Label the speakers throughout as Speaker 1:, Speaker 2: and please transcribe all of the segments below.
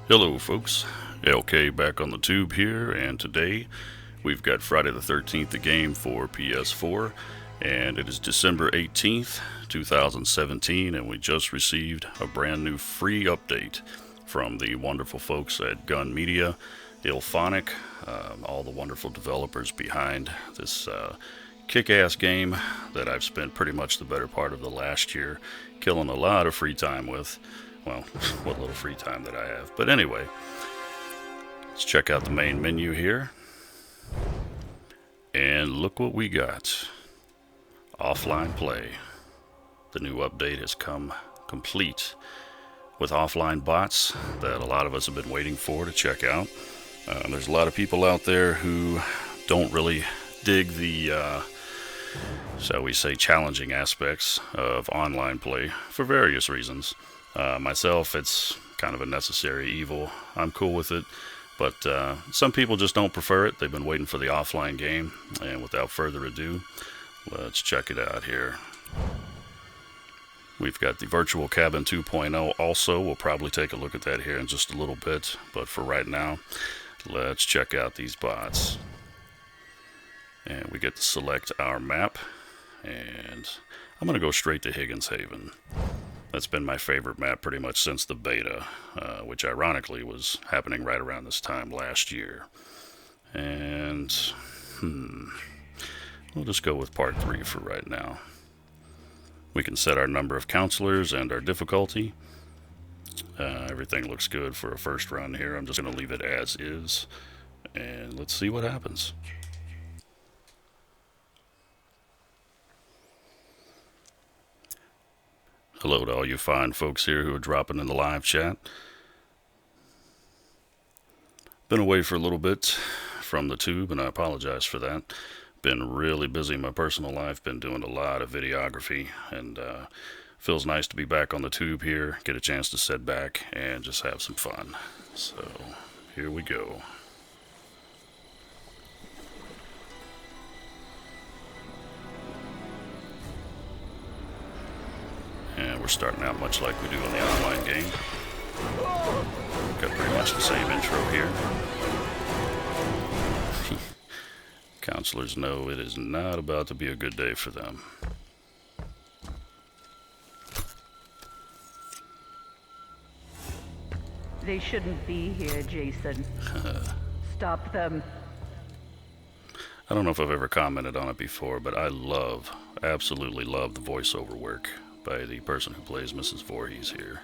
Speaker 1: Hello, folks. LK back on the tube here, and today we've got Friday the 13th, the game for PS4, and it is December 18th, 2017, and we just received a brand new free update from the wonderful folks at Gun Media, Ilphonic, all the wonderful developers behind this kick-ass game that I've spent pretty much the better part of the last year killing a lot of free time with. Well, what little free time that I have. But anyway, let's check out the main menu here. And look what we got. Offline play. The new update has come complete with offline bots that a lot of us have been waiting for to check out. There's a lot of people out there who don't really dig the, shall we say, challenging aspects of online play for various reasons. Myself, it's kind of a necessary evil. I'm cool with it, but some people just don't prefer it. They've been waiting for the offline game, and without further ado, let's check it out here. We've got the Virtual Cabin 2.0 also. We'll probably take a look at that here in just a little bit, but for right now, let's check out these bots. And we get to select our map, and I'm going to go straight to Higgins Haven. That's been my favorite map pretty much since the beta, which ironically was happening right around this time last year. And, we'll just go with part 3 for right now. We can set our number of counselors and our difficulty. Everything looks good for a first run here. I'm just going to leave it as is, and let's see what happens. Hello to all you fine folks here who are dropping in the live chat. Been away for a little bit from the tube, and I apologize for that. Been really busy in my personal life, been doing a lot of videography, and feels nice to be back on the tube here, get a chance to sit back and just have some fun. So, here we go. And we're starting out much like we do in the online game. Got pretty much the same intro here. Counselors know it is not about to be a good day for them.
Speaker 2: They shouldn't be here, Jason. Stop them.
Speaker 1: I don't know if I've ever commented on it before, but I absolutely love the voiceover work by the person who plays Mrs. Voorhees here.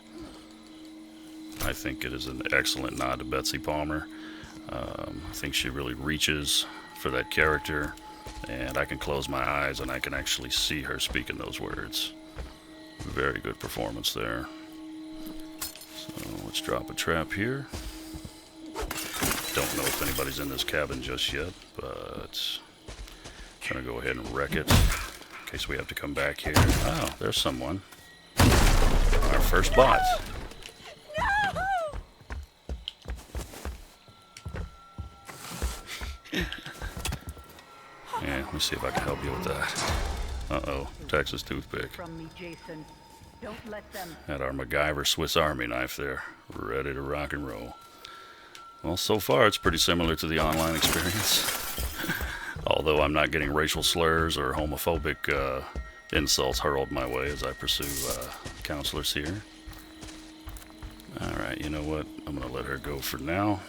Speaker 1: I think it is an excellent nod to Betsy Palmer. I think she really reaches for that character, and I can close my eyes and I can actually see her speaking those words. Very good performance there. So let's drop a trap here. Don't know if anybody's in this cabin just yet, but I'm gonna go ahead and wreck it in case we have to come back here. Oh, there's someone. Our first bot.
Speaker 2: No!
Speaker 1: Yeah, let me see if I can help you with that. Uh-oh, Texas toothpick.
Speaker 2: From me, Jason. Don't let them.
Speaker 1: Had our MacGyver Swiss Army knife there, ready to rock and roll. Well, so far it's pretty similar to the online experience. Although I'm not getting racial slurs or homophobic insults hurled my way as I pursue counselors here. Alright, you know what? I'm going to let her go for now.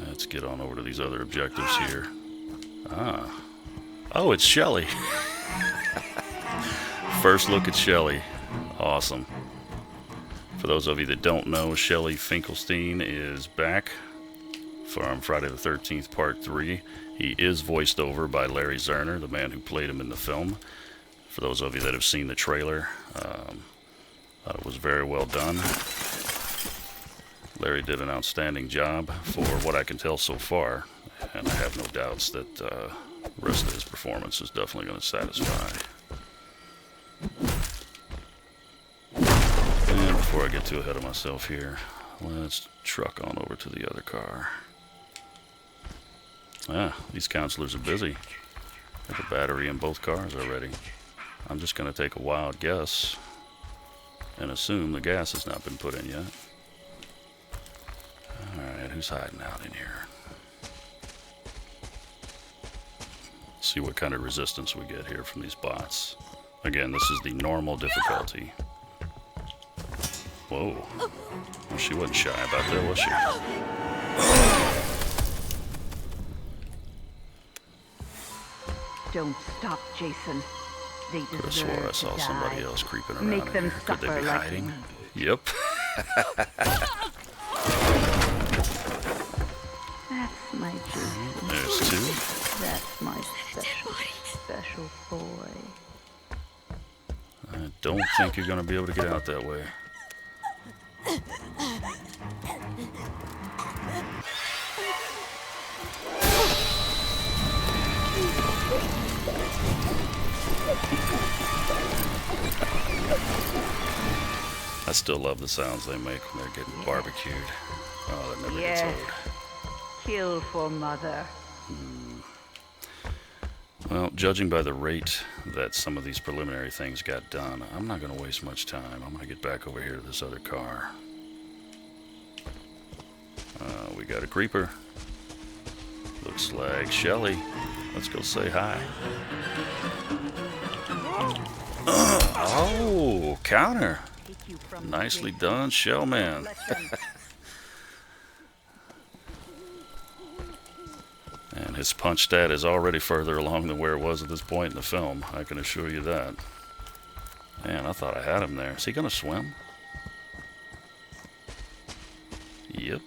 Speaker 1: Let's get on over to these other objectives here. Ah. Oh, it's Shelly. First look at Shelly. Awesome. For those of you that don't know, Shelly Finkelstein is back from Friday the 13th, Part 3. He is voiced over by Larry Zerner, the man who played him in the film. For those of you that have seen the trailer, thought it was very well done. Larry did an outstanding job for what I can tell so far, and I have no doubts that the rest of his performance is definitely going to satisfy. And before I get too ahead of myself here, let's truck on over to the other car. Ah, these counselors are busy. Got a battery in both cars already. I'm just going to take a wild guess and assume the gas has not been put in yet. who's hiding out in here. See what kind of resistance we get here from these bots. Again, this is the normal difficulty. Whoa. Well, she wasn't shy about that, was she?
Speaker 2: Don't stop, Jason. They
Speaker 1: Could have swore I
Speaker 2: deserve
Speaker 1: saw
Speaker 2: to
Speaker 1: somebody
Speaker 2: die.
Speaker 1: else creeping around
Speaker 2: Make
Speaker 1: in
Speaker 2: them
Speaker 1: here. Could they
Speaker 2: suffer
Speaker 1: be
Speaker 2: like
Speaker 1: hiding?
Speaker 2: me.
Speaker 1: Yep.
Speaker 2: That's my Jason.
Speaker 1: There's two.
Speaker 2: That's my special boy.
Speaker 1: I don't think you're going to be able to get out that way. I still love the sounds they make when they're getting barbecued. Oh, that never gets
Speaker 2: Yes.
Speaker 1: old.
Speaker 2: Kill for mother.
Speaker 1: Well, judging by the rate that some of these preliminary things got done, I'm not going to waste much time. I'm going to get back over here to this other car. We got a creeper. Looks like Shelly. Let's go say hi. Oh, counter.
Speaker 2: Take you from
Speaker 1: Nicely
Speaker 2: Jason.
Speaker 1: done, Shellman.
Speaker 2: Let them
Speaker 1: And his punch stat is already further along than where it was at this point in the film. I can assure you that. Man, I thought I had him there. Is he going to swim? Yep.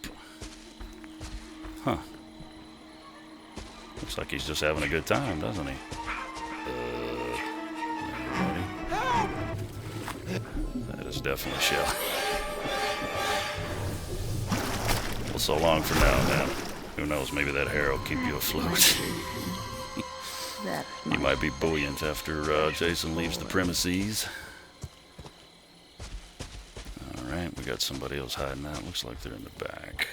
Speaker 1: Huh. Looks like he's just having a good time, doesn't he? That is definitely Shell. Well, so long for now, man. Who knows, maybe that hair will keep you afloat.
Speaker 2: That's
Speaker 1: You might be buoyant after Jason leaves the premises. Alright, we got somebody else hiding out. Looks like they're in the back.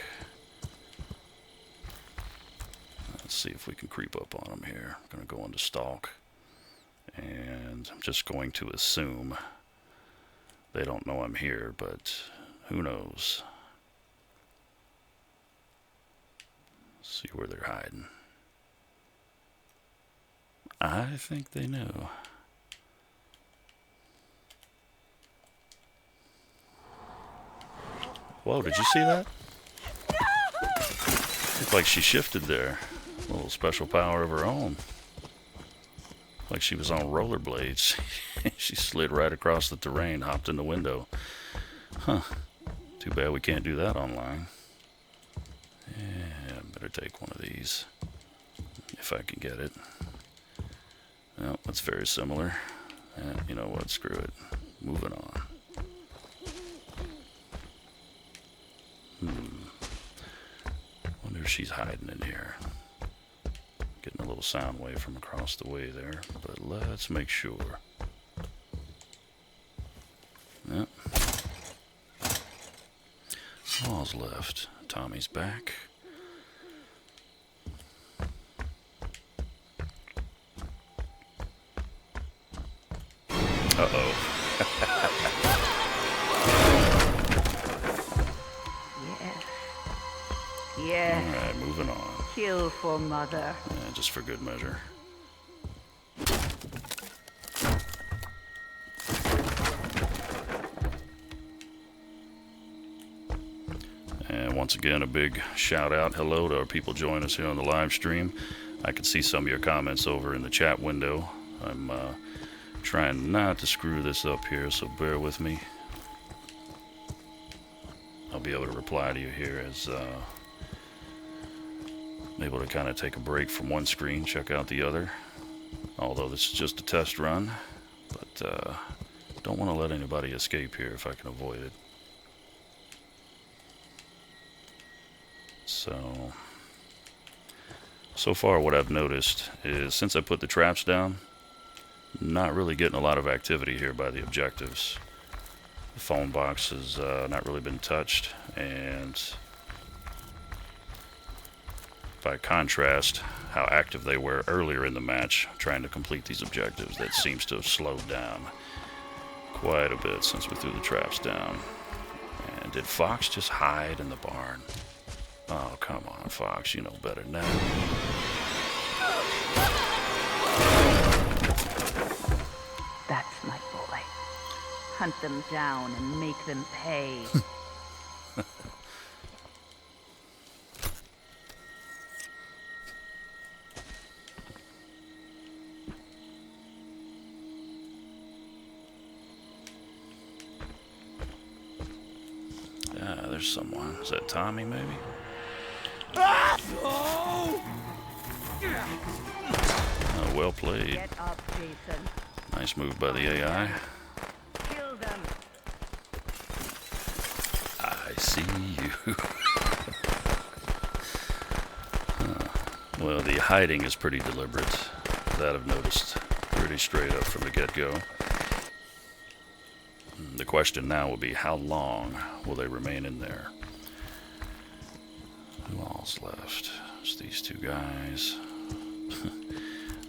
Speaker 1: Let's see if we can creep up on them here. I'm going to go into stalk. And I'm just going to assume they don't know I'm here, but who knows? See where they're hiding. I think they know. Whoa, did you see that? Looked like she shifted there. A little special power of her own. Like she was on rollerblades. She slid right across the terrain, hopped in the window. Huh. Too bad we can't do that online. Yeah, better take one of these. If I can get it. Well, that's very similar. You know what? Screw it. Moving on. Wonder if she's hiding in here. Getting a little sound wave from across the way there, but let's make sure. Yep. All's left. Tommy's back. Uh-oh.
Speaker 2: Yes. Yes.
Speaker 1: Alright, moving on.
Speaker 2: Kill for mother.
Speaker 1: Yeah, just for good measure. And once again, a big shout out, hello to our people joining us here on the live stream. I can see some of your comments over in the chat window. I'm trying not to screw this up here, so bear with me. I'll be able to reply to you here as I'm able to kind of take a break from one screen, check out the other. Although this is just a test run, but don't want to let anybody escape here if I can avoid it. So far what I've noticed is since I put the traps down, not really getting a lot of activity here by the objectives. The phone box has not really been touched, and by contrast, how active they were earlier in the match trying to complete these objectives, that seems to have slowed down quite a bit since we threw the traps down. And did Fox just hide in the barn? Oh, come on, Fox. You know better than that.
Speaker 2: That's my boy. Hunt them down and make them pay.
Speaker 1: There's someone. Is that Tommy, maybe?
Speaker 3: Oh,
Speaker 1: Oh, well played.
Speaker 2: Get up, Jason.
Speaker 1: Nice move by the AI.
Speaker 2: Kill them.
Speaker 1: I see you. Well, the hiding is pretty deliberate. That I've noticed pretty straight up from the get-go. The question now will be, how long will they remain in there? Who all's left? It's these two guys.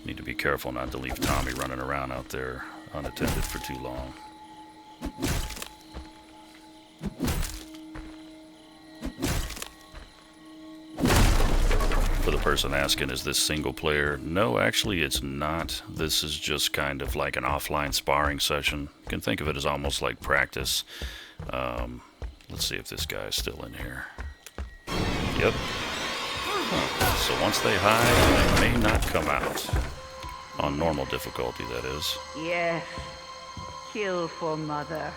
Speaker 1: Need to be careful not to leave Tommy running around out there unattended for too long. For the person asking, is this single player? No, actually it's not. This is just kind of like an offline sparring session. You can think of it as almost like practice. Let's see if this guy's still in here. Yep. So once they hide, they may not come out. On normal difficulty, that is.
Speaker 2: Yes. Kill for mother.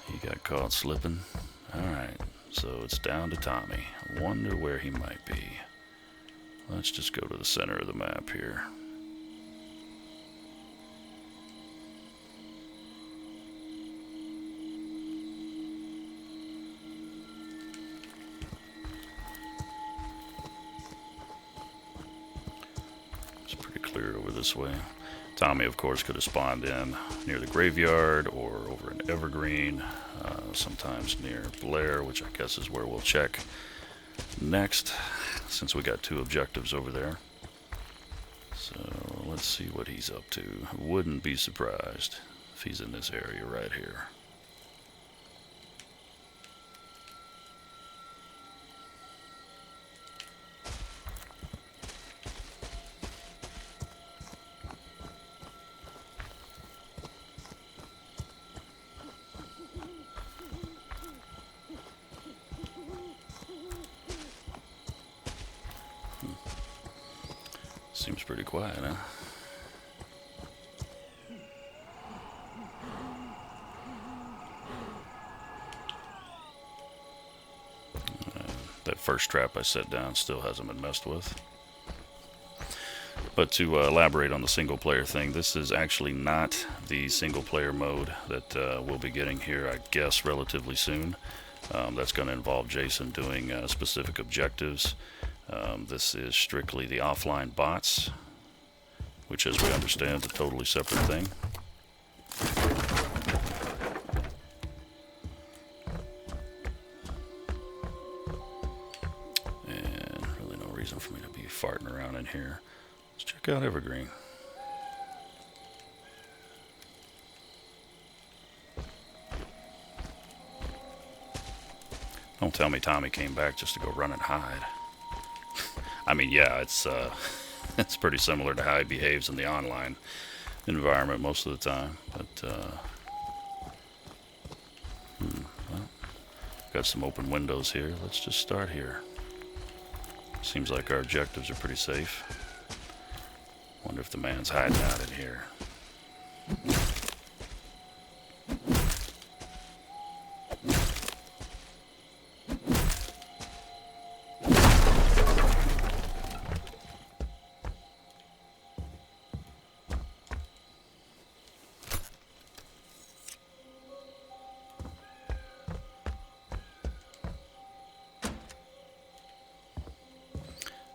Speaker 1: He got caught slipping. Alright, so it's down to Tommy. I wonder where he might be. Let's just go to the center of the map here. It's pretty clear over this way. Tommy, of course, could have spawned in near the graveyard or over in Evergreen, sometimes near Blair, which I guess is where we'll check next, since we got two objectives over there. So let's see what he's up to. Wouldn't be surprised if he's in this area right here. Seems pretty quiet, huh? That first trap I set down still hasn't been messed with. But to elaborate on the single player thing, this is actually not the single player mode that we'll be getting here, I guess, relatively soon. That's going to involve Jason doing specific objectives. This is strictly the offline bots, which, as we understand, is a totally separate thing. And really no reason for me to be farting around in here. Let's check out Evergreen. Don't tell me Tommy came back just to go run and hide. I mean, yeah, it's pretty similar to how he behaves in the online environment most of the time. But, well, got some open windows here. Let's just start here. Seems like our objectives are pretty safe. Wonder if the man's hiding out in here.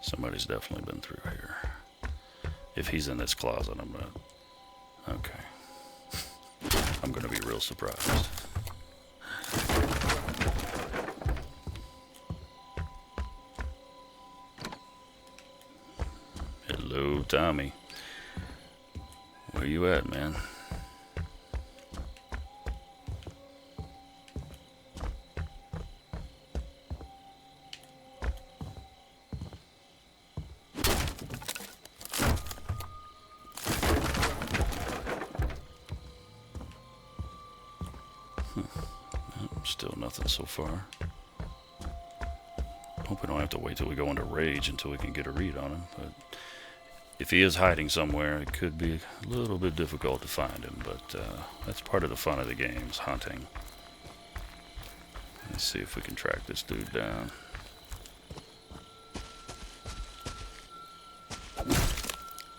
Speaker 1: Somebody's definitely been through here. If he's in this closet, I'm gonna... Okay. I'm gonna be real surprised. Hello, Tommy. Where you at, man? Still nothing so far. Hope we don't have to wait till we go into rage until we can get a read on him. But if he is hiding somewhere, it could be a little bit difficult to find him. But that's part of the fun of the game, is hunting. Let's see if we can track this dude down.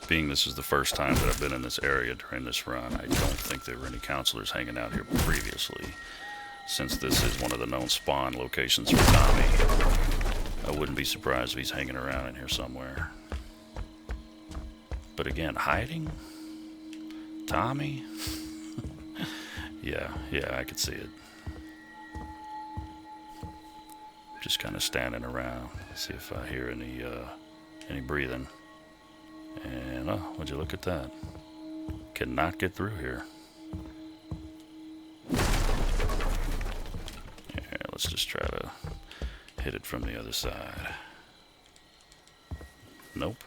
Speaker 1: Being this is the first time that I've been in this area during this run, I don't think there were any counselors hanging out here previously. Since this is one of the known spawn locations for Tommy, I wouldn't be surprised if he's hanging around in here somewhere. But again, hiding? Tommy? yeah, I could see it. Just kind of standing around, see if I hear any breathing. And oh, would you look at that? Cannot get through here. Yeah, let's just try to hit it from the other side. Nope.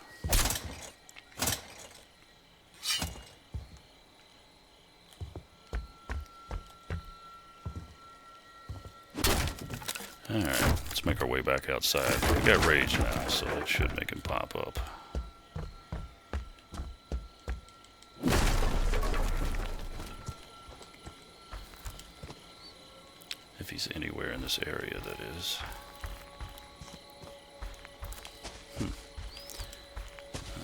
Speaker 1: Alright, let's make our way back outside. We got rage now, so it should make him pop up. If he's anywhere in this area, that is.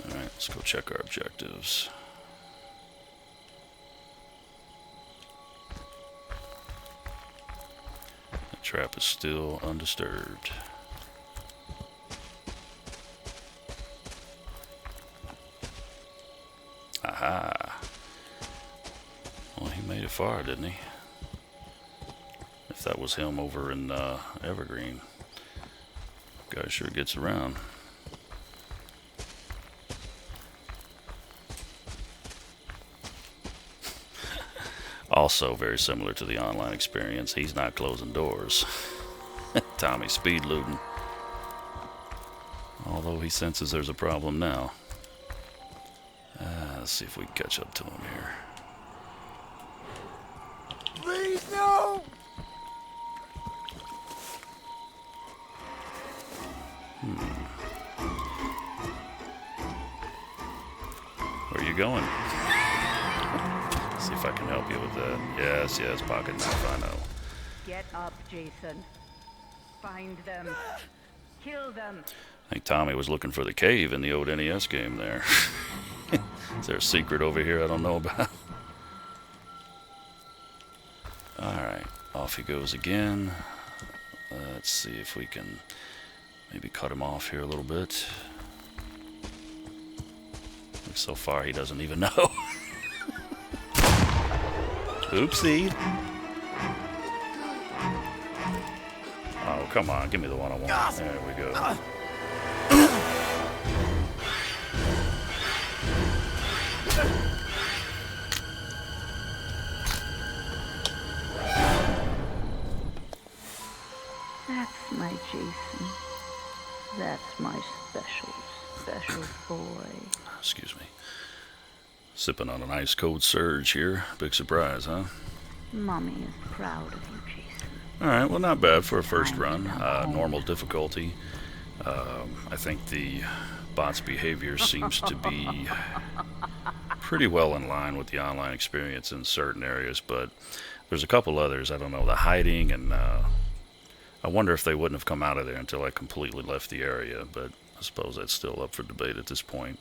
Speaker 1: Alright, let's go check our objectives. The trap is still undisturbed. Aha! Well, he made it far, didn't he? If that was him over in Evergreen. Guy sure gets around. Also very similar to the online experience, he's not closing doors. Tommy's speed looting. Although he senses there's a problem now. Let's see if we can catch up to him here.
Speaker 3: Please, no!
Speaker 1: Where are you going? See if I can help you with that. Yes, pocket knife, I know.
Speaker 2: Get up, Jason. Find them. Kill them.
Speaker 1: I think Tommy was looking for the cave in the old NES game there. Is there a secret over here I don't know about? Alright, off he goes again. Let's see if we can maybe cut him off here a little bit. Looks so far he doesn't even know. Oopsie. Oh, come on, give me the one I want. There we go.
Speaker 2: That's my Jason. That's my special boy.
Speaker 1: Excuse me. Sipping on an ice cold surge here. Big surprise, huh?
Speaker 2: Mommy is proud of you, Jason.
Speaker 1: Alright, well, not bad for a first run. Normal difficulty. I think the bot's behavior seems to be pretty well in line with the online experience in certain areas, but there's a couple others. I don't know, the hiding, and I wonder if they wouldn't have come out of there until I completely left the area, but I suppose that's still up for debate at this point.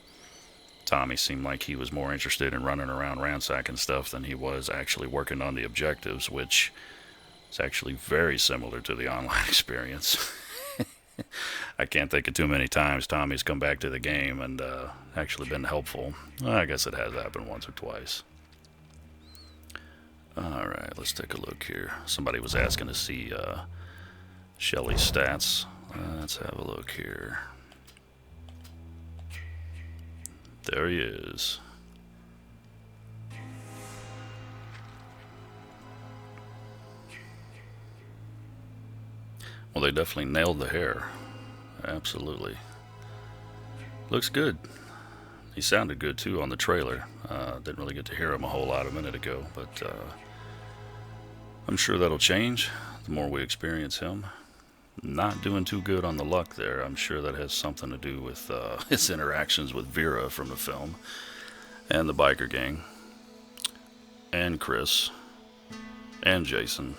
Speaker 1: Tommy seemed like he was more interested in running around ransacking stuff than he was actually working on the objectives, which is actually very similar to the online experience. I can't think of too many times Tommy's come back to the game and actually been helpful. Well, I guess it has happened once or twice. Alright, let's take a look here. Somebody was asking to see Shelly's stats. Let's have a look here. There he is. Well, they definitely nailed the hair. Absolutely. Looks good. He sounded good too on the trailer. Didn't really get to hear him a whole lot a minute ago, but I'm sure that'll change. the more we experience him. Not doing too good on the luck there. I'm sure that has something to do with his interactions with Vera from the film, and the biker gang, and Chris, and Jason.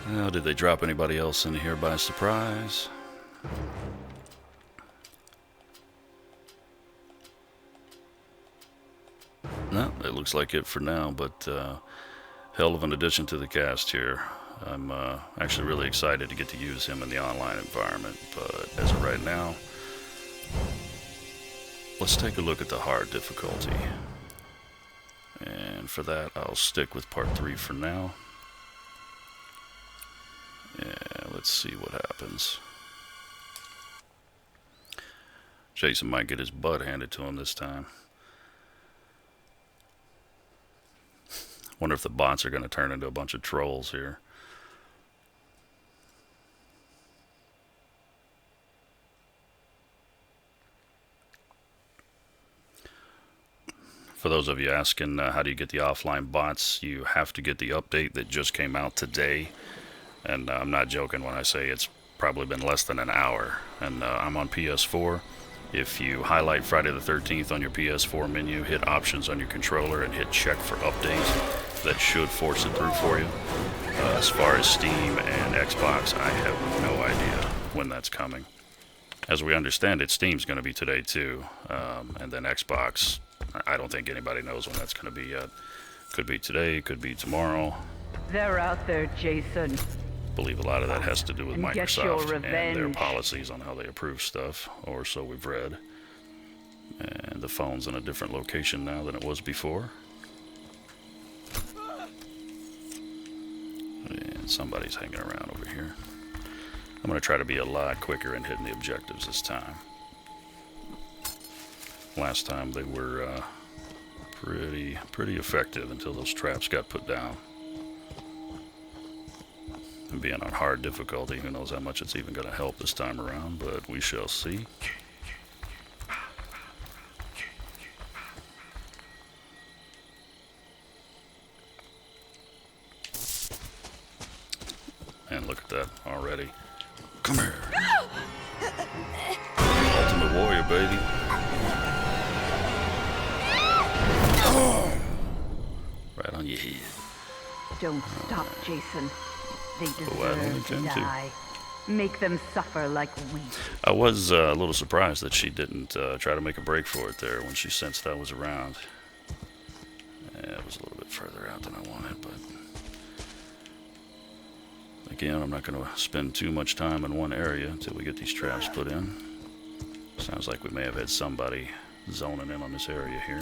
Speaker 1: Now, did they drop anybody else in here by surprise? No, it looks like it for now, but hell of an addition to the cast here. I'm actually really excited to get to use him in the online environment, but as of right now, let's take a look at the hard difficulty. And for that, I'll stick with part 3 for now. Yeah, let's see what happens. Jason might get his butt handed to him this time. Wonder if the bots are going to turn into a bunch of trolls here. For those of you asking how do you get the offline bots, you have to get the update that just came out today. And I'm not joking when I say it's probably been less than an hour. And I'm on PS4. If you highlight Friday the 13th on your PS4 menu, hit options on your controller, and hit check for updates, that should force it through for you. As far as Steam and Xbox, I have no idea when that's coming. As we understand it, Steam's going to be today too. And then Xbox, I don't think anybody knows when that's going to be yet. Could be today, could be tomorrow.
Speaker 2: They're out there, Jason.
Speaker 1: Believe a lot of that has to do with
Speaker 2: And get your
Speaker 1: Microsoft and their
Speaker 2: revenge.
Speaker 1: policies on how they approve stuff, or so we've read. And the phone's in a different location now than it was before. And somebody's hanging around over here. I'm going to try to be a lot quicker in hitting the objectives this time. Last time they were pretty effective until those traps got put down. And being on hard difficulty, who knows how much it's even going to help this time around, but we shall see. And look at that already. Come here. Ultimate Warrior, baby. Right on your head.
Speaker 2: Don't stop, Jason. They
Speaker 1: I don't
Speaker 2: deserve to
Speaker 1: intend to.
Speaker 2: die. Make them suffer like we.
Speaker 1: I was a little surprised that she didn't try to make a break for it there when she sensed I was around. Yeah, it was a little bit further out than I wanted, but again, I'm not going to spend too much time in one area until we get these traps put in. Sounds like we may have had somebody zoning in on this area here.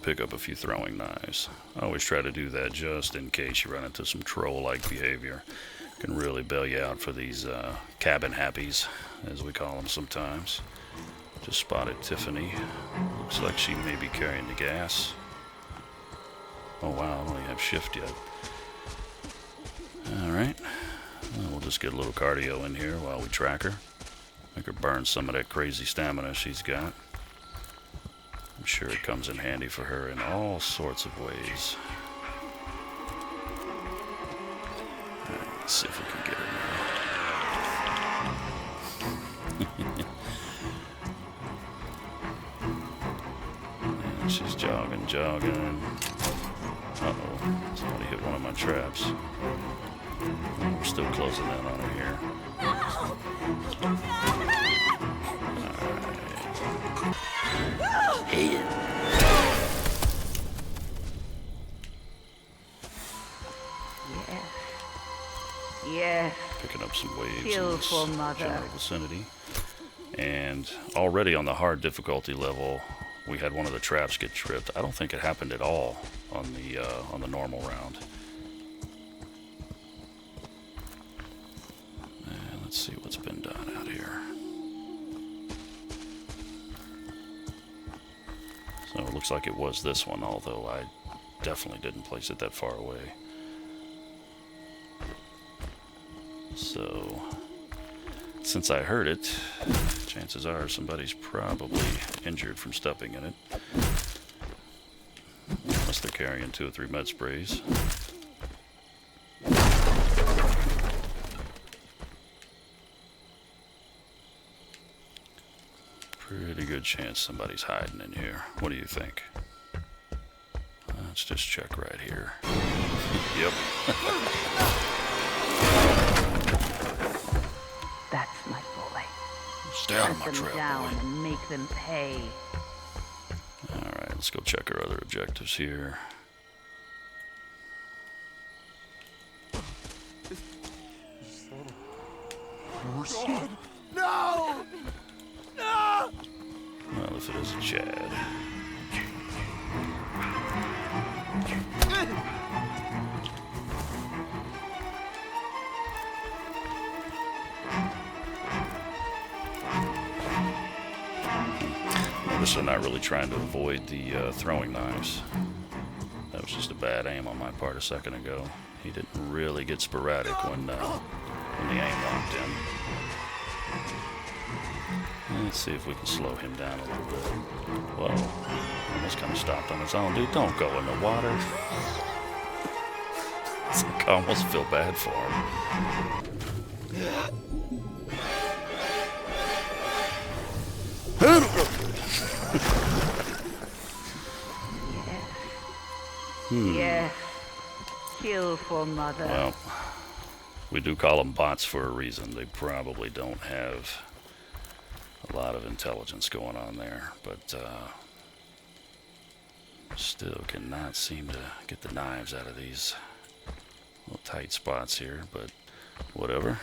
Speaker 1: Pick up a few throwing knives. I always try to do that just in case you run into some troll-like behavior. Can really bail you out for these cabin happies, as we call them sometimes. Just spotted Tiffany. Looks like she may be carrying the gas. Oh wow, I don't even have shift yet. Alright. Well, we'll just get a little cardio in here while we track her. Make her burn some of that crazy stamina she's got. I'm sure it comes in handy for her in all sorts of ways. Alright, let's see if we can get her now. And she's jogging. Uh-oh, somebody hit one of my traps. We're still closing in on her here.
Speaker 2: Yes.
Speaker 1: Picking up some waves in
Speaker 2: Kill
Speaker 1: this
Speaker 2: for mother.
Speaker 1: general vicinity. And already on the hard difficulty level, we had one of the traps get tripped. I don't think it happened at all on the normal round. And let's see what's been done out here. So it looks like it was this one, although I definitely didn't place it that far away. So, since I heard it, chances are somebody's probably injured from stepping in it. Unless they're carrying 2 or 3 med sprays. Pretty good chance somebody's hiding in here. What do you think? Let's just check right here. Yep.
Speaker 2: That's my boy.
Speaker 1: Stay out of my
Speaker 2: Hunt them
Speaker 1: trail,
Speaker 2: down
Speaker 1: boy.
Speaker 2: and make them pay.
Speaker 1: Alright, let's go check our other objectives here.
Speaker 3: No! No!
Speaker 1: Well, if it isn't Chad. Notice they're not really trying to avoid the throwing knives. That was just a bad aim on my part a second ago. He didn't really get sporadic when the aim locked in. Let's see if we can slow him down a little bit. Whoa. Almost kind of stopped on its own. Dude, don't go in the water. It's like I almost feel bad for him.
Speaker 2: Yes. Kill for mother.
Speaker 1: Well, we do call them bots for a reason. They probably don't have a lot of intelligence going on there, but still cannot seem to get the knives out of these little tight spots here, but whatever.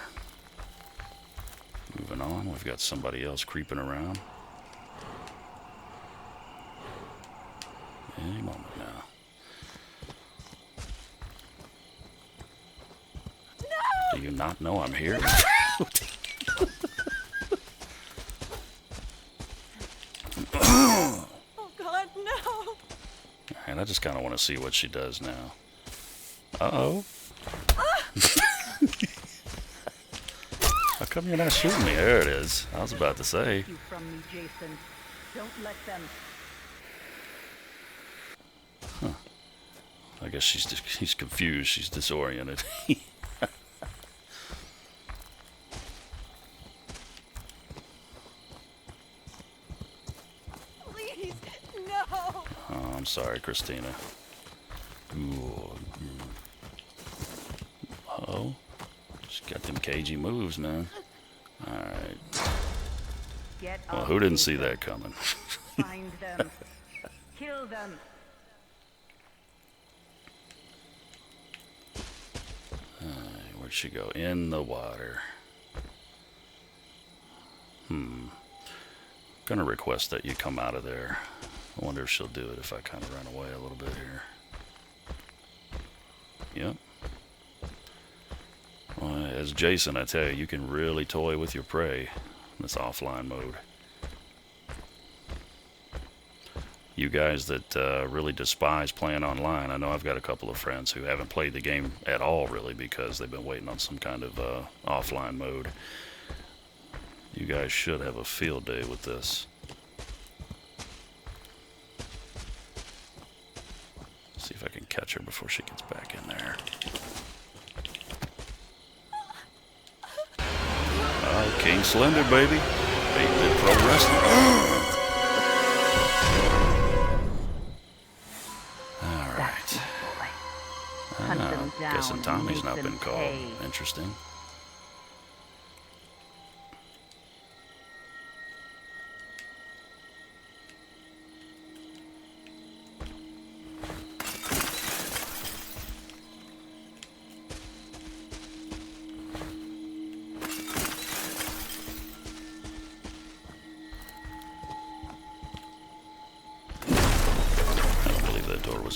Speaker 1: Moving on, we've got somebody else creeping around. Any moment now. Do you not know I'm here?
Speaker 4: Oh God, no!
Speaker 1: And I just kind of want to see what she does now. Uh-oh. How come you're not shooting me? There it is. I was about to say.
Speaker 2: You from me, Jason. Don't let them.
Speaker 1: I guess she's confused. She's disoriented.
Speaker 4: Please, no!
Speaker 1: Oh, I'm sorry, Christina. Ooh. Uh-oh. She's got them cagey moves, man. Alright.
Speaker 2: Get
Speaker 1: Well,
Speaker 2: up,
Speaker 1: who didn't see
Speaker 2: Jason.
Speaker 1: that coming?
Speaker 2: Find them. Kill them.
Speaker 1: Where'd she go? In the water. Gonna request that you come out of there. I wonder if she'll do it if I kind of run away a little bit here. Yep. Well, as Jason, I tell you, you can really toy with your prey in this offline mode. You guys that really despise playing online, I know I've got a couple of friends who haven't played the game at all, really, because they've been waiting on some kind of offline mode. You guys should have a field day with this. See if I can catch her before she gets back in there. Oh, King Slender, baby. Big pro wrestling.
Speaker 2: That's my boy. Hunt them down
Speaker 1: Guessing
Speaker 2: and
Speaker 1: Tommy's
Speaker 2: make
Speaker 1: not
Speaker 2: them
Speaker 1: been called.
Speaker 2: pay.
Speaker 1: Interesting.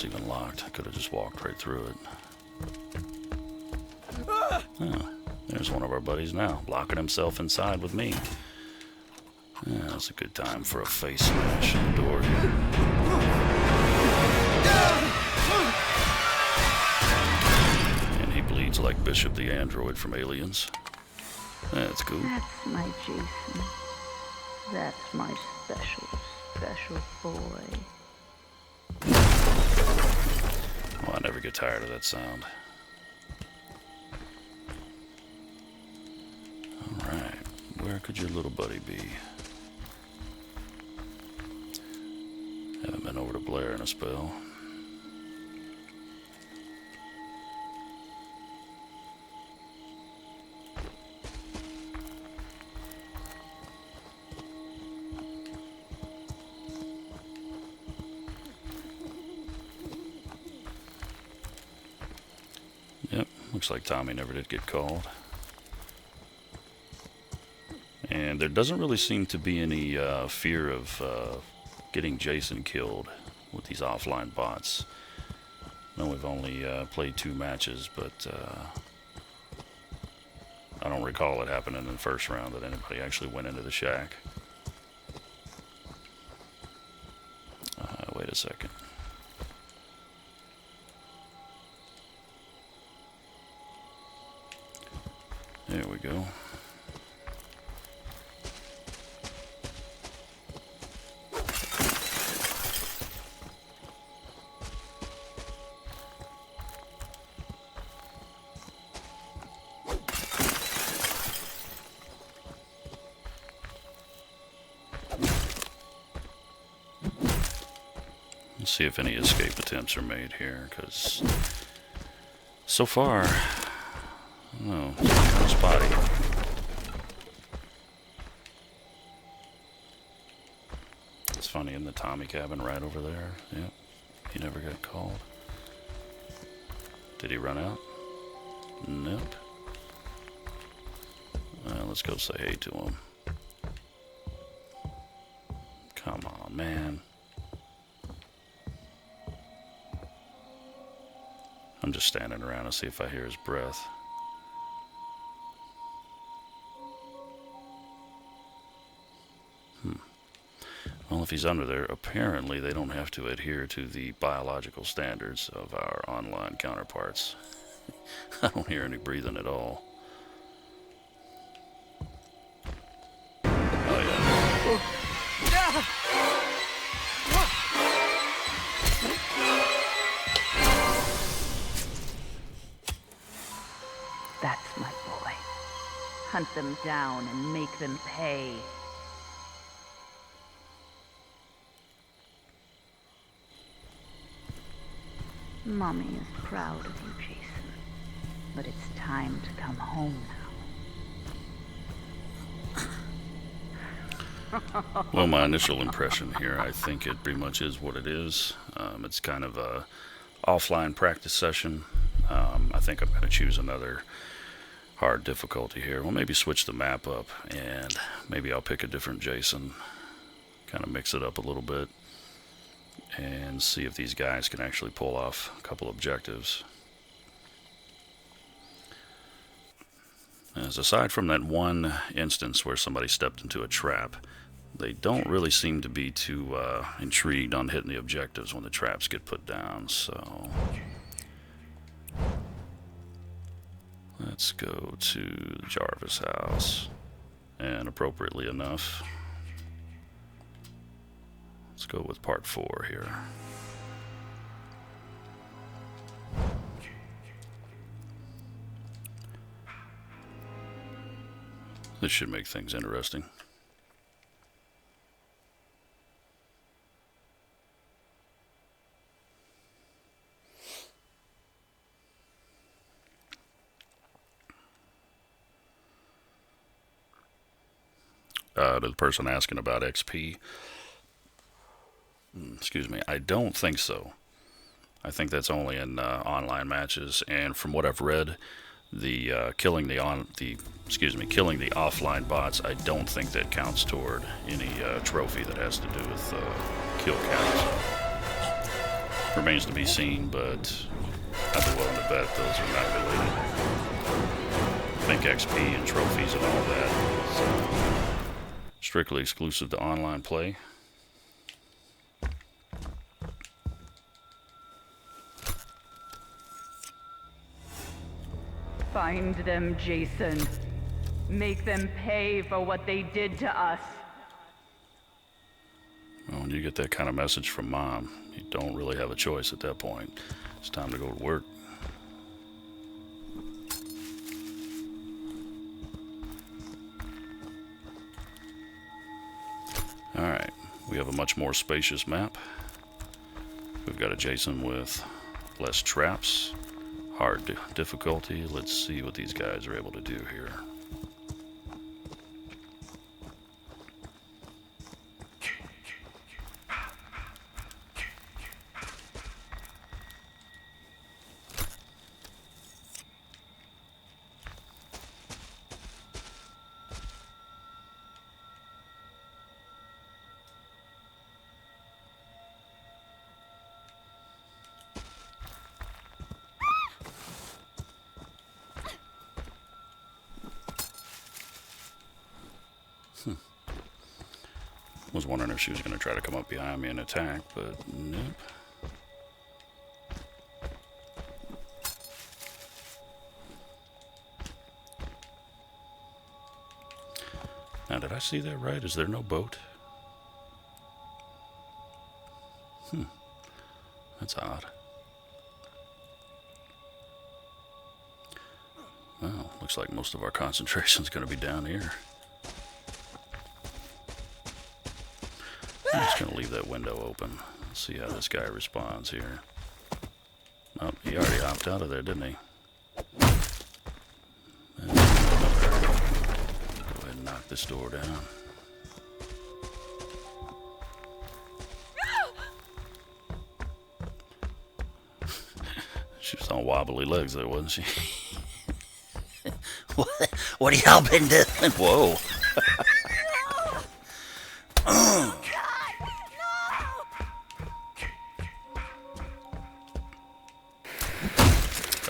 Speaker 1: Even locked. I could have just walked right through it. Oh, there's one of our buddies now, locking himself inside with me. Yeah, that's a good time for a face smash in the door here. And he bleeds like Bishop the Android from Aliens. That's cool.
Speaker 2: That's my Jason. That's my special, special boy.
Speaker 1: Well, I never get tired of that sound. Alright, where could your little buddy be? Haven't been over to Blair in a spell. Yep, looks like Tommy never did get called. And there doesn't really seem to be any fear of getting Jason killed with these offline bots. I know we've only played 2 matches, but I don't recall it happening in the first round that anybody actually went into the shack. Wait a second. There we go. Let's see if any escape attempts are made here, because so far, oh, it's kind of spotty. It's funny, in the Tommy cabin right over there. Yep, he never got called. Did he run out? Nope. Let's go say hey to him. Come on, man. I'm just standing around to see if I hear his breath. Well, if he's under there, apparently they don't have to adhere to the biological standards of our online counterparts. I don't hear any breathing at all. Oh, yeah.
Speaker 2: That's my boy. Hunt them down and make them pay. Mommy is proud of you, Jason. But it's time to come home now.
Speaker 1: Well, my initial impression here, I think it pretty much is what it is. It's kind of a offline practice session. I think I'm going to choose another hard difficulty here. We'll maybe switch the map up, and maybe I'll pick a different Jason, kind of mix it up a little bit, and see if these guys can actually pull off a couple objectives. As aside from that one instance where somebody stepped into a trap, they don't really seem to be too intrigued on hitting the objectives when the traps get put down, so let's go to the Jarvis house, and appropriately enough, let's go with part 4 here. This should make things interesting. To the person asking about XP, excuse me, I don't think so. I think that's only in online matches, and from what I've read, the killing the offline bots, I don't think that counts toward any trophy that has to do with kill counts. Remains to be seen, but I'd be willing to bet those are not related. I think XP and trophies and all that is strictly exclusive to online play.
Speaker 2: Find them, Jason. Make them pay for what they did to us.
Speaker 1: Well, when you get that kind of message from Mom, you don't really have a choice at that point. It's time to go to work. Alright, we have a much more spacious map. We've got a Jason with less traps, hard difficulty. Let's see what these guys are able to do here. Was wondering if she was going to try to come up behind me and attack, but nope. Now, did I see that right? Is there no boat? That's odd. Well, looks like most of our concentration is going to be down here. I'm just going to leave that window open. Let's see how this guy responds here. Oh, he already hopped out of there, didn't he? Go ahead and knock this door down. She was on wobbly legs there, wasn't she? What have y'all been doing? Whoa.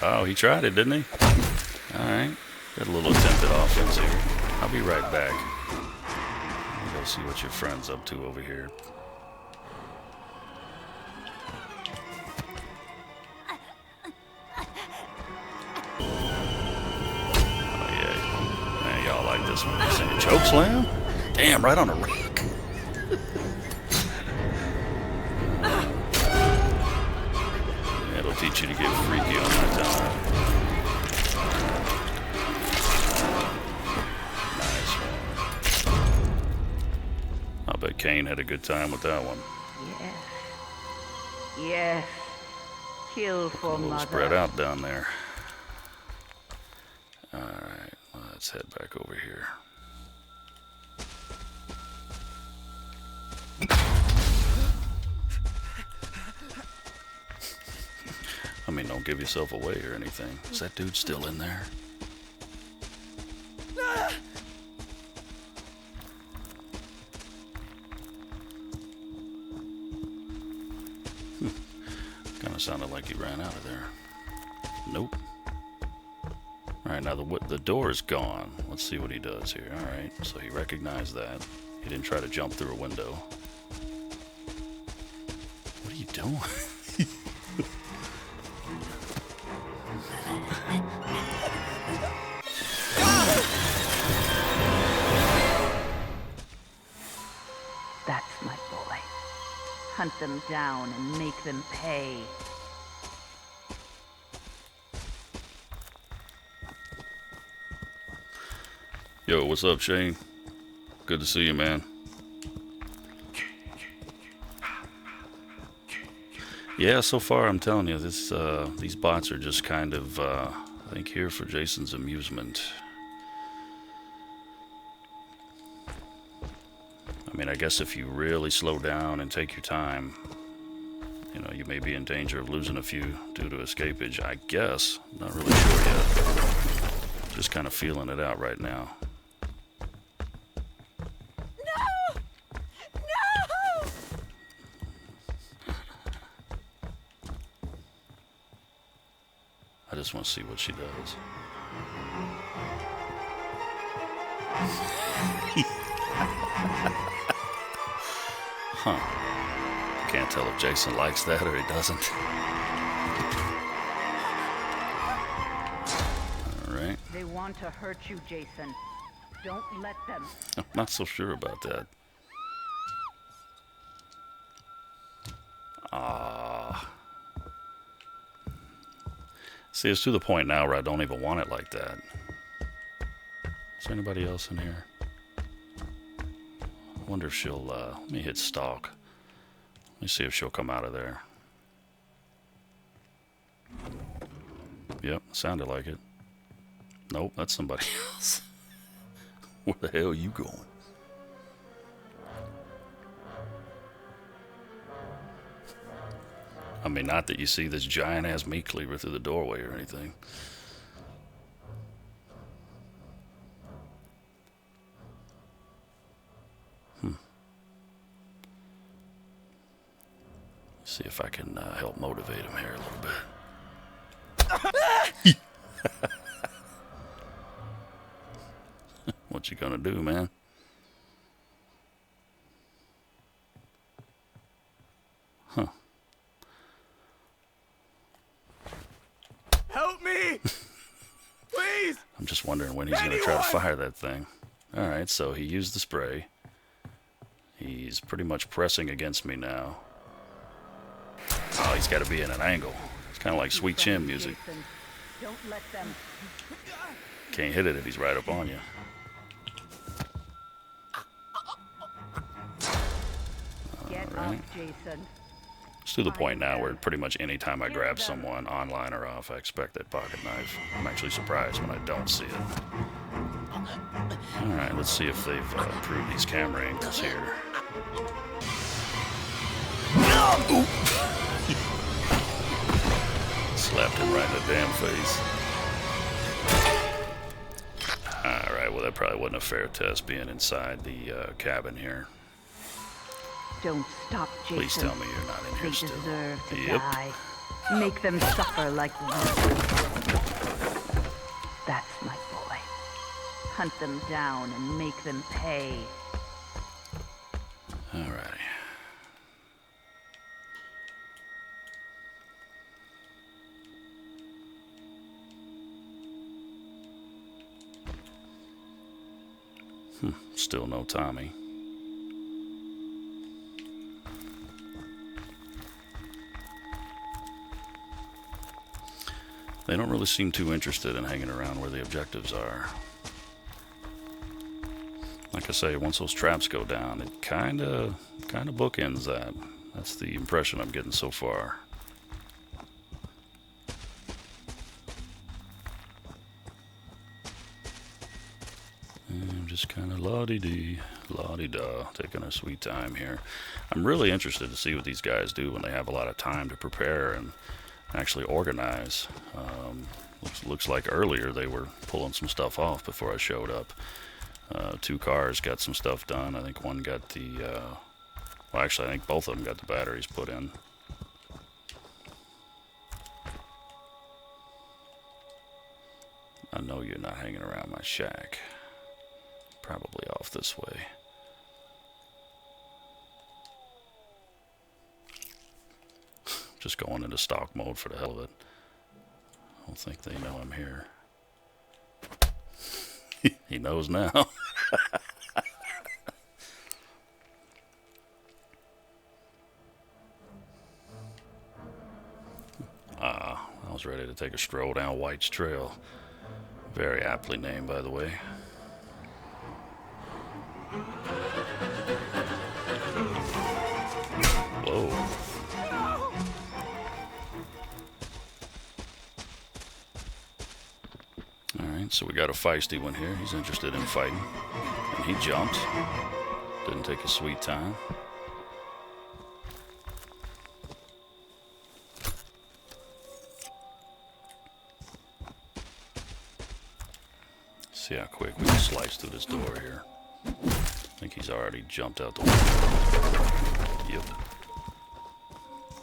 Speaker 1: Oh, he tried it, didn't he? Alright. Got a little attempted offense here. I'll be right back. Let me go see what your friend's up to over here. Oh, yeah. Man, y'all like this one. You saying choke slam? Damn, right on the rock. It'll teach you to get freaky on that time. Nice one. I bet Kane had a good time with that one.
Speaker 2: Yes. Yes. Kill for
Speaker 1: A little
Speaker 2: mother.
Speaker 1: spread out down there. Alright, let's head back over here. I mean, don't give yourself away or anything. Is that dude still in there? Kind of sounded like he ran out of there. Nope. Alright, now the door is gone. Let's see what he does here. Alright, so he recognized that. He didn't try to jump through a window. What are you doing?
Speaker 2: That's my boy. Hunt them down and make them pay.
Speaker 1: Yo, what's up, Shane? Good to see you, man. Yeah, so far I'm telling you, these bots are just kind of, I think, here for Jason's amusement. I mean, I guess if you really slow down and take your time, you know, you may be in danger of losing a few due to escapage. I guess. Not really sure yet. Just kind of feeling it out right now. I just want to see what she does. Huh. Can't tell if Jason likes that or he doesn't. Alright.
Speaker 2: They want to hurt you, Jason. Don't let them.
Speaker 1: I'm not so sure about that. See, it's to the point now where I don't even want it like that. Is there anybody else in here? I wonder if she'll, let me hit stalk. Let me see if she'll come out of there. Yep, sounded like it. Nope, that's somebody else. Where the hell are you going? I mean, not that you see this giant-ass meat cleaver through the doorway or anything. See if I can help motivate him here a little bit. What you gonna do, man? Huh.
Speaker 3: Help me! Please!
Speaker 1: I'm just wondering when he's gonna try to fire that thing. Alright, so he used the spray. He's pretty much pressing against me now. Oh, he's got to be in an angle. It's kind of like Sweet Chin music.
Speaker 2: Don't let them.
Speaker 1: Can't hit it if he's right up on you.
Speaker 2: Get
Speaker 1: Alright.
Speaker 2: up, Jason.
Speaker 1: It's to the point now where pretty much any time I grab someone online or off, I expect that pocket knife. I'm actually surprised when I don't see it. Alright, let's see if they've improved these camera angles here. Slapped him right in the damn face. Alright, well that probably wasn't a fair test being inside the cabin here.
Speaker 2: Don't stop, Jason.
Speaker 1: Please tell me you're not in here
Speaker 2: They
Speaker 1: still.
Speaker 2: deserve to
Speaker 1: Yep.
Speaker 2: die. Make them suffer like you. That's my boy. Hunt them down and make them pay.
Speaker 1: Alrighty. Still no Tommy. They don't really seem too interested in hanging around where the objectives are. Like I say, once those traps go down, it kind of bookends that. That's the impression I'm getting so far. And just kind of la-di-dee, la-di-da, taking our sweet time here. I'm really interested to see what these guys do when they have a lot of time to prepare and actually organize. Looks like earlier they were pulling some stuff off before I showed up. 2 cars got some stuff done. I think one got the, well actually I think both of them got the batteries put in. I know you're not hanging around my shack. Probably off this way. Just going into stock mode for the hell of it. I don't think they know I'm here. He knows now. I was ready to take a stroll down White's Trail. Very aptly named, by the way. Whoa. Alright, so we got a feisty one here. He's interested in fighting. And he jumped. Didn't take his sweet time. See how quick we can slice through this door here. I think he's already jumped out the window. Yep.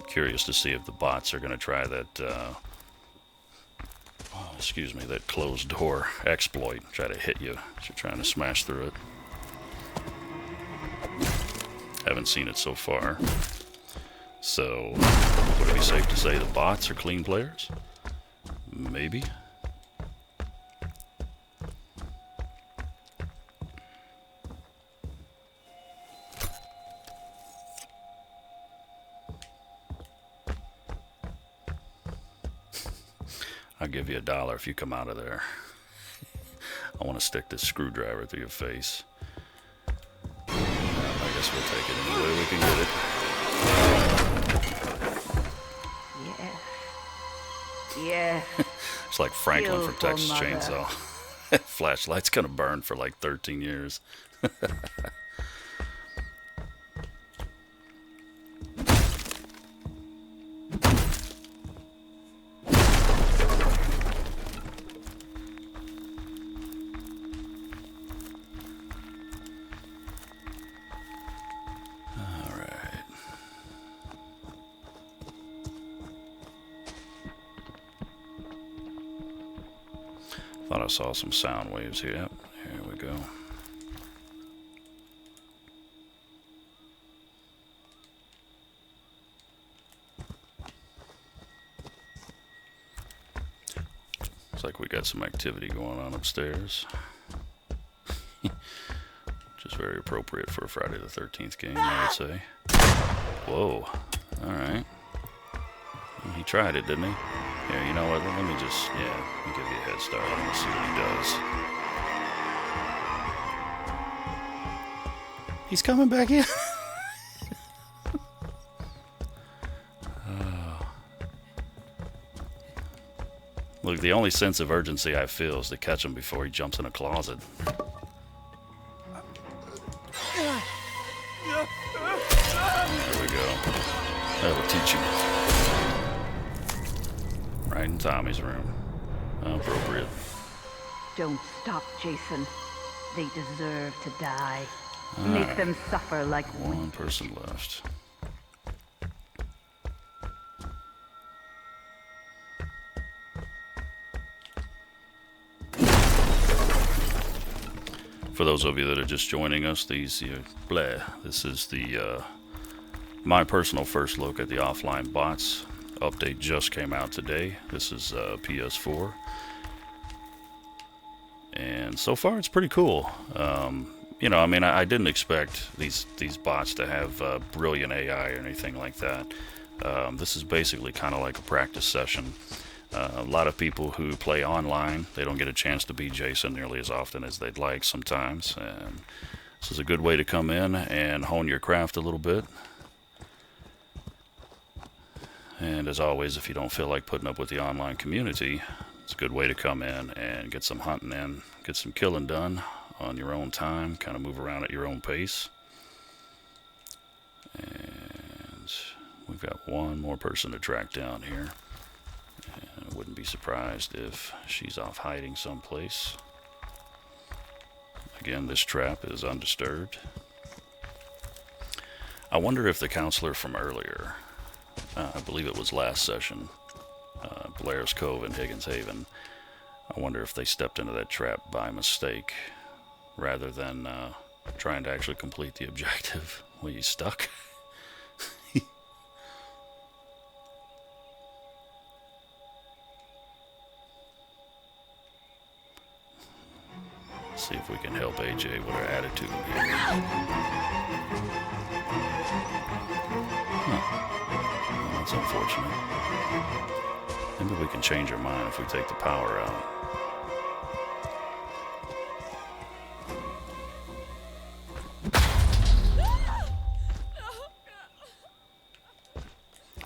Speaker 1: Curious to see if the bots are going to try that, excuse me, that closed door exploit. Try to hit you as you're trying to smash through it. Haven't seen it so far. So, would it be safe to say the bots are clean players? Maybe. I'll give you $1 if you come out of there. I want to stick this screwdriver through your face. I guess we'll take it any way we can get it.
Speaker 2: Yes. Yes.
Speaker 1: It's like Franklin from
Speaker 2: Beautiful
Speaker 1: Texas
Speaker 2: mother.
Speaker 1: Chainsaw. Flashlight's gonna burn for like 13 years. Thought I saw some sound waves here. Yep, here we go. Looks like we got some activity going on upstairs. Which is very appropriate for a Friday the 13th game, I would say. Whoa. Alright. Well, he tried it, didn't he? Yeah, you know what? Let me just, let me give you a head start. I'm going to see what he does. He's coming back in. Look, the only sense of urgency I feel is to catch him before he jumps in a closet. There we go. That'll teach him. Right in Tommy's room. Appropriate.
Speaker 2: Don't stop, Jason. They deserve to die. Make them suffer like
Speaker 1: One person left. For those of you that are just joining us, this is the my personal first look at the offline bots. Update just came out today. This is PS4, and so far it's pretty cool. You know, I mean, I didn't expect these bots to have brilliant AI or anything like that. This is basically kind of like a practice session. A lot of people who play online, they don't get a chance to be Jason nearly as often as they'd like sometimes. And this is a good way to come in and hone your craft a little bit. And as always, if you don't feel like putting up with the online community, it's a good way to come in and get some hunting in, get some killing done on your own time, kind of move around at your own pace. And we've got one more person to track down here. And I wouldn't be surprised if she's off hiding someplace. Again, this trap is undisturbed. I wonder if the counselor from earlier, I believe it was last session, Blair's Cove in Higgins Haven, I wonder if they stepped into that trap by mistake rather than trying to actually complete the objective. Were you stuck? See if we can help AJ with her attitude here. Well, that's unfortunate. Maybe we can change her mind if we take the power out.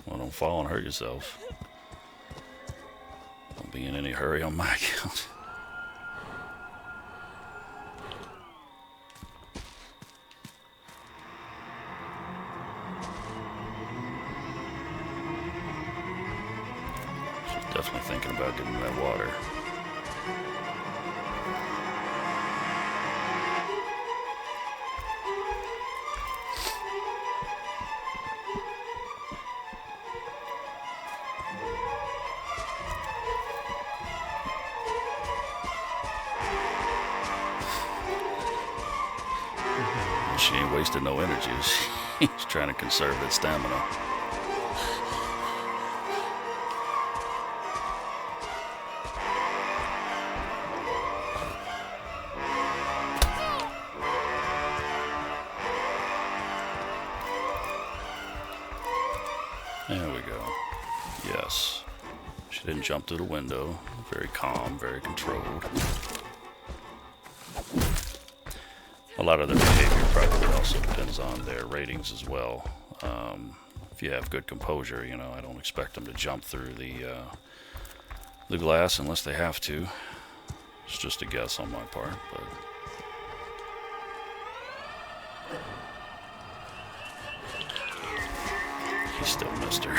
Speaker 1: Well, don't fall and hurt yourself. Don't be in any hurry on my account. Definitely thinking about getting that water. She ain't wasting no energy. She's trying to conserve that stamina. There we go. Yes. She didn't jump through the window. Very calm, very controlled. A lot of their behavior probably also depends on their ratings as well. If you have good composure, you know, I don't expect them to jump through the glass unless they have to. It's just a guess on my part, but he still missed her.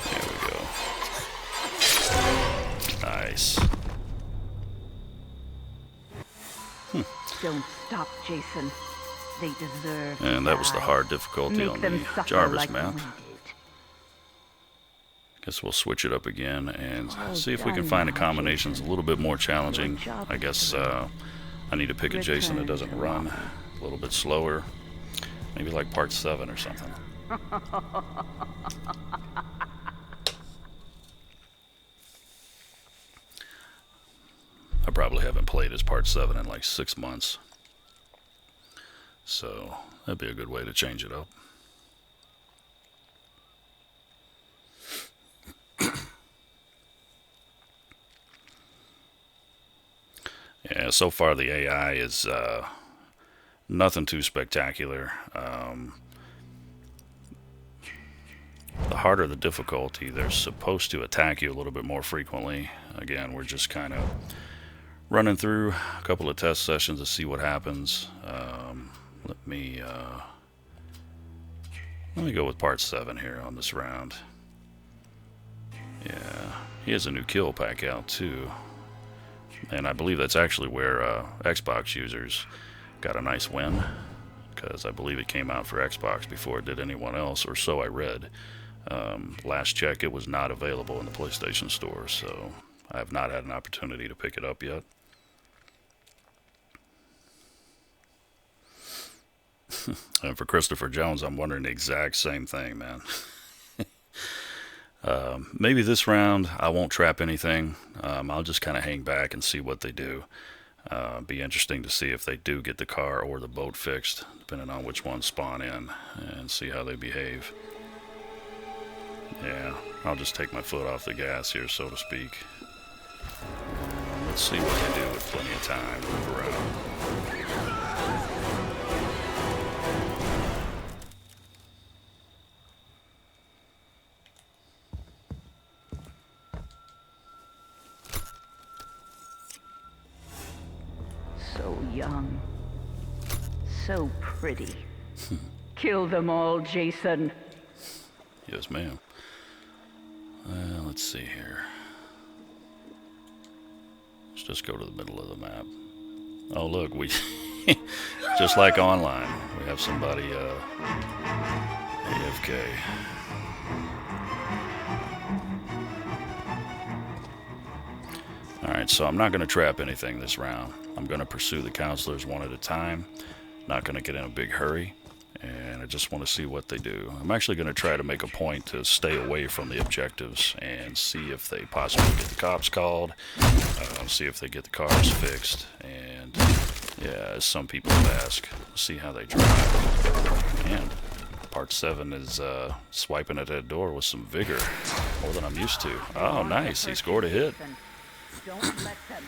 Speaker 1: There we go. Nice.
Speaker 2: Don't stop, Jason. They deserve
Speaker 1: And that was the
Speaker 2: die.
Speaker 1: hard difficulty
Speaker 2: Make
Speaker 1: on
Speaker 2: them
Speaker 1: the
Speaker 2: suffer
Speaker 1: Jarvis
Speaker 2: like
Speaker 1: map.
Speaker 2: we did.
Speaker 1: Guess we'll switch it up again and
Speaker 2: Well
Speaker 1: see if we can
Speaker 2: done
Speaker 1: find a
Speaker 2: now,
Speaker 1: combination that's a little bit more challenging.
Speaker 2: Good job,
Speaker 1: I guess
Speaker 2: Jason.
Speaker 1: I need to pick a Jason that doesn't
Speaker 2: Return to
Speaker 1: run,
Speaker 2: normal.
Speaker 1: a little bit slower. Maybe like part 7 or something. I probably haven't played as part 7 in like 6 months. So that'd be a good way to change it up. Yeah, so far the AI is nothing too spectacular. The harder the difficulty, they're supposed to attack you a little bit more frequently. Again, we're just kind of running through a couple of test sessions to see what happens. Let me go with part 7 here on this round. Yeah, he has a new kill pack out too. And I believe that's actually where Xbox users got a nice win, because I believe it came out for Xbox before it did anyone else, or so I read. Last check, it was not available in the PlayStation Store, so I have not had an opportunity to pick it up yet. And for Christopher Jones, I'm wondering the exact same thing, man. Maybe this round I won't trap anything. I'll just kind of hang back and see what they do. Be interesting to see if they do get the car or the boat fixed, depending on which ones spawn in, and see how they behave. Yeah, I'll just take my foot off the gas here, so to speak. Let's see what they do with plenty of time to move around.
Speaker 2: So young. So pretty. Kill them all, Jason.
Speaker 1: Yes, ma'am. Let's see here. Let's just go to the middle of the map. Oh, look, we just like online, we have somebody AFK. Alright, so I'm not going to trap anything this round. I'm going to pursue the counselors one at a time. Not going to get in a big hurry. And I just want to see what they do. I'm actually going to try to make a point to stay away from the objectives and see if they possibly get the cops called, see if they get the cars fixed, and yeah, as some people have asked, see how they drive. And part 7 is swiping at that door with some vigor, more than I'm used to. Oh, nice, he scored a hit.
Speaker 2: Don't let them.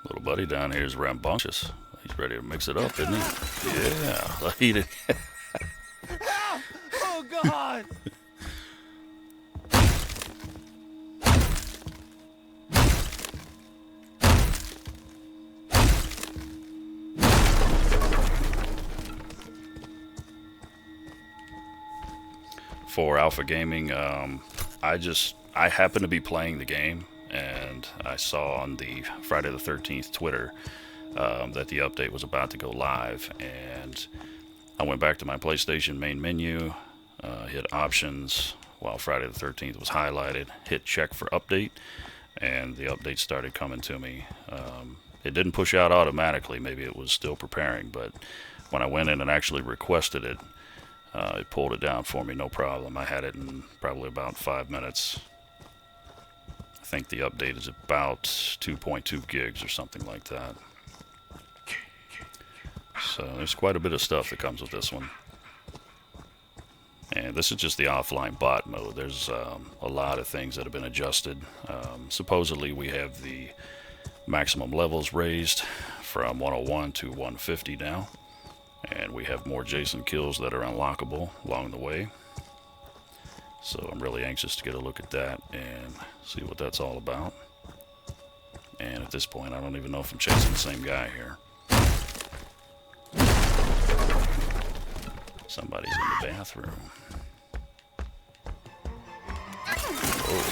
Speaker 1: Little buddy down here is rambunctious. He's ready to mix it up, isn't he? Yeah, he did.
Speaker 3: Oh, God!
Speaker 1: For Alpha Gaming, I happened to be playing the game, and I saw on the Friday the 13th Twitter that the update was about to go live, and I went back to my PlayStation main menu, hit options while Friday the 13th was highlighted, hit check for update, and the update started coming to me. It didn't push out automatically, maybe it was still preparing, but when I went in and actually requested it, it pulled it down for me, no problem. I had it in probably about 5 minutes. I think the update is about 2.2 gigs or something like that. So there's quite a bit of stuff that comes with this one. And this is just the offline bot mode. There's a lot of things that have been adjusted. Supposedly we have the maximum levels raised from 101 to 150 now. And we have more Jason kills that are unlockable along the way. So I'm really anxious to get a look at that and see what that's all about. And at this point, I don't even know if I'm chasing the same guy here. Somebody's in the bathroom. Oh.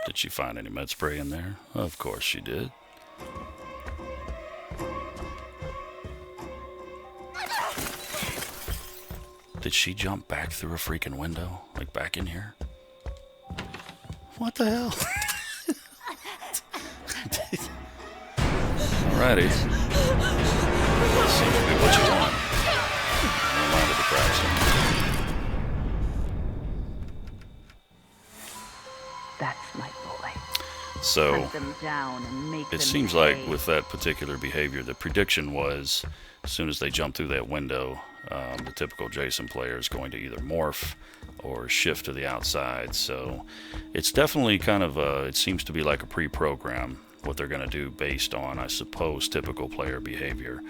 Speaker 1: Did she find any med spray in there? Of course she did. Did she jump back through a freaking window? Like back in here? What the hell? Alrighty. Seems to be what you want. Never mind the depression.
Speaker 2: That's my boy.
Speaker 1: So,
Speaker 2: Hunt them down and make them
Speaker 1: it seems like
Speaker 2: pay.
Speaker 1: with that particular behavior, the prediction was as soon as they jump through that window, the typical Jason player is going to either morph or shift to the outside. So it's definitely kind of it seems to be like a pre-program what they're going to do based on, I suppose, typical player behavior.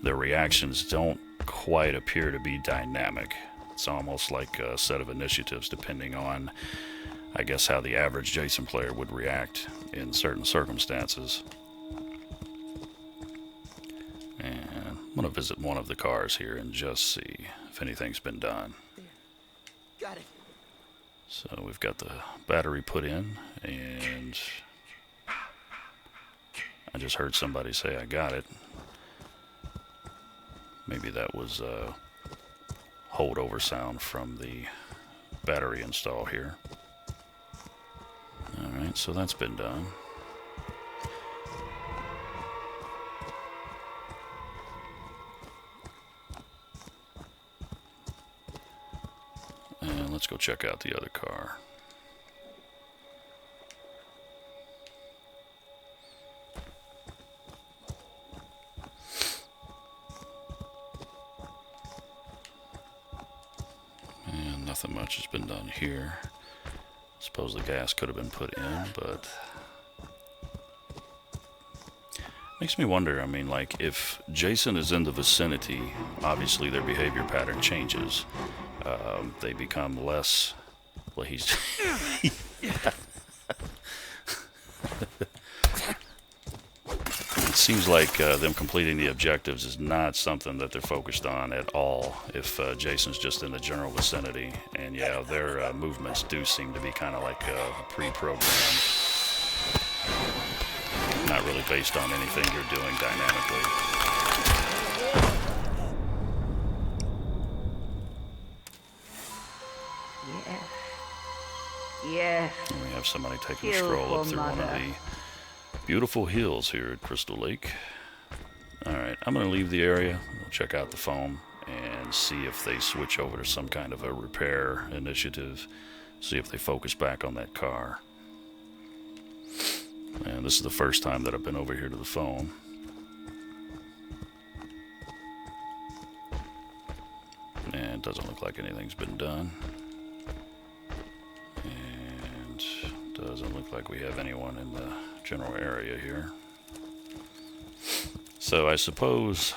Speaker 1: Their reactions don't quite appear to be dynamic. It's almost like a set of initiatives depending on, I guess, how the average Jason player would react in certain circumstances. And I'm going to visit one of the cars here and just see if anything's been done.
Speaker 3: Got it.
Speaker 1: So we've got the battery put in, and I just heard somebody say I got it. Maybe that was a holdover sound from the battery install here. Alright, so that's been done. And let's go check out the other car. And nothing much has been done here. Suppose the gas could have been put in, but makes me wonder, I mean, like, if Jason is in the vicinity, obviously their behavior pattern changes. They become less, well, he's it seems like them completing the objectives is not something that they're focused on at all if Jason's just in the general vicinity. And yeah, their movements do seem to be kind of like pre-programmed, not really based on anything you're doing dynamically.
Speaker 2: Yes.
Speaker 1: And we have somebody taking a
Speaker 2: Beautiful
Speaker 1: stroll up through one of
Speaker 2: mother.
Speaker 1: the beautiful hills here at Crystal Lake. Alright, I'm going to leave the area, we'll check out the phone, and see if they switch over to some kind of a repair initiative, see if they focus back on that car. And this is the first time that I've been over here to the phone. And it doesn't look like anything's been done. And doesn't look like we have anyone in the general area here. So I suppose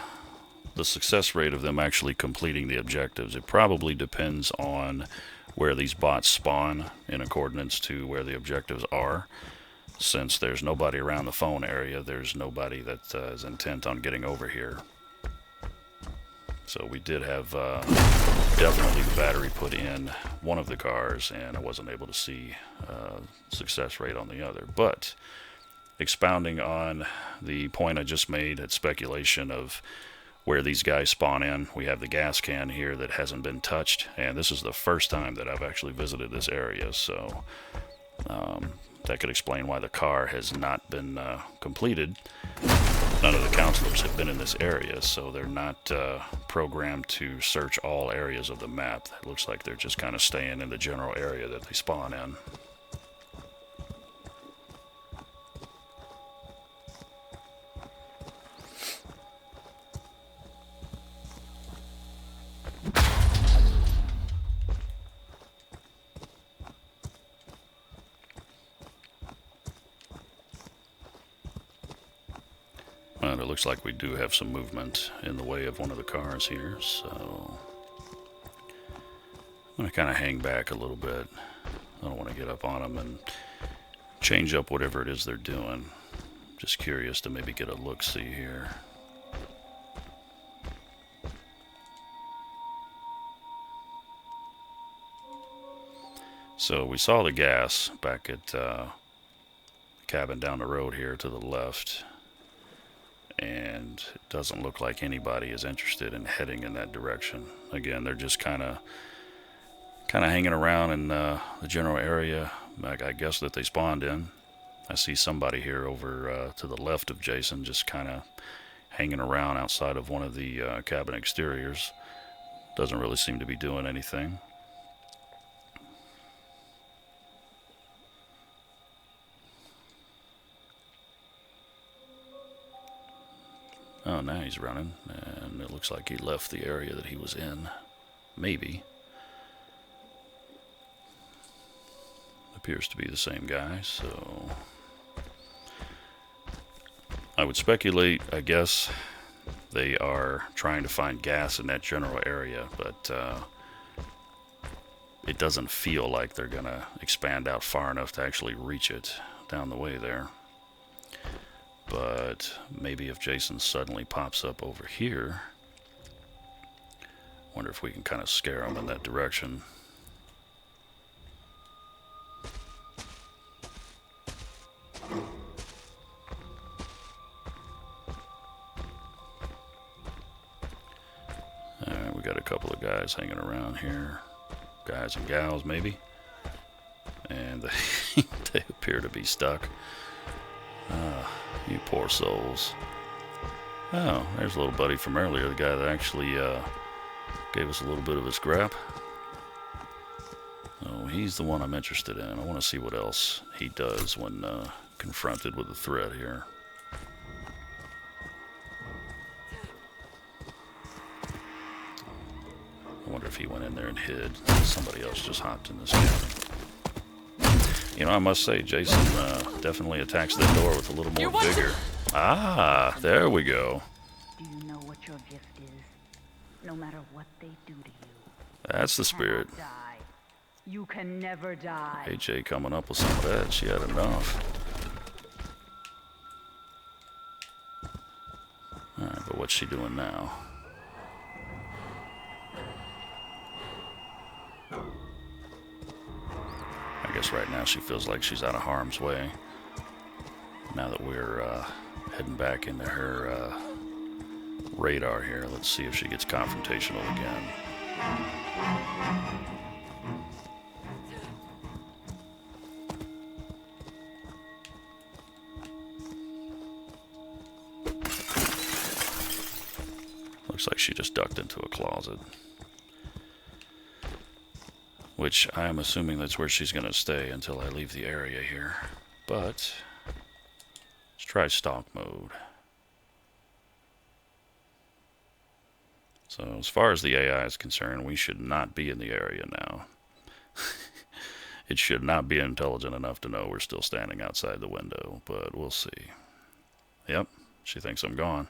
Speaker 1: the success rate of them actually completing the objectives, it probably depends on where these bots spawn in accordance to where the objectives are. Since there's nobody around the phone area, there's nobody that is intent on getting over here. So we did have definitely the battery put in one of the cars, and I wasn't able to see success rate on the other. But expounding on the point I just made at speculation of where these guys spawn in, we have the gas can here that hasn't been touched, and this is the first time that I've actually visited this area. So That could explain why the car has not been completed. None of the counselors have been in this area, so they're not programmed to search all areas of the map. It looks like they're just kind of staying in the general area that they spawn in. Well, it looks like we do have some movement in the way of one of the cars here, so I'm going to kind of hang back a little bit. I don't want to get up on them and change up whatever it is they're doing. Just curious to maybe get a look-see here. So we saw the gas back at the cabin down the road here to the left. And it doesn't look like anybody is interested in heading in that direction. Again, they're just kind of hanging around in the general area, I guess, that they spawned in. I see somebody here over to the left of Jason, just kind of hanging around outside of one of the cabin exteriors. Doesn't really seem to be doing anything. Oh, now he's running, and it looks like he left the area that he was in. Maybe. Appears to be the same guy, so I would speculate, I guess, they are trying to find gas in that general area, but it doesn't feel like they're going to expand out far enough to actually reach it down the way there. But maybe if Jason suddenly pops up over here, wonder if we can kind of scare him in that direction. Alright, we got a couple of guys hanging around here. Guys and gals, maybe. And they appear to be stuck. You poor souls. Oh, there's a little buddy from earlier, the guy that actually gave us a little bit of a scrap. Oh, he's the one I'm interested in. I want to see what else he does when confronted with a threat here. I wonder if he went in there and hid. Somebody else just hopped in this cabin. You know, I must say, Jason definitely attacks that door with a little more vigor. Ah, there we go.
Speaker 2: Do you know what your gift is? No matter what they do to you.
Speaker 1: That's the spirit.
Speaker 2: Die. You can never die.
Speaker 1: AJ coming up with some of that. She had enough. Alright, but what's she doing now? I guess right now she feels like she's out of harm's way. Now that we're heading back into her radar here, let's see if she gets confrontational again. Looks like she just ducked into a closet. Which I'm assuming that's where she's going to stay until I leave the area here. But let's try stalk mode. So as far as the AI is concerned, we should not be in the area now. It should not be intelligent enough to know we're still standing outside the window, but we'll see. Yep, she thinks I'm gone.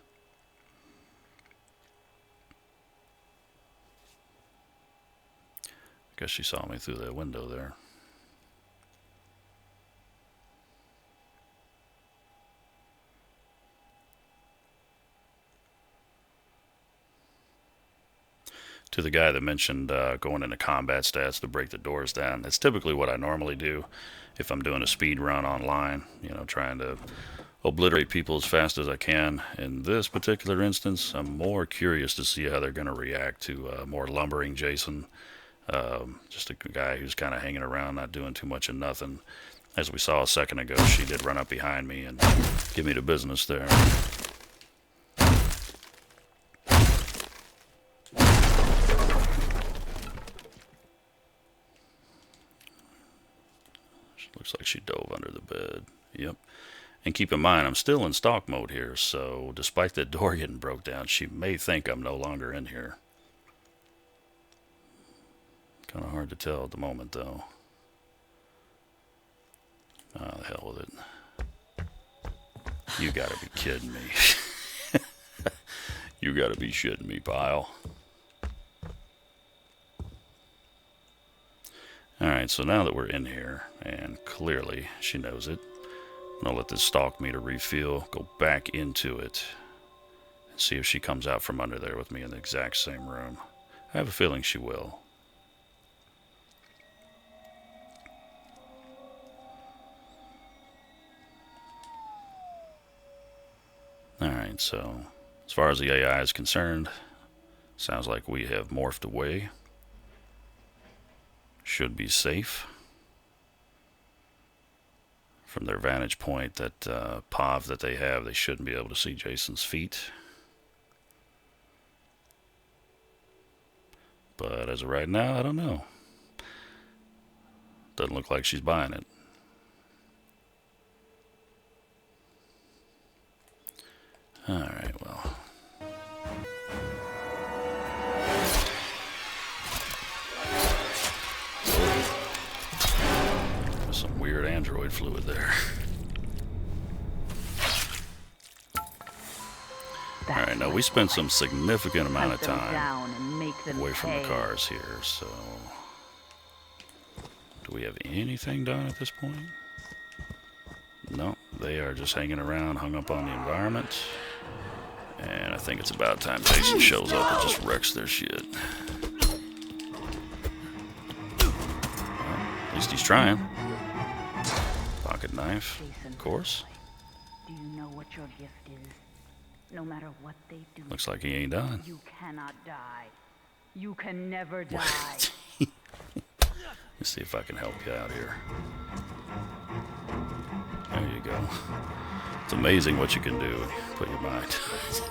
Speaker 1: Guess she saw me through that window there. To the guy that mentioned going into combat stats to break the doors down, that's typically what I normally do if I'm doing a speed run online, you know, trying to obliterate people as fast as I can. In this particular instance, I'm more curious to see how they're going to react to more lumbering Jason. Just a guy who's kind of hanging around, not doing too much of nothing. as we saw a second ago, she did run up behind me and give me the business there. Looks like she dove under the bed. Yep. And keep in mind, I'm still in stalk mode here, so despite the door getting broke down, she may think I'm no longer in here. Kind of hard to tell at the moment, though. Oh, the hell with it. You gotta be kidding me. You gotta be shitting me, pile. Alright, so now that we're in here, and clearly she knows it, I'm going to let this stalk meter refill, go back into it, and see if she comes out from under there with me in the exact same room. I have a feeling she will. Alright, so as far as the AI is concerned, sounds like we have morphed away. Should be safe. From their vantage point, that POV that they have, they shouldn't be able to see Jason's feet. But as of right now, I don't know. Doesn't look like she's buying it. Alright, well. Some weird android fluid there. Alright, now we spent some significant amount of time away from the cars here, so... Do we have anything done at this point? No, they are just hanging around, hung up on the environment. And I think it's about time Jason shows up and just wrecks their shit. Well, at least he's trying. Pocket knife,
Speaker 2: Jason,
Speaker 1: of course.
Speaker 2: do you know what your gift is? No matter what they do,
Speaker 1: Looks like he ain't done.
Speaker 2: you cannot die. You can never die.
Speaker 1: Let's see if I can help you out here. There you go. It's amazing what you can do when you put your mind to it.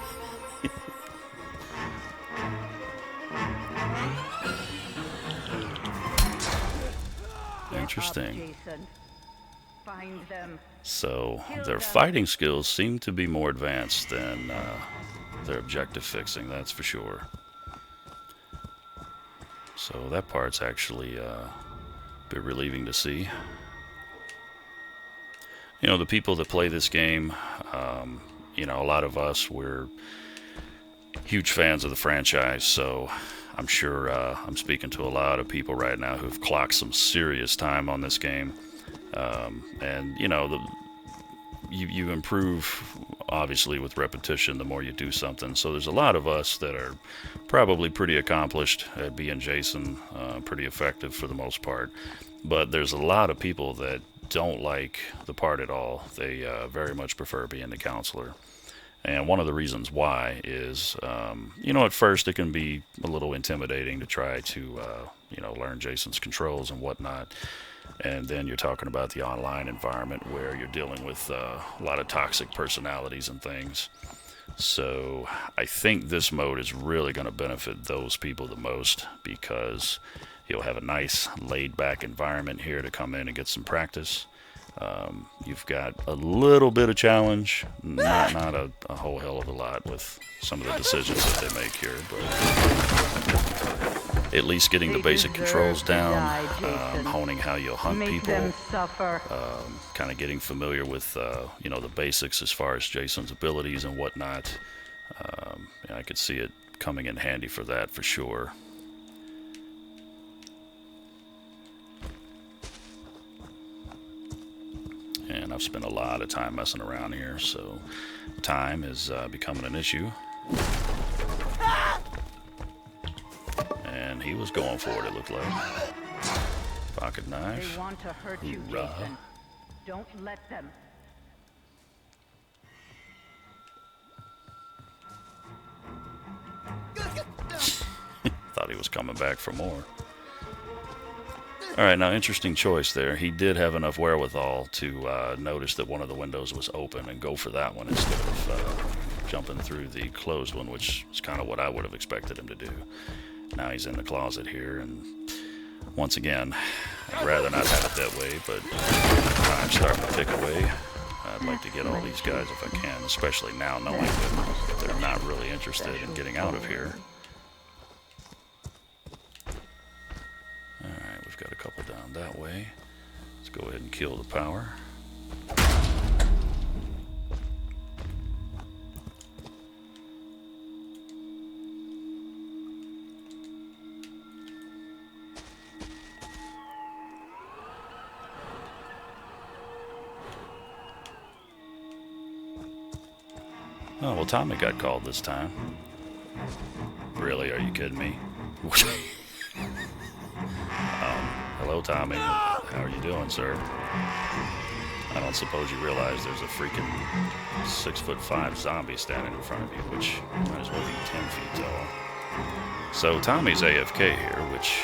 Speaker 1: Interesting.
Speaker 2: Find them.
Speaker 1: So, their fighting skills seem to be more advanced than their objective fixing, that's for sure. So, that part's actually a bit relieving to see. You know, the people that play this game, you know, a lot of us, we're huge fans of the franchise, so I'm sure I'm speaking to a lot of people right now who've clocked some serious time on this game. And, you know, you improve, obviously, with repetition the more you do something. So there's a lot of us that are probably pretty accomplished at being Jason, pretty effective for the most part. But there's a lot of people that don't like the part at all. They very much prefer being the counselor. And one of the reasons why is, you know, at first it can be a little intimidating to try to, you know, learn Jason's controls and whatnot. And then you're talking about the online environment where you're dealing with a lot of toxic personalities and things. So I think this mode is really going to benefit those people the most, because you'll have a nice laid-back environment here to come in and get some practice. You've got a little bit of challenge, not a whole hell of a lot with some of the decisions that they make here, but at least getting the basic controls down, honing how you'll hunt people, kind of getting familiar with, you know, the basics as far as Jason's abilities and whatnot. Yeah, I could see it coming in handy for that for sure. And I've spent a lot of time messing around here, so time is becoming an issue. And he was going for it, it looked like. Pocket knife.
Speaker 2: They want to hurt you, Jason. Don't let them.
Speaker 1: Thought he was coming back for more. Alright, now interesting choice there. He did have enough wherewithal to notice that one of the windows was open and go for that one instead of jumping through the closed one, which is kind of what I would have expected him to do. Now he's in the closet here, and once again, I'd rather not have it that way, but time's starting to tick away. I'd like to get all these guys if I can, especially now knowing that they're not really interested in getting out of here. Alright, we've got a couple down that way. Let's go ahead and kill the power. Oh, well, Tommy got called this time. Really? Are you kidding me? Hello, Tommy. How are you doing, sir? I don't suppose you realize there's a freaking 6'5" zombie standing in front of you, which might as well be 10 feet tall. So Tommy's AFK here, which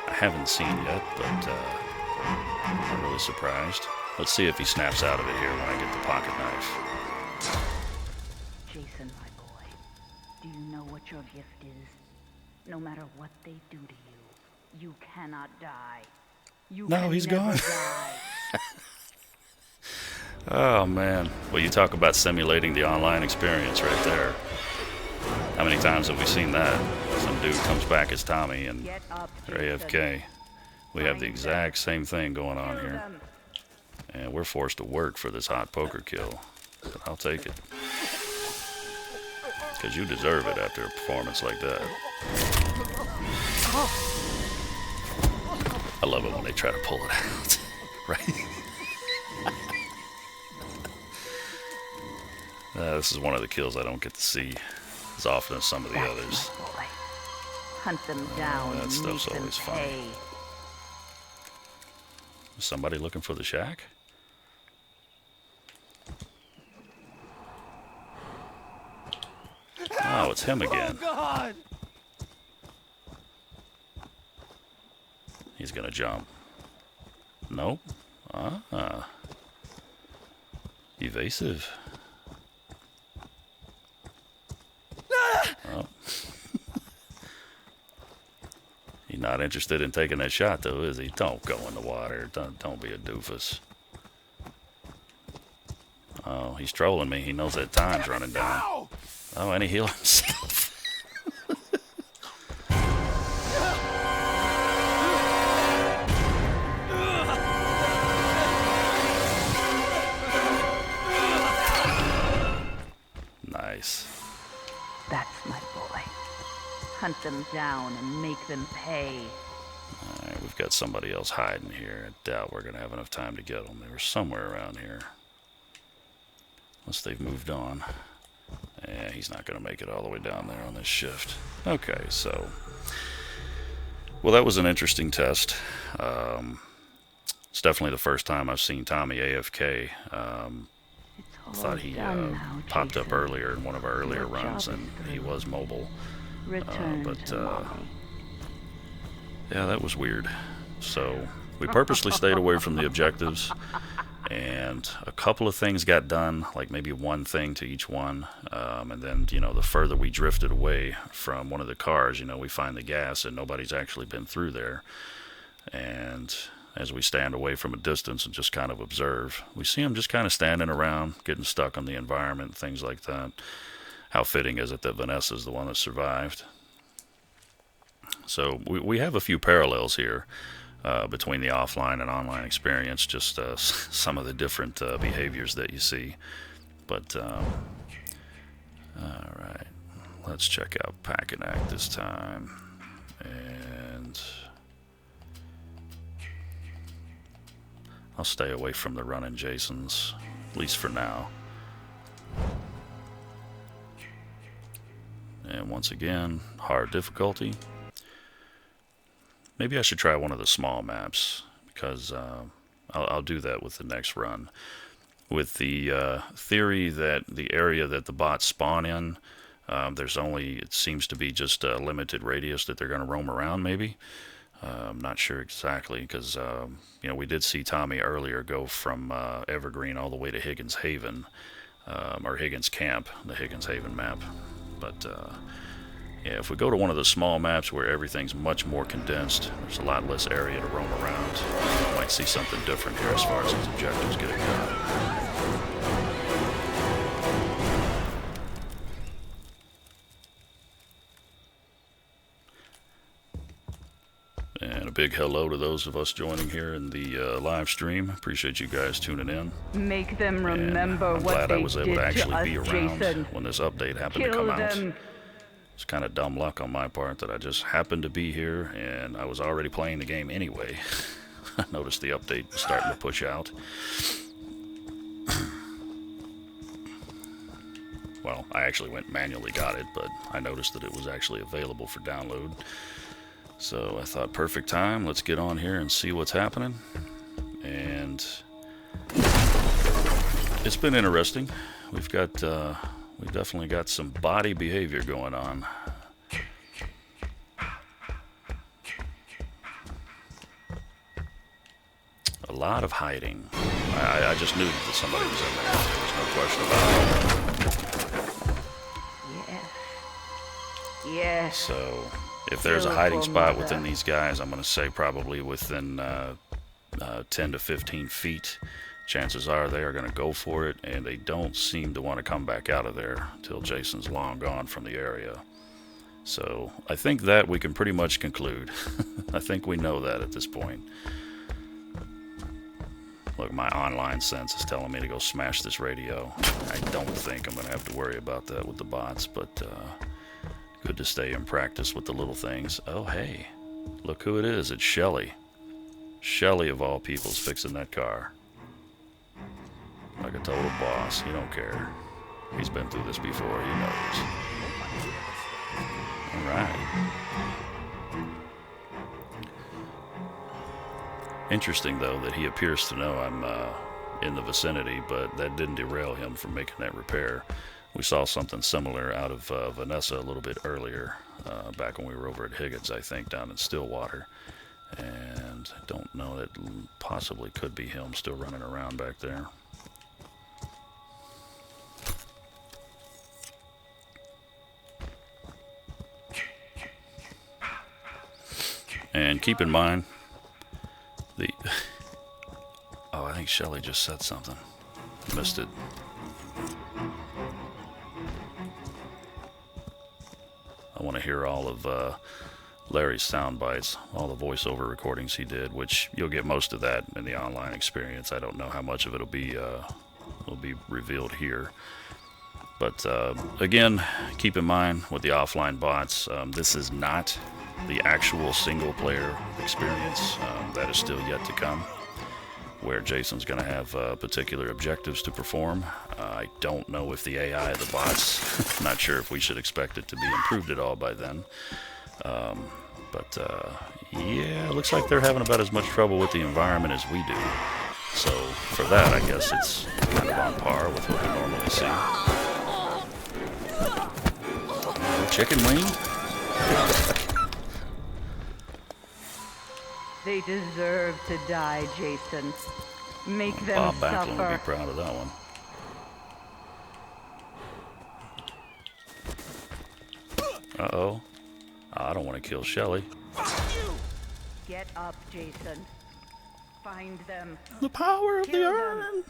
Speaker 1: I haven't seen yet, but I'm really surprised. Let's see if he snaps out of it here when I get the pocket knife.
Speaker 2: Jason, my boy, do you know what your gift is? No matter what they do to you, you cannot die. You
Speaker 1: No,
Speaker 2: can
Speaker 1: he's
Speaker 2: never
Speaker 1: gone.
Speaker 2: die.
Speaker 1: Oh, man. Well, you talk about simulating the online experience right there. How many times have we seen that? Some dude comes back as Tommy and
Speaker 2: Get up,
Speaker 1: they're
Speaker 2: Jason.
Speaker 1: AFK. We have the exact same thing going on
Speaker 2: Kill
Speaker 1: here.
Speaker 2: them.
Speaker 1: And we're forced to work for this hot poker kill. But I'll take it. Because you deserve it after a performance like that. I love it when they try to pull it out. Right? This is one of the kills I don't get to see as often as some of the
Speaker 2: That's
Speaker 1: others.
Speaker 2: my boy. Hunt them down
Speaker 1: that
Speaker 2: and
Speaker 1: stuff's
Speaker 2: make them
Speaker 1: always fun.
Speaker 2: pay.
Speaker 1: Is somebody looking for the shack? Oh, it's him again.
Speaker 3: Oh, God!
Speaker 1: He's gonna jump. Nope. Ah. Evasive. Oh. He's not interested in taking that shot, though, is he? Don't go in the water. Don't be a doofus. Oh, he's trolling me. He knows that time's running down.
Speaker 3: Ow!
Speaker 1: Oh, and he healed himself. Nice.
Speaker 2: That's my boy. Hunt them down and make them pay.
Speaker 1: Alright, we've got somebody else hiding here. I doubt we're going to have enough time to get them. They were somewhere around here. Unless they've moved on. Yeah, he's not going to make it all the way down there on this shift. Okay, so... Well, that was an interesting test. It's definitely the first time I've seen Tommy AFK.
Speaker 2: It's all
Speaker 1: I thought he
Speaker 2: done now,
Speaker 1: popped up
Speaker 2: Jason.
Speaker 1: earlier in one of our earlier
Speaker 2: Your
Speaker 1: runs,
Speaker 2: job is
Speaker 1: and he
Speaker 2: through.
Speaker 1: was mobile.
Speaker 2: Return
Speaker 1: but,
Speaker 2: to mommy.
Speaker 1: Yeah, that was weird. So we purposely stayed away from the objectives, and a couple of things got done, like maybe one thing to each one. And then, you know, the further we drifted away from one of the cars, you know, we find the gas, and nobody's actually been through there. And as we stand away from a distance and just kind of observe, we see them just kind of standing around, getting stuck on the environment, things like that. How fitting is it that Vanessa's the one that survived? So we have a few parallels here between the offline and online experience, just some of the different behaviors that you see. But, alright, let's check out Pack and Act this time. And I'll stay away from the running Jasons, at least for now. And once again, hard difficulty. Maybe I should try one of the small maps, because I'll do that with the next run. With the theory that the area that the bots spawn in, there's only, it seems to be just a limited radius that they're going to roam around, maybe. I'm not sure exactly because, you know, we did see Tommy earlier go from Evergreen all the way to Higgins Haven, or Higgins Camp, the Higgins Haven map. But, yeah, if we go to one of the small maps where everything's much more condensed, there's a lot less area to roam around. You might see something different here as far as these objectives get go. And a big hello to those of us joining here in the live stream. Appreciate you guys tuning in.
Speaker 2: Make them
Speaker 1: And
Speaker 2: remember
Speaker 1: I'm
Speaker 2: what
Speaker 1: glad
Speaker 2: they
Speaker 1: I was able
Speaker 2: did
Speaker 1: to actually
Speaker 2: us,
Speaker 1: be around
Speaker 2: Jason.
Speaker 1: when this update happened to
Speaker 2: Kill
Speaker 1: come out.
Speaker 2: them.
Speaker 1: It's kind of dumb luck on my part that I just happened to be here, and I was already playing the game anyway. I noticed the update was starting to push out. Well, I actually went manually got it, but I noticed that it was actually available for download. So I thought, perfect time, let's get on here and see what's happening. And it's been interesting. We've definitely got some body behavior going on. A lot of hiding. I just knew that somebody was in there. There's no question about it.
Speaker 2: Yes. Yes.
Speaker 1: So, if there's a hiding spot within these guys, I'm going to say probably within 10 to 15 feet. Chances are they are going to go for it, and they don't seem to want to come back out of there until Jason's long gone from the area. So, I think that we can pretty much conclude. I think we know that at this point. Look, my online sense is telling me to go smash this radio. I don't think I'm going to have to worry about that with the bots, but good to stay in practice with the little things. Oh, hey, look who it is. It's Shelly. Shelly, of all people, is fixing that car. Like a total boss. He don't care. He's been through this before. He knows. All right. Interesting, though, that he appears to know I'm in the vicinity, but that didn't derail him from making that repair. We saw something similar out of Vanessa a little bit earlier, back when we were over at Higgins, I think, down in Stillwater. And I don't know, that possibly could be him still running around back there. And keep in mind, oh, I think Shelly just said something. Missed it. I want to hear all of Larry's sound bites, all the voiceover recordings he did, which you'll get most of that in the online experience. I don't know how much of it will be revealed here. But again, keep in mind with the offline bots, this is not the actual single-player experience. That is still yet to come, where Jason's going to have particular objectives to perform. I don't know if the AI of the bots, not sure if we should expect it to be improved at all by then. But yeah, it looks like they're having about as much trouble with the environment as we do. So for that, I guess it's kind of on par with what we normally see. Chicken wing?
Speaker 2: They deserve to die, Jason. Make them
Speaker 1: Bob Backlund
Speaker 2: suffer.
Speaker 1: would be proud of that one. Uh-oh. I don't want to kill Shelly.
Speaker 2: Get up, Jason. Find them.
Speaker 1: The power of the
Speaker 2: Kill them.
Speaker 1: urn!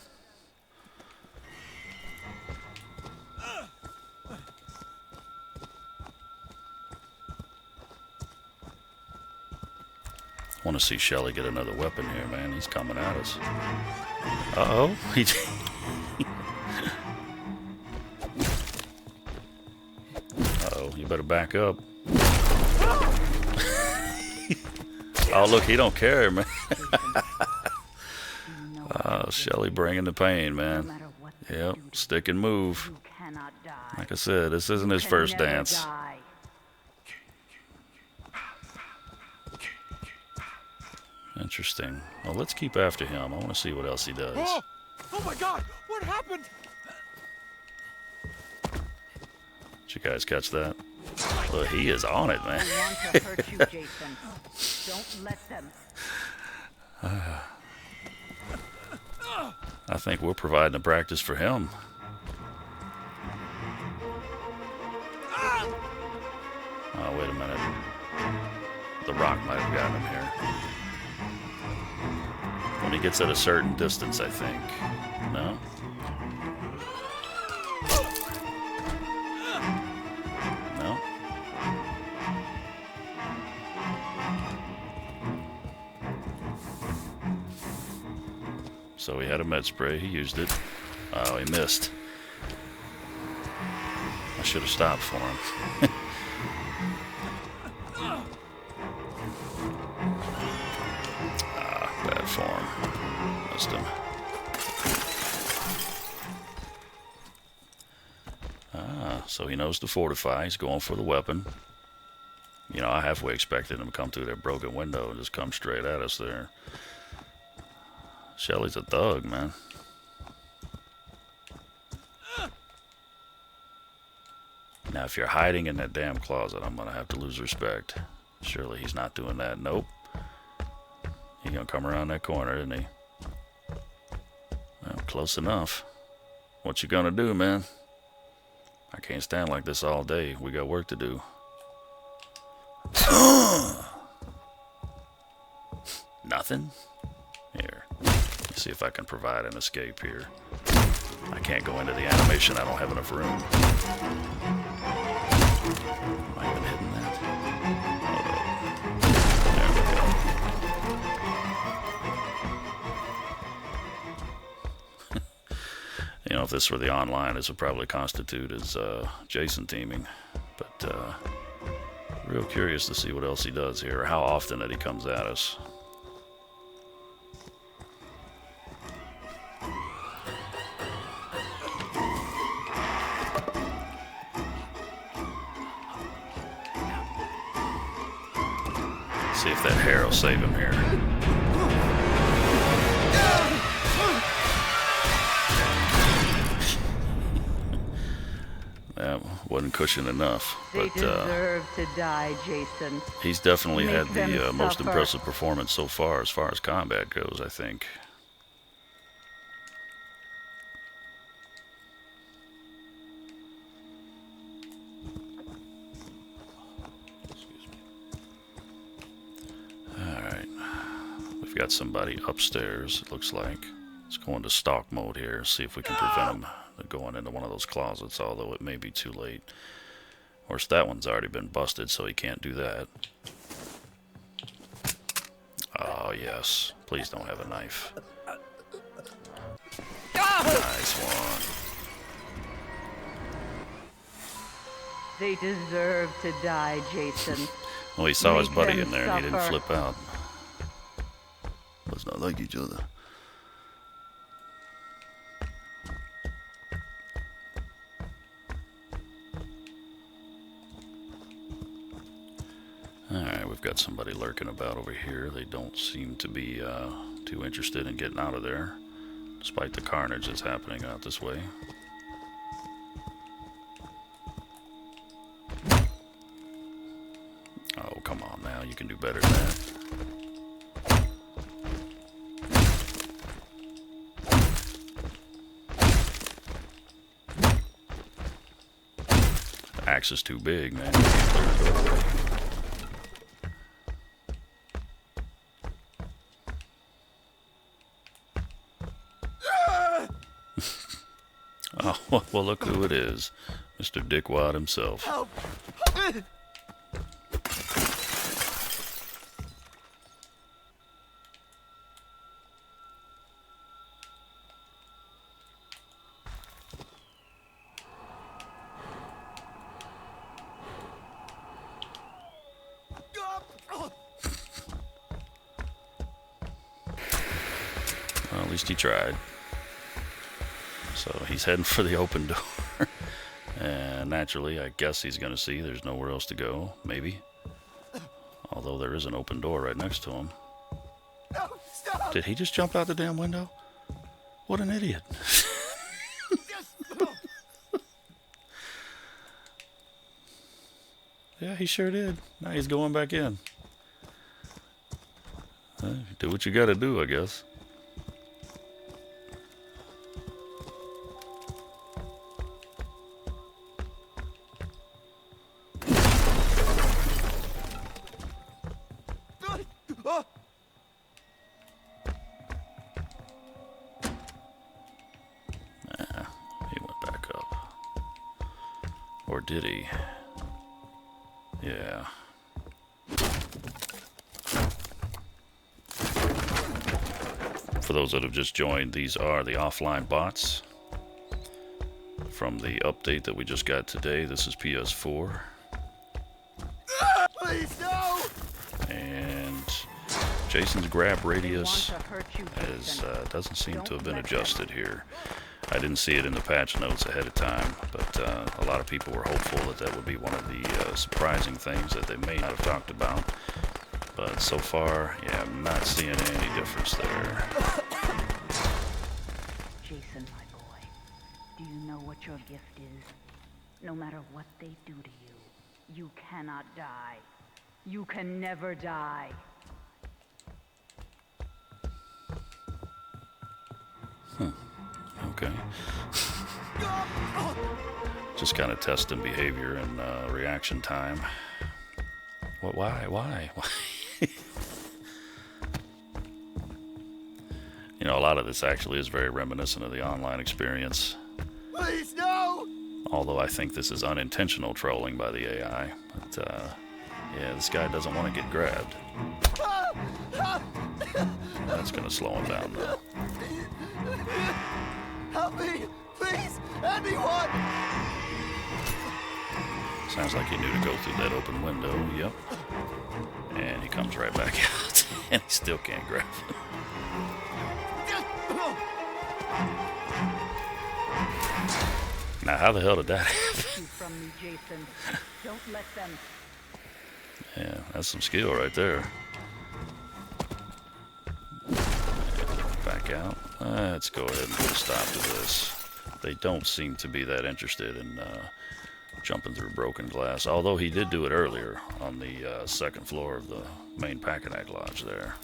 Speaker 1: I want to see Shelly get another weapon here, man. He's coming at us. Uh-oh. Uh-oh. You better back up. Oh, look. He don't care, man. Oh, Shelly bringing the pain, man. Yep. Stick and move.
Speaker 2: You cannot die.
Speaker 1: Like I said, this isn't his
Speaker 2: Can
Speaker 1: first
Speaker 2: never
Speaker 1: dance.
Speaker 2: die.
Speaker 1: Interesting. Well, let's keep after him. I want to see what else he does.
Speaker 3: Oh! Oh my God! What happened?
Speaker 1: Did you guys catch that? Look, he is on it, man.
Speaker 2: They want to hurt you, Jason. Don't let them.
Speaker 1: I think we're providing a practice for him. Oh, wait a minute. The rock might have gotten him here. When he gets at a certain distance, I think. No? No? So he had a med spray, he used it. Oh, he missed. I should have stopped for him. Bad form. Missed him. So he knows to fortify. He's going for the weapon. You know, I halfway expected him to come through that broken window and just come straight at us there. Shelly's a thug, man. Now, if you're hiding in that damn closet, I'm going to have to lose respect. Surely he's not doing that. Nope. He's going to come around that corner, isn't he? Well, close enough. What you going to do, man? I can't stand like this all day. We got work to do. Nothing? Here. Let's see if I can provide an escape here. I can't go into the animation. I don't have enough room. Am I even hitting that? There we go. You know, if this were the online, this would probably constitute as Jason teaming. But real curious to see what else he does here, or how often that he comes at us. See if that hair will save him here. That wasn't cushion enough, but
Speaker 2: They deserve to die, Jason.
Speaker 1: he's definitely had
Speaker 2: Make
Speaker 1: the
Speaker 2: them
Speaker 1: most
Speaker 2: suffer.
Speaker 1: impressive performance so far as combat goes, I think. Alright. We've got somebody upstairs, it looks like. Let's go into stalk mode here, see if we can prevent him going into one of those closets, although it may be too late. Of course, that one's already been busted, so he can't do that. Oh, yes. Please don't have a knife. Nice one.
Speaker 2: They deserve to die, Jason.
Speaker 1: Well, he saw his
Speaker 2: Make
Speaker 1: buddy
Speaker 2: them
Speaker 1: in there and he didn't
Speaker 2: suffer.
Speaker 1: flip out. Let's not like each other. Alright, we've got somebody lurking about over here. They don't seem to be too interested in getting out of there, despite the carnage that's happening out this way. Oh, come on now. You can do better than that. The axe is too big, man. You can't clear the doorway. Oh, well, look who it is. Mr. Dickwad himself.
Speaker 3: Help!
Speaker 1: Well, at least he tried. So he's heading for the open door. And naturally, I guess he's going to see there's nowhere else to go. Maybe. Although there is an open door right next to him.
Speaker 3: No, stop!
Speaker 1: Did he just jump out the damn window? What an idiot.
Speaker 3: Just, no.
Speaker 1: Yeah, he sure did. Now he's going back in. Do what you gotta do, I guess. He went back up. Or did he? Yeah. For those that have just joined, these are the offline bots from the update that we just got today. This is PS4.
Speaker 3: Please, no!
Speaker 1: And Jason's grab radius doesn't seem to have been adjusted here. I didn't see it in the patch notes ahead of time, but a lot of people were hopeful that that would be one of the surprising things that they may not have talked about. But so far, yeah, I'm not seeing any difference there.
Speaker 2: Jason, my boy, do you know what your gift is? No matter what they do to you, you cannot die. You can never die.
Speaker 1: Okay. Just kind of testing behavior and reaction time. What? Why? You know, a lot of this actually is very reminiscent of the online experience.
Speaker 3: Please, no!
Speaker 1: Although I think this is unintentional trolling by the AI. But, yeah, this guy doesn't want to get grabbed. That's going to slow him down, though.
Speaker 3: Help me! Please! Anyone!
Speaker 1: Sounds like he knew to go through that open window. Yep. And he comes right back out. And he still can't grab him. Now, how the hell did that happen?
Speaker 2: From me, Jason. Don't let them.
Speaker 1: Yeah, that's some skill right there. Back out. Let's go ahead and put a stop to this. They don't seem to be that interested in jumping through broken glass, although he did do it earlier on the second floor of the main Packanack Lodge there.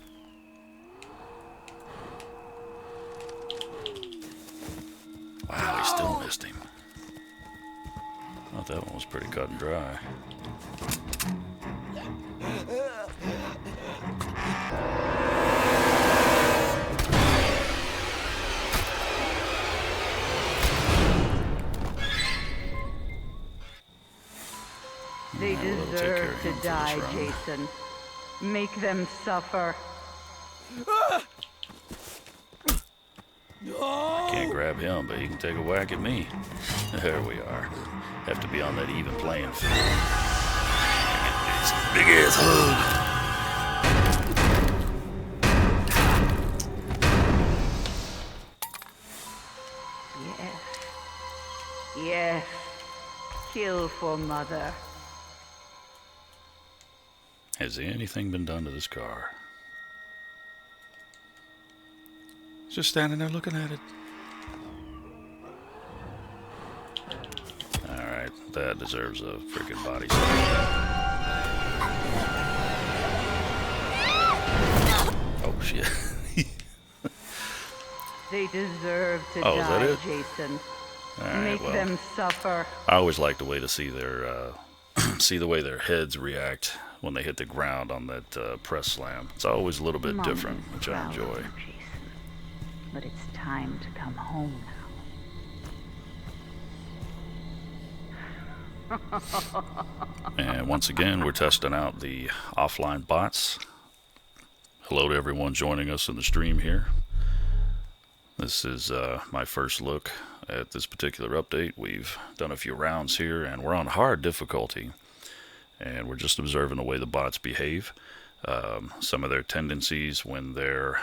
Speaker 1: Wow, he still missed him. I thought that one was pretty cut and dry.
Speaker 2: They deserve to die, Jason. Make them suffer.
Speaker 1: Can't grab him, but he can take a whack at me. There we are. Have to be on that even playing field. Big ass hug.
Speaker 2: Yes. Yes. Kill for mother.
Speaker 1: Has anything been done to this car? Just standing there looking at it. Alright, that deserves a freaking body slam. Oh shit.
Speaker 2: They deserve to
Speaker 1: Oh, is that
Speaker 2: die,
Speaker 1: it?
Speaker 2: Jason.
Speaker 1: Alright,
Speaker 2: Make
Speaker 1: well,
Speaker 2: them suffer.
Speaker 1: I always like the way to see their see the way their heads react when they hit the ground on that press slam. It's always a little bit
Speaker 2: Mom
Speaker 1: different,
Speaker 2: is
Speaker 1: which I
Speaker 2: proud of
Speaker 1: enjoy.
Speaker 2: you, Jason. But it's time to come home now.
Speaker 1: And once again, we're testing out the offline bots. Hello to everyone joining us in the stream here. This is my first look at this particular update. We've done a few rounds here, and we're on hard difficulty. And we're just observing the way the bots behave. Some of their tendencies when they're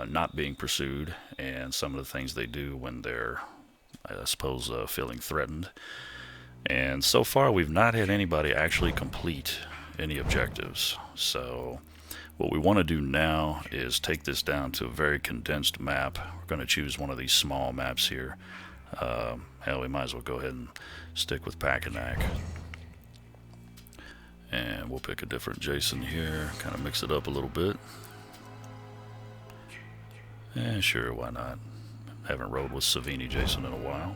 Speaker 1: not being pursued, and some of the things they do when they're, I suppose, feeling threatened. And so far, we've not had anybody actually complete any objectives. So what we want to do now is take this down to a very condensed map. We're going to choose one of these small maps here. Hell, we might as well go ahead and stick with Packanack. And we'll pick a different Jason here, kind of mix it up a little bit. Yeah, sure, why not? Haven't rode with Savini Jason in a while.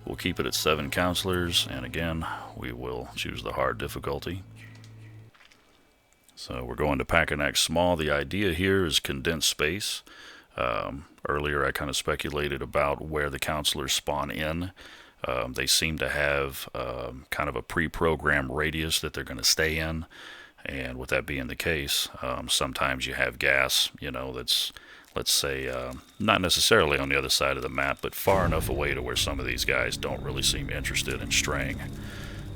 Speaker 1: We'll keep it at 7 counselors, and again, we will choose the hard difficulty. So we're going to pack an X small. The idea here is condensed space. Earlier I kind of speculated about where the counselors spawn in. They seem to have kind of a pre-programmed radius that they're going to stay in. And with that being the case, sometimes you have gas, you know, that's, let's say, not necessarily on the other side of the map, but far enough away to where some of these guys don't really seem interested in straying.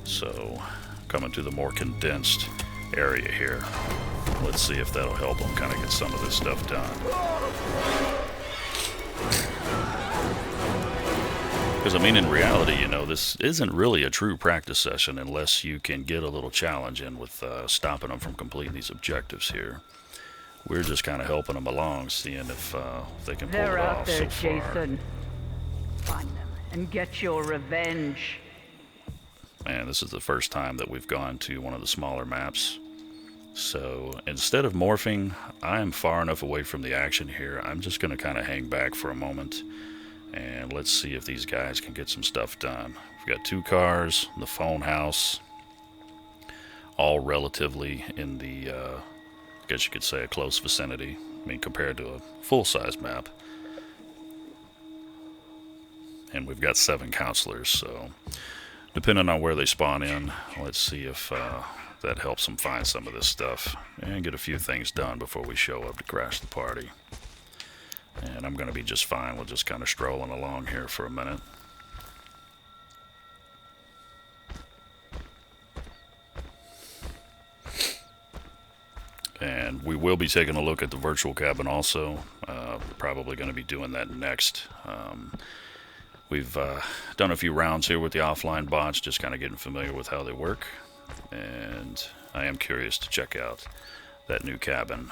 Speaker 1: So, coming to the more condensed area here. Let's see if that'll help them kind of get some of this stuff done. Because, I mean, in reality, you know, this isn't really a true practice session unless you can get a little challenge in with stopping them from completing these objectives here. We're just kind of helping them along, seeing if they can pull it
Speaker 2: They're out
Speaker 1: off
Speaker 2: there,
Speaker 1: so far.
Speaker 2: Jason. Find them and get your revenge.
Speaker 1: And this is the first time that we've gone to one of the smaller maps. So instead of morphing, I am far enough away from the action here. I'm just going to kind of hang back for a moment. And let's see if these guys can get some stuff done. We've got 2 cars, the phone house, all relatively in the, I guess you could say, a close vicinity. I mean, compared to a full-size map. And we've got 7 counselors, so depending on where they spawn in, let's see if that helps them find some of this stuff and get a few things done before we show up to crash the party. And I'm going to be just fine with just kind of strolling along here for a minute. And we will be taking a look at the virtual cabin also. Probably going to be doing that next. We've done a few rounds here with the offline bots, just kind of getting familiar with how they work. And I am curious to check out that new cabin.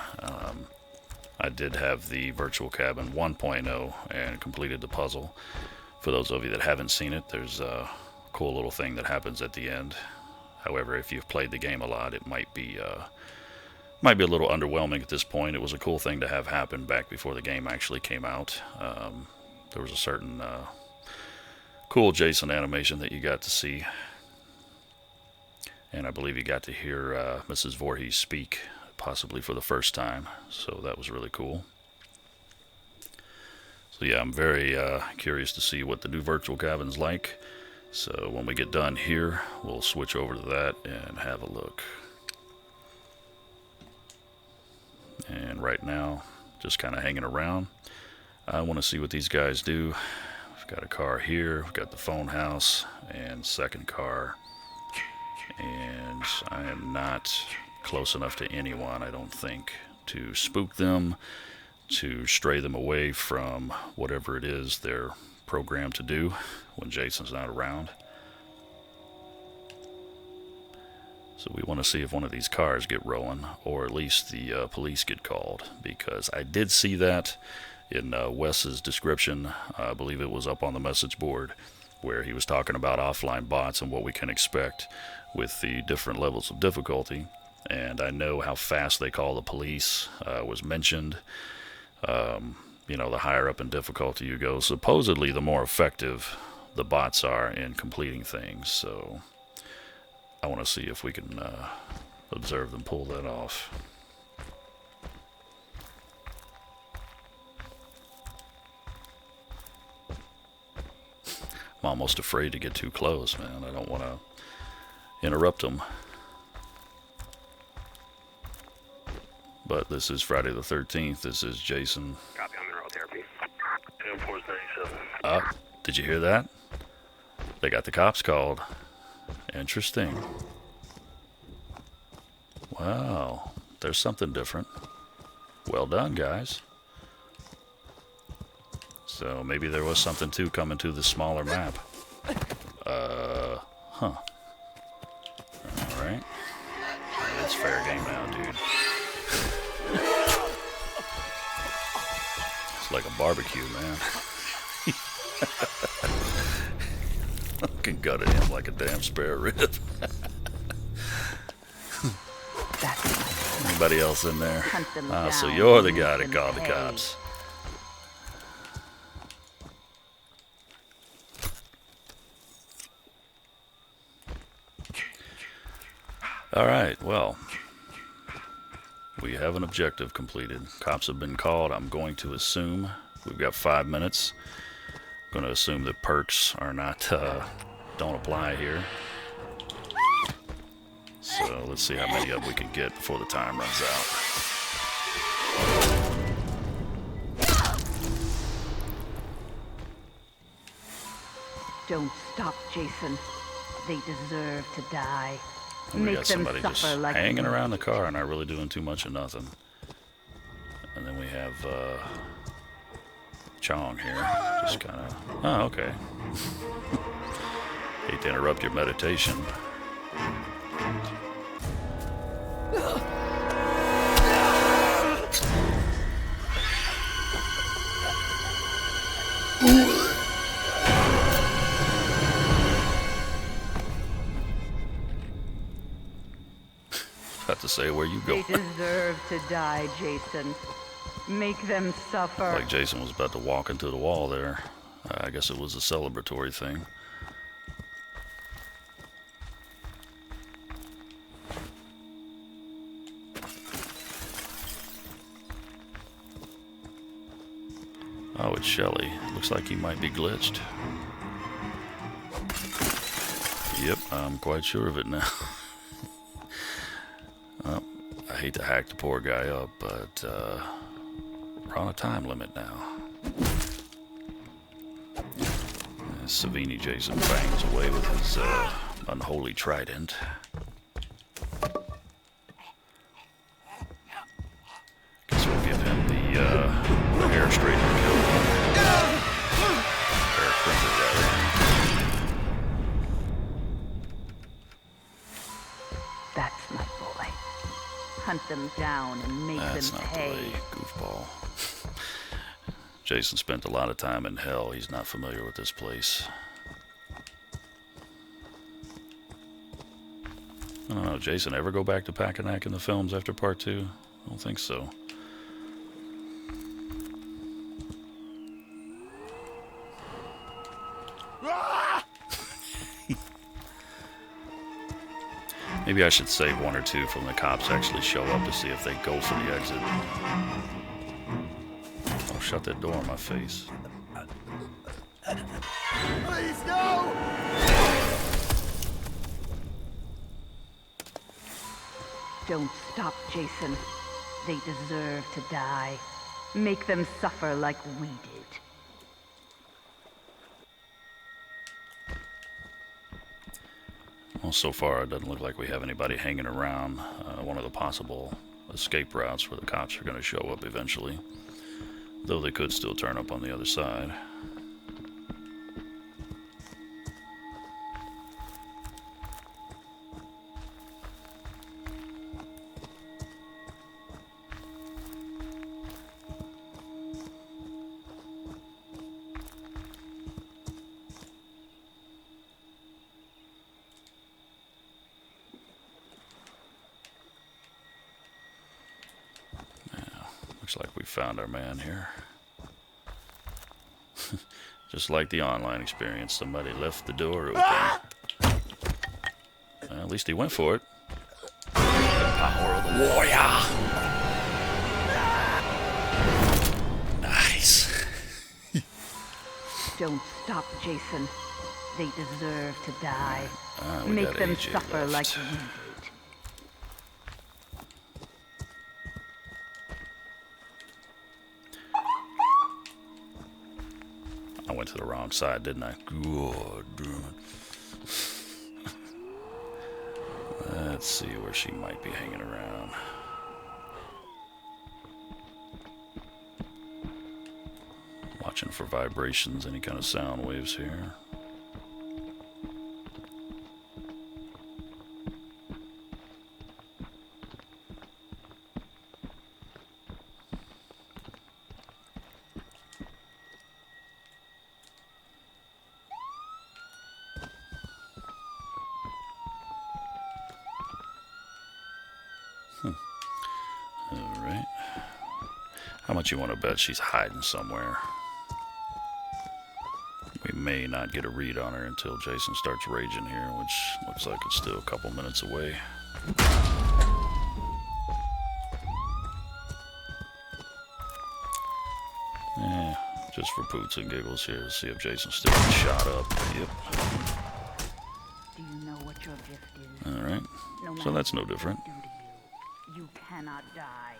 Speaker 1: I did have the virtual cabin 1.0 and completed the puzzle. For those of you that haven't seen it, there's a cool little thing that happens at the end. However, if you've played the game a lot, it might be a little underwhelming at this point. It was a cool thing to have happen back before the game actually came out. There was a certain cool Jason animation that you got to see. And I believe you got to hear Mrs. Voorhees speak, possibly for the first time. So that was really cool. So yeah, I'm very curious to see what the new virtual cabin's like. So when we get done here, we'll switch over to that and have a look. And right now, just kind of hanging around. I want to see what these guys do. We've got a car here, we've got the phone house, and second car. And I am not close enough to anyone, I don't think, to spook them, to stray them away from whatever it is they're programmed to do when Jason's not around. So we want to see if one of these cars get rolling, or at least the police get called, because I did see that in Wes's description. I believe it was up on the message board, where he was talking about offline bots and what we can expect with the different levels of difficulty. And I know how fast they call the police was mentioned. You know, the higher up in difficulty you go, supposedly the more effective the bots are in completing things. So I want to see if we can observe them pull that off. I'm almost afraid to get too close, man. I don't want to interrupt them. But this is Friday the 13th. This is Jason.
Speaker 5: Copy, I'm in road therapy. 437.
Speaker 1: Did you hear that? They got the cops called. Interesting. Wow, there's something different. Well done, guys. So maybe there was something too coming to the smaller map. Huh. Alright. It's fair game now, dude. It's like a barbecue, man. Fucking gutted him like a damn spare rib.
Speaker 2: That's my plan.
Speaker 1: Anybody else in there?
Speaker 2: Hunt them
Speaker 1: Ah, so
Speaker 2: down
Speaker 1: you're the
Speaker 2: and
Speaker 1: guy
Speaker 2: make
Speaker 1: that
Speaker 2: them
Speaker 1: called the
Speaker 2: pay.
Speaker 1: cops. Alright, well, we have an objective completed. Cops have been called. I'm going to assume we've got 5 minutes. I'm going to assume that perks are not, don't apply here. So let's see how many of them we can get before the time runs out.
Speaker 2: Don't stop, Jason. They deserve to die.
Speaker 1: We
Speaker 2: Make
Speaker 1: got
Speaker 2: them
Speaker 1: somebody just
Speaker 2: suffer like
Speaker 1: hanging
Speaker 2: we
Speaker 1: around the
Speaker 2: did.
Speaker 1: car and not really doing too much of nothing. And then we have Chong here. Just kind of... Oh, okay. Hate to interrupt your meditation. About to say, where you
Speaker 2: They
Speaker 1: going?
Speaker 2: deserve to die, Jason. Make them suffer.
Speaker 1: Like Jason was about to walk into the wall there. I guess it was a celebratory thing. Oh, it's Shelly. Looks like he might be glitched. Yep, I'm quite sure of it now. Well, I hate to hack the poor guy up, but we're on a time limit now. Savini Jason bangs away with his unholy trident. Guess we'll give him the hair straightener kill. Hair crimper, rather.
Speaker 2: That's my boy. Hunt them down and make
Speaker 1: That's
Speaker 2: them
Speaker 1: not the
Speaker 2: pay.
Speaker 1: way, goofball. Jason spent a lot of time in hell. He's not familiar with this place. I don't know, Jason ever go back to Packanack in the films after part 2? I don't think so. Maybe I should save 1 or 2 from the cops actually show up to see if they go for the exit. Oh, shut that door in my face.
Speaker 3: Please, no!
Speaker 2: Don't stop, Jason. They deserve to die. Make them suffer like we did.
Speaker 1: Well, so far it doesn't look like we have anybody hanging around. One of the possible escape routes where the cops are going to show up eventually. Though they could still turn up on the other side. Looks like we found our man here. Just like the online experience, somebody left the door open. Well, at least he went for it. The power of the warrior. Nice.
Speaker 2: Don't stop, Jason. They deserve to die.
Speaker 1: We
Speaker 2: Make
Speaker 1: got
Speaker 2: them
Speaker 1: AJ
Speaker 2: suffer
Speaker 1: left.
Speaker 2: like we did.
Speaker 1: I went to the wrong side, didn't I? Good. Let's see where she might be hanging around. Watching for vibrations, any kind of sound waves here. Alright. How much you want to bet she's hiding somewhere? We may not get a read on her until Jason starts raging here, which looks like it's still a couple minutes away. Just for poots and giggles here, see if Jason's still shot up. Yep.
Speaker 2: Do you know what your gift is?
Speaker 1: Alright.
Speaker 2: No
Speaker 1: So
Speaker 2: matter
Speaker 1: that's no
Speaker 2: what they
Speaker 1: different.
Speaker 2: do to you, you cannot die.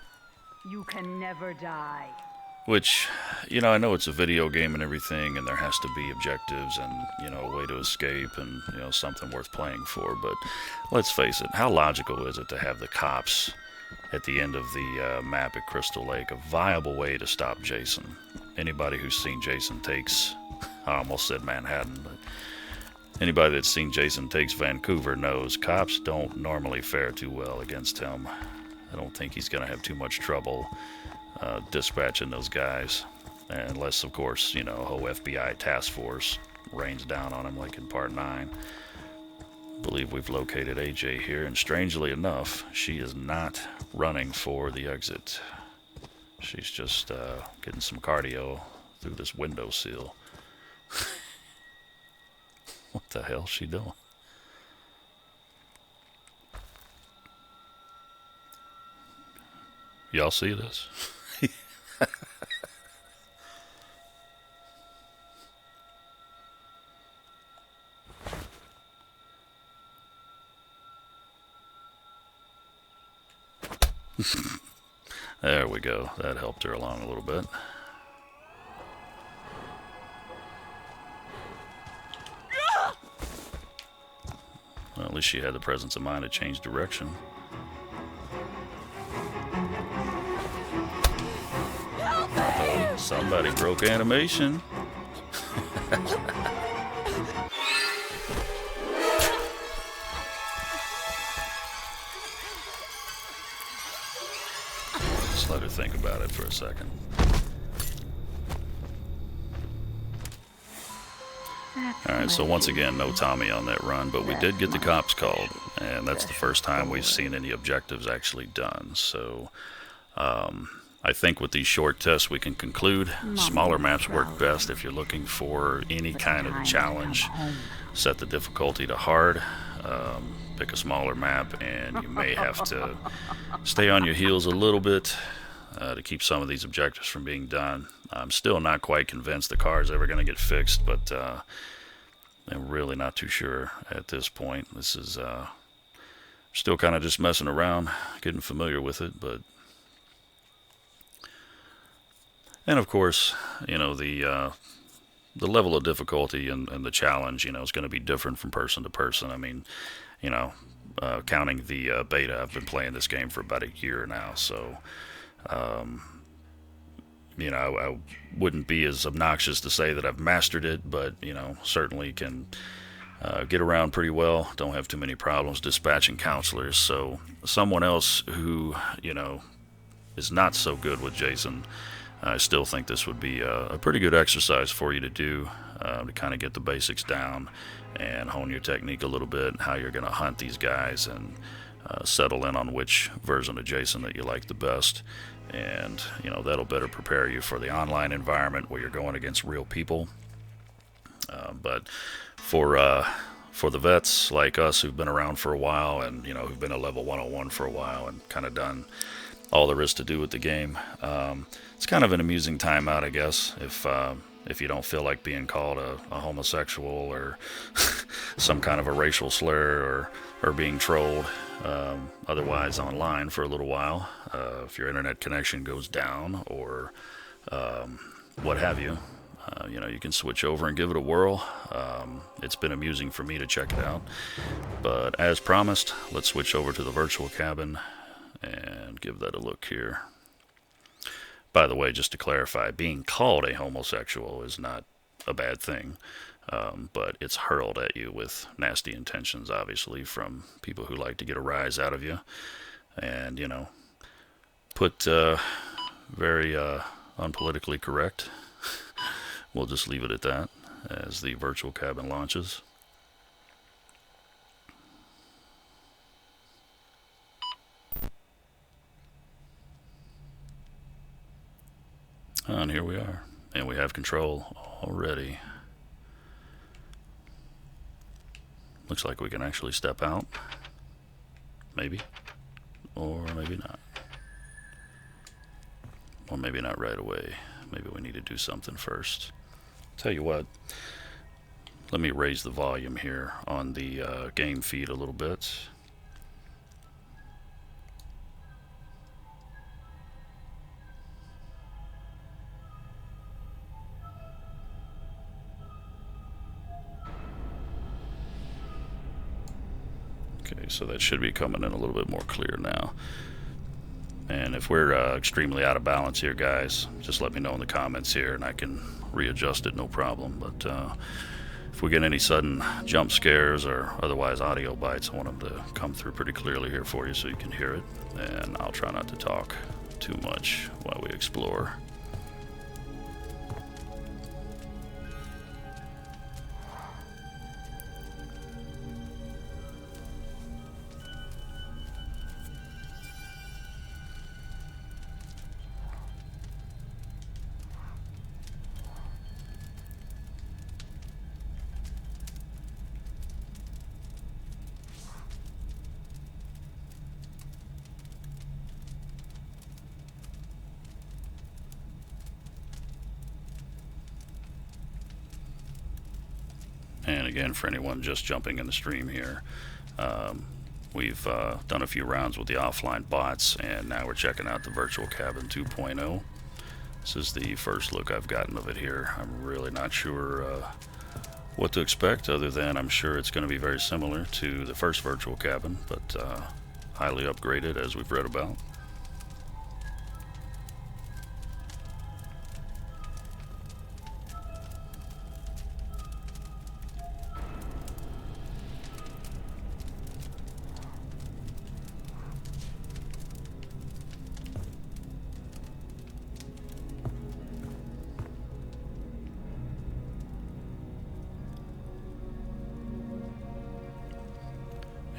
Speaker 2: You can never die.
Speaker 1: Which, you know, I know it's a video game and everything, and there has to be objectives and, you know, a way to escape and, you know, something worth playing for. But let's face it, how logical is it to have the cops at the end of the map at Crystal Lake a viable way to stop Jason? Anybody who's seen Jason Takes, I almost said Manhattan, but anybody that's seen Jason Takes Vancouver knows cops don't normally fare too well against him. I don't think he's going to have too much trouble dispatching those guys, unless, of course, you know, a whole FBI task force rains down on him like in Part 9. I believe we've located AJ here, and strangely enough, she is not running for the exit. She's just getting some cardio through this windowsill. What the hell's she doing? Y'all see this? There we go. That helped her along a little bit. Well, at least she had the presence of mind to change direction. Uh-oh, somebody broke animation. Just let her think about it for a second. Alright, so once again, no Tommy on that run, but we did get the cops called, and that's the first time we've seen any objectives actually done. So, I think with these short tests we can conclude smaller maps work best if you're looking for any kind of challenge. Set the difficulty to hard, pick a smaller map, and you may have to stay on your heels a little bit to keep some of these objectives from being done. I'm still not quite convinced the car is ever going to get fixed, but I'm really not too sure at this point. This is still kind of just messing around, getting familiar with it, but... And of course, you know, the level of difficulty and the challenge, you know, is going to be different from person to person. I mean, you know, counting the beta, I've been playing this game for about a year now, so... you know, I wouldn't be as obnoxious to say that I've mastered it, but, you know, certainly can get around pretty well. Don't have too many problems dispatching counselors. So someone else who, you know, is not so good with Jason, I still think this would be a pretty good exercise for you to do to kind of get the basics down and hone your technique a little bit, how you're going to hunt these guys and settle in on which version of Jason that you like the best. And, you know, that'll better prepare you for the online environment where you're going against real people. But for the vets like us who've been around for a while and, you know, who've been a level 101 for a while and kind of done all there is to do with the game, it's kind of an amusing time out, I guess, if you don't feel like being called a homosexual or some kind of a racial slur or being trolled otherwise online for a little while. If your internet connection goes down or what have you, you know, you can switch over and give it a whirl. It's been amusing for me to check it out. But as promised, let's switch over to the virtual cabin and give that a look here. By the way, just to clarify, being called a homosexual is not a bad thing, but it's hurled at you with nasty intentions, obviously, from people who like to get a rise out of you and, you know, put very unpolitically correct. We'll just leave it at that as the virtual cabin launches. And here we are. And we have control already. Looks like we can actually step out. Maybe. Or maybe not. Or maybe not right away. Maybe we need to do something first. Tell you what. Let me raise the volume here on the game feed a little bit. Okay, so that should be coming in a little bit more clear now. And if we're extremely out of balance here, guys, just let me know in the comments here and I can readjust it, no problem. But if we get any sudden jump scares or otherwise audio bites, I want them to come through pretty clearly here for you so you can hear it. And I'll try not to talk too much while we explore. And again, for anyone just jumping in the stream here, we've done a few rounds with the offline bots, and now we're checking out the Virtual Cabin 2.0. This is the first look I've gotten of it here. I'm really not sure what to expect, other than I'm sure it's going to be very similar to the first Virtual Cabin, but highly upgraded as we've read about.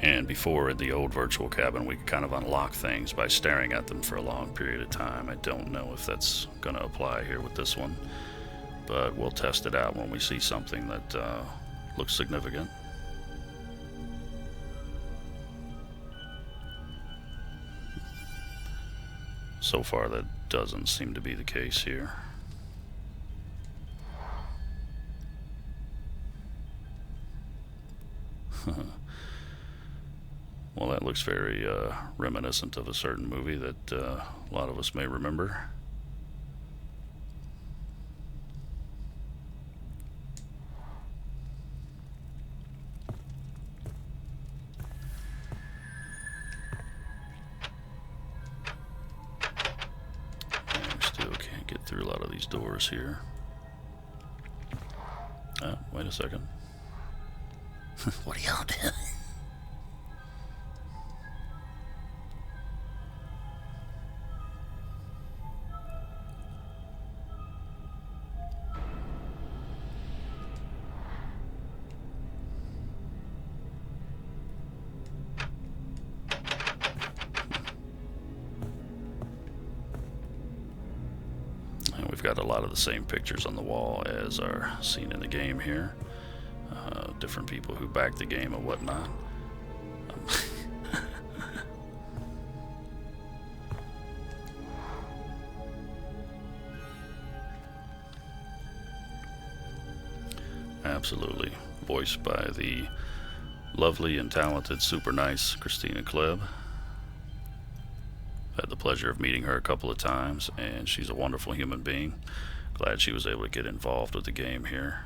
Speaker 1: And before, in the old Virtual Cabin, we could kind of unlock things by staring at them for a long period of time. I don't know if that's going to apply here with this one, but we'll test it out when we see something that looks significant. So far, that doesn't seem to be the case here. Well, that looks very reminiscent of a certain movie that a lot of us may remember. And we still can't get through a lot of these doors here. Wait a second. What are y'all doing? We've got a lot of the same pictures on the wall as are seen in the game here. Different people who back the game and whatnot. Absolutely. Voiced by the lovely and talented, super nice Christina Klebb. Had the pleasure of meeting her a couple of times, and she's a wonderful human being. Glad she was able to get involved with the game here.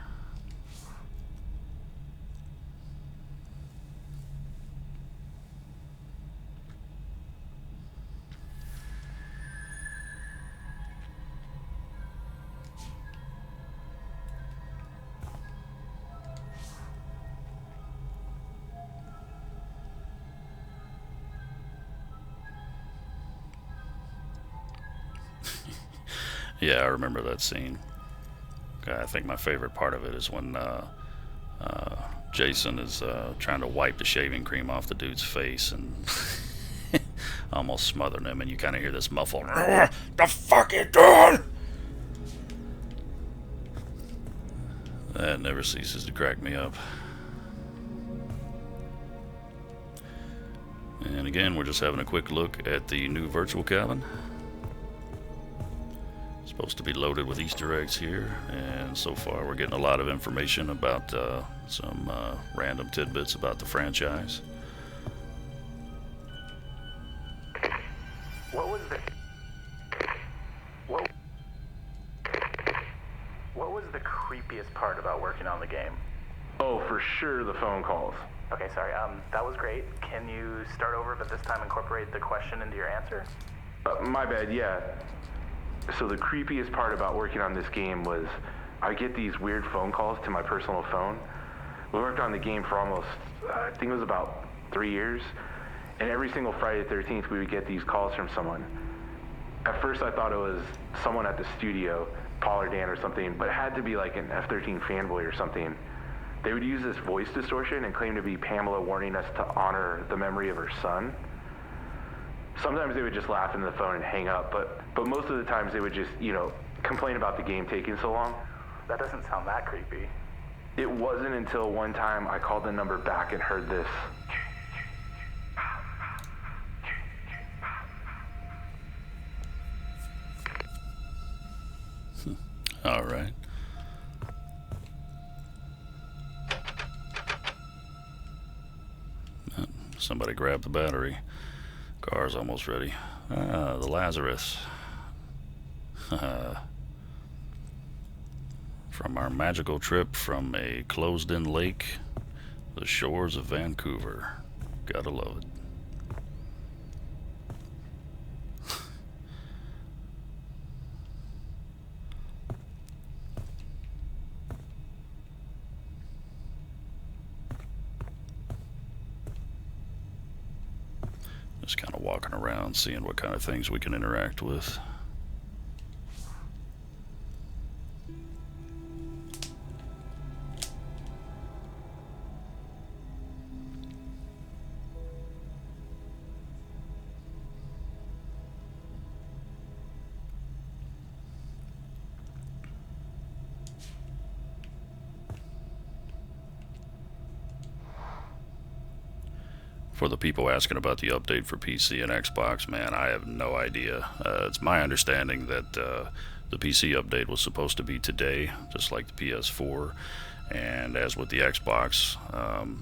Speaker 1: Yeah, I remember that scene. I think my favorite part of it is when Jason is trying to wipe the shaving cream off the dude's face and almost smothering him, and you kind of hear this muffled, "The fuck you doing?" That never ceases to crack me up. And again, we're just having a quick look at the new virtual cabin. Supposed to be loaded with Easter eggs here, and so far we're getting a lot of information about some random tidbits about the franchise.
Speaker 5: What was the creepiest part about working on the game?
Speaker 6: Oh, for sure, the phone calls.
Speaker 5: Okay, sorry. That was great. Can you start over, but this time incorporate the question into your answer?
Speaker 6: My bad, yeah. So the creepiest part about working on this game was I get these weird phone calls to my personal phone. We worked on the game for almost, I think it was about 3 years. And every single Friday the 13th, we would get these calls from someone. At first, I thought it was someone at the studio, Paul or Dan or something, but it had to be like an F-13 fanboy or something. They would use this voice distortion and claim to be Pamela warning us to honor the memory of her son. Sometimes they would just laugh into the phone and hang up, but most of the times they would just, complain about the game taking so long.
Speaker 5: That doesn't sound that creepy.
Speaker 6: It wasn't until one time I called the number back and heard this.
Speaker 1: All right. Somebody grabbed the battery. Car's almost ready. Ah, the Lazarus. From our magical trip from a closed-in lake, the shores of Vancouver. Gotta love it. Just kind of walking around, seeing what kind of things we can interact with. For the people asking about the update for PC and Xbox, man, I have no idea. It's my understanding that the PC update was supposed to be today, just like the PS4. And as with the Xbox,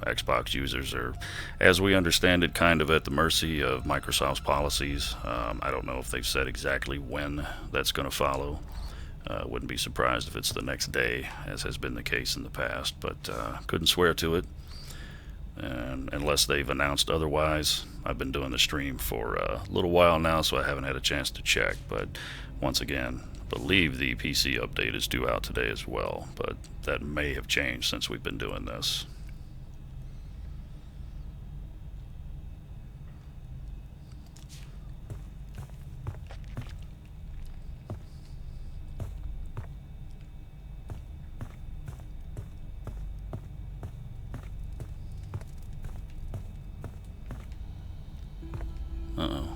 Speaker 1: Xbox users are, as we understand it, kind of at the mercy of Microsoft's policies. I don't know if they've said exactly when that's going to follow. Wouldn't be surprised if it's the next day, as has been the case in the past, but couldn't swear to it. And unless they've announced otherwise, I've been doing the stream for a little while now, so I haven't had a chance to check. But once again, I believe the PC update is due out today as well, but that may have changed since we've been doing this. Uh-oh.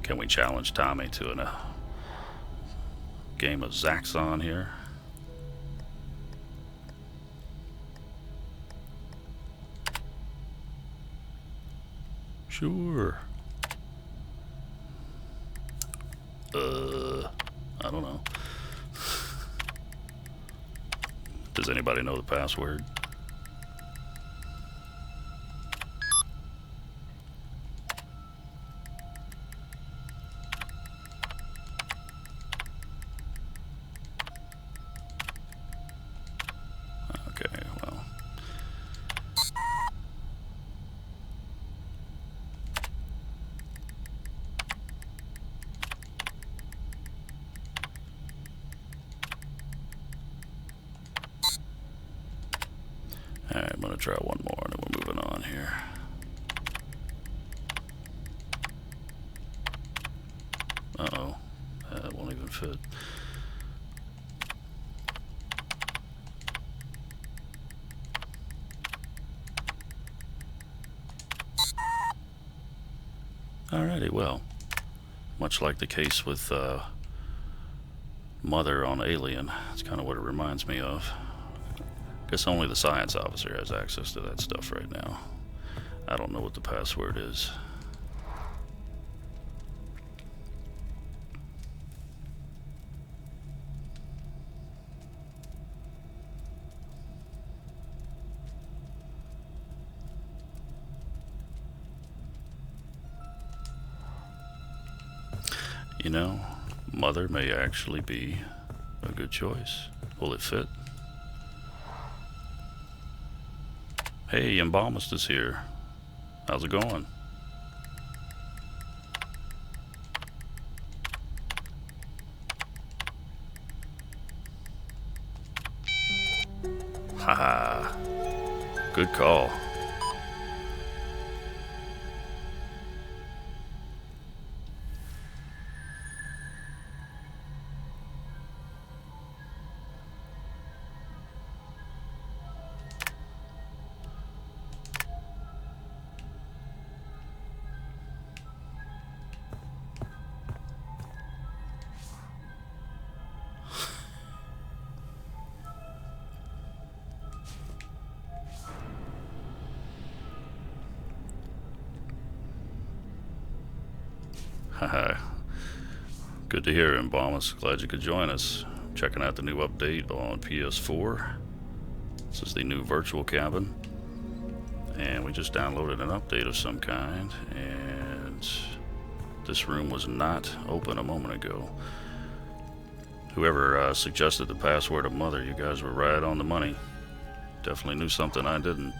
Speaker 1: Can we challenge Tommy to a game of Zaxxon here? Sure. I don't know. Does anybody know the password? Okay, well. Alright, I'm gonna try one more and then we're moving on here. Uh-oh. That won't even fit. Alrighty, well, much like the case with Mother on Alien, that's kind of what it reminds me of. Guess only the science officer has access to that stuff right now. I don't know what the password is. You know, Mother may actually be a good choice. Will it fit? Hey, Embalmist is here. How's it going? Haha. Good call. Haha. Good to hear, Embalmist. Glad you could join us. Checking out the new update on PS4. This is the new virtual cabin. And we just downloaded an update of some kind. And this room was not open a moment ago. Whoever suggested the password of Mother, you guys were right on the money. Definitely knew something I didn't.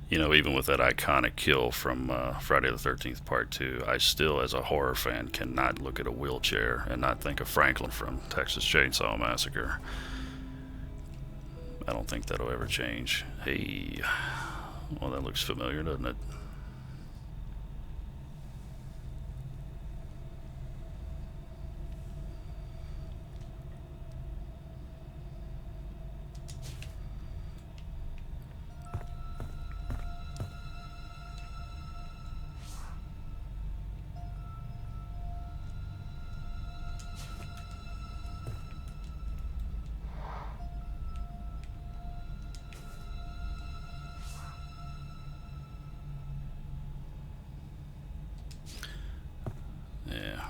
Speaker 1: You know, even with that iconic kill from Friday the 13th Part 2, I still, as a horror fan, cannot look at a wheelchair and not think of Franklin from Texas Chainsaw Massacre. I don't think that'll ever change. Hey, well, that looks familiar, doesn't it?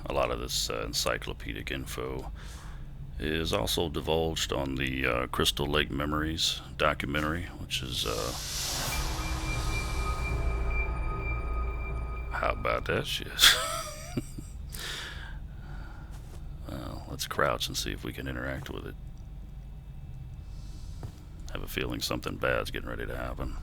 Speaker 1: A lot of this encyclopedic info is also divulged on the Crystal Lake Memories documentary, which is how about that shit? Well, let's crouch and see if we can interact with it. I have a feeling something bad's getting ready to happen.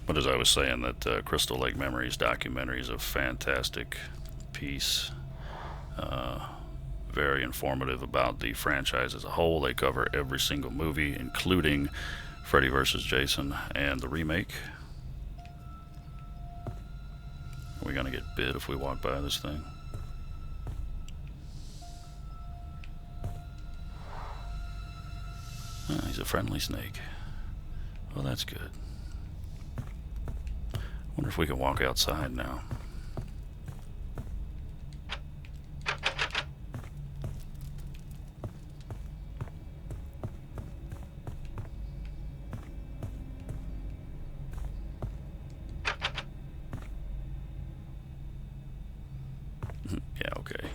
Speaker 1: But as I was saying, that Crystal Lake Memories documentary is a fantastic piece. Very informative about the franchise as a whole. They cover every single movie, including Freddy vs. Jason and the remake. Are we gonna get bit if we walk by this thing? Ah, he's a friendly snake. Well, that's good. Wonder if we can walk outside now. Yeah, okay.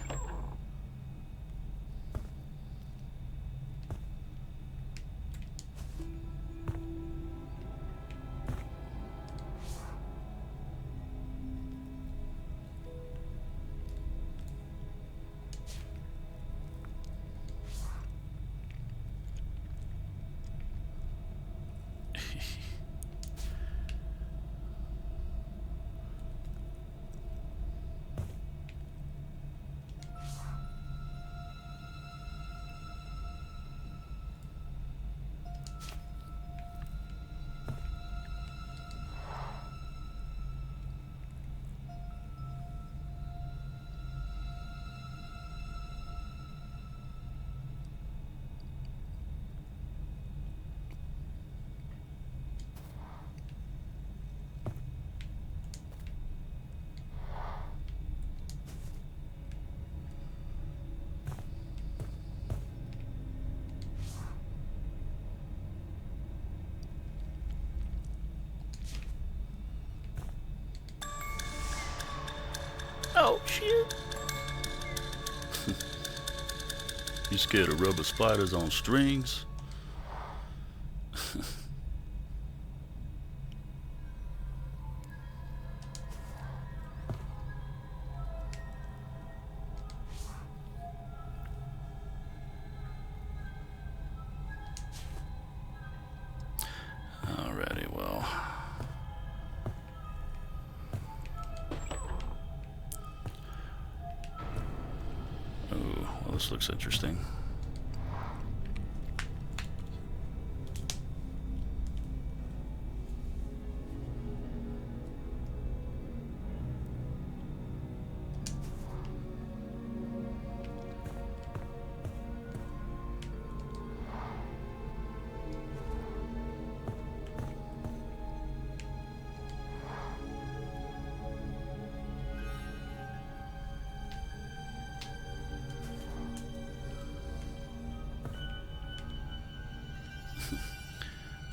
Speaker 1: Oh, shit. You scared of rubber spiders on strings? Alrighty, well. Oh, well, this looks interesting.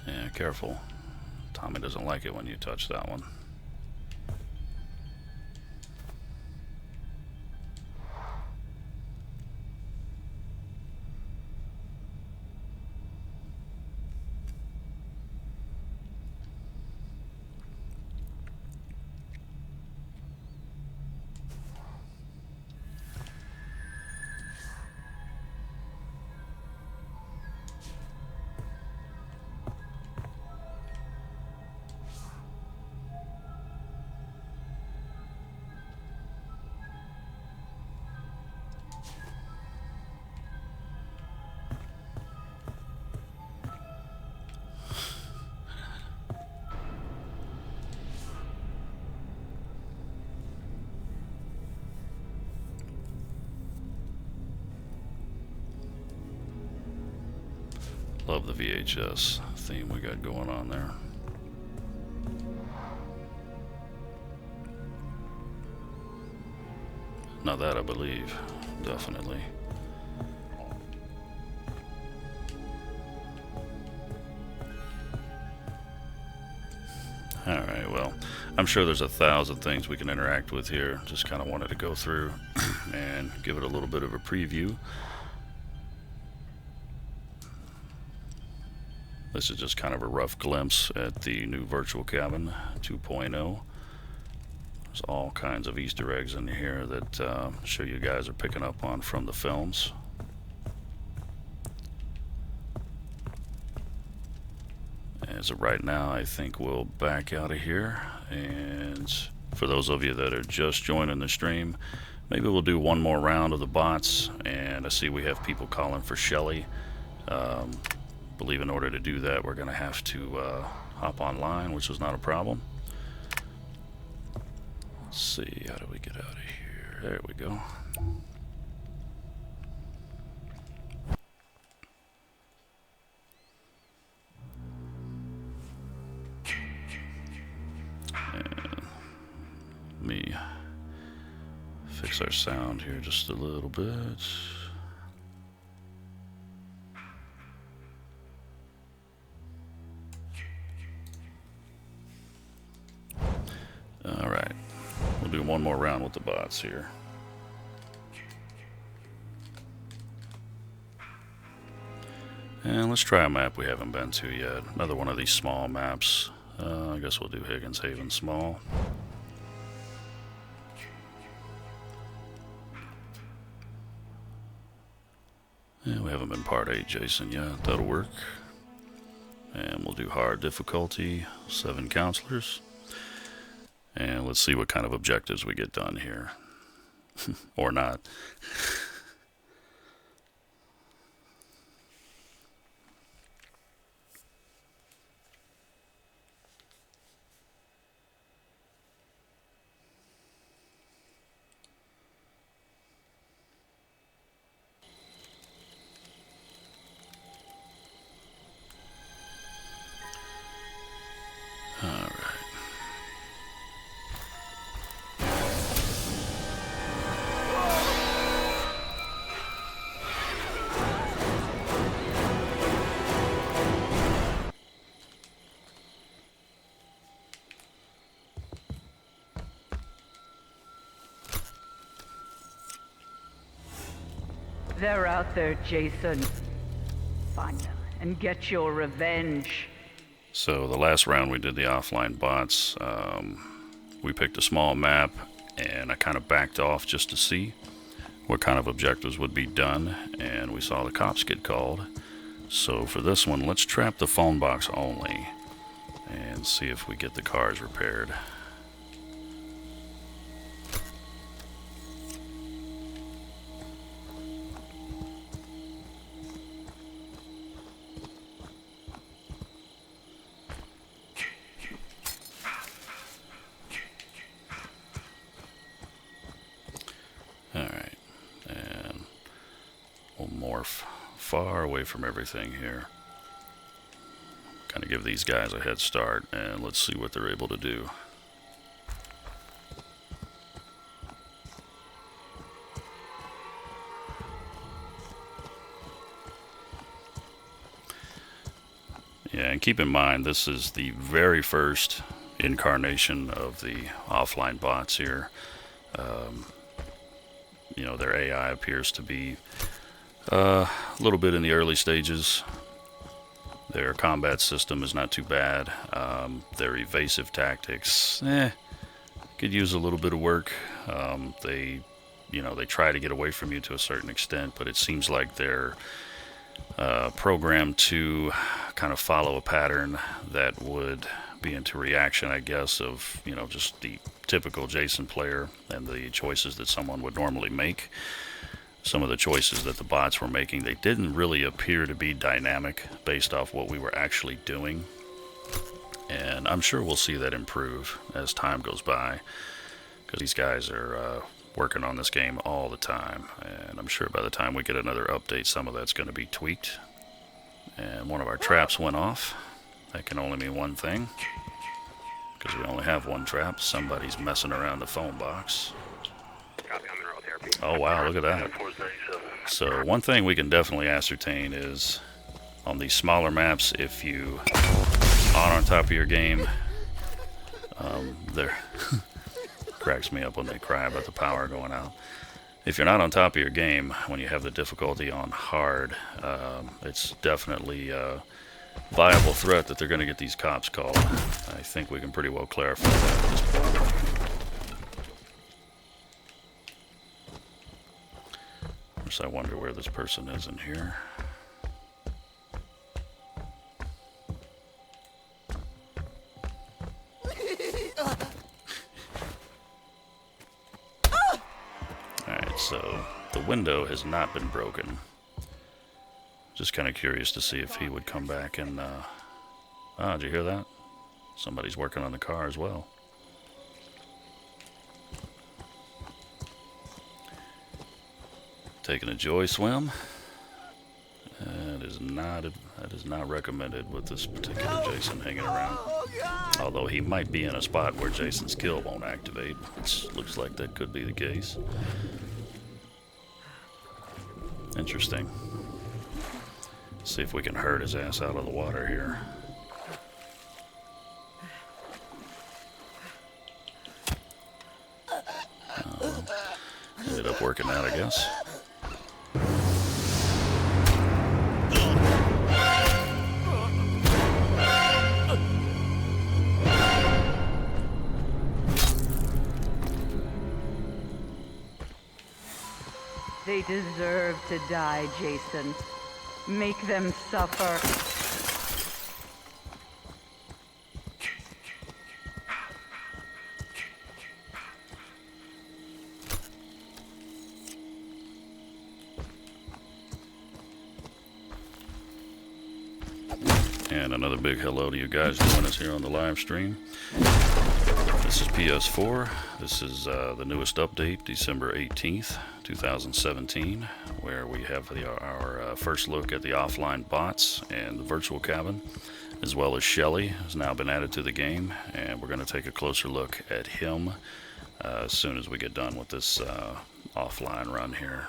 Speaker 1: Yeah, careful. Tommy doesn't like it when you touch that one. Love the VHS theme we got going on there. Now that I believe, definitely. Alright, well, I'm sure there's 1,000 things we can interact with here. Just kind of wanted to go through and give it a little bit of a preview. This is just kind of a rough glimpse at the new Virtual Cabin 2.0. There's all kinds of Easter eggs in here that I'm sure you guys are picking up on from the films. As of right now, I think we'll back out of here. And for those of you that are just joining the stream, maybe we'll do one more round of the bots. And I see we have people calling for Shelly. Believe in order to do that, we're going to have to hop online, which is not a problem. Let's see, how do we get out of here? There we go. And let me fix our sound here just a little bit. Alright, we'll do one more round with the bots here. And let's try a map we haven't been to yet. Another one of these small maps. I guess we'll do Higgins Haven small. And we haven't been part 8 Jason yet. That'll work. And we'll do hard difficulty, 7 counselors. And let's see what kind of objectives we get done here. Or not.
Speaker 2: They're out there, Jason. Find them and get your revenge.
Speaker 1: So the last round we did the offline bots. We picked a small map, and I kind of backed off just to see what kind of objectives would be done, and we saw the cops get called. So for this one, let's trap the phone box only and see if we get the cars repaired. Alright, and we'll morph far away from everything here. Kind of give these guys a head start, and let's see what they're able to do. Yeah, and keep in mind, this is the very first incarnation of the offline bots here. You know, their AI appears to be a little bit in the early stages. Their combat system is not too bad. Their evasive tactics, could use a little bit of work. They try to get away from you to a certain extent, but it seems like they're programmed to kind of follow a pattern that would be into reaction, I guess, of, you know, just the typical Jason player and the choices that someone would normally make. Some of the choices that the bots were making, they didn't really appear to be dynamic based off what we were actually doing. And I'm sure we'll see that improve as time goes by, because these guys are working on this game all the time, and I'm sure by the time we get another update, some of that's going to be tweaked. And one of our traps went off. That can only mean one thing, because we only have one trap. Somebody's messing around the phone box. Oh wow, look at that. So one thing we can definitely ascertain is, on these smaller maps, if you aren't on top of your game, there cracks me up when they cry about the power going out. If you're not on top of your game when you have the difficulty on hard, it's definitely a viable threat that they're going to get these cops called. I think we can pretty well clarify that at this point. Of course, I wonder where this person is in here. Alright, so the window has not been broken. Just kind of curious to see if he would come back and, did you hear that? Somebody's working on the car as well. Taking a joy swim. That is not recommended with this particular Jason hanging around. Although he might be in a spot where Jason's kill won't activate, which looks like that could be the case. Interesting. See if we can herd his ass out of the water here. Ended up working out, I guess.
Speaker 2: They deserve to die, Jason. Make them suffer.
Speaker 1: And another big hello to you guys joining us here on the live stream. This is PS4. This is the newest update, December 18th, 2017, where we have our first look at the offline bots and the virtual cabin, as well as Shelly has now been added to the game, and we're going to take a closer look at him as soon as we get done with this offline run here.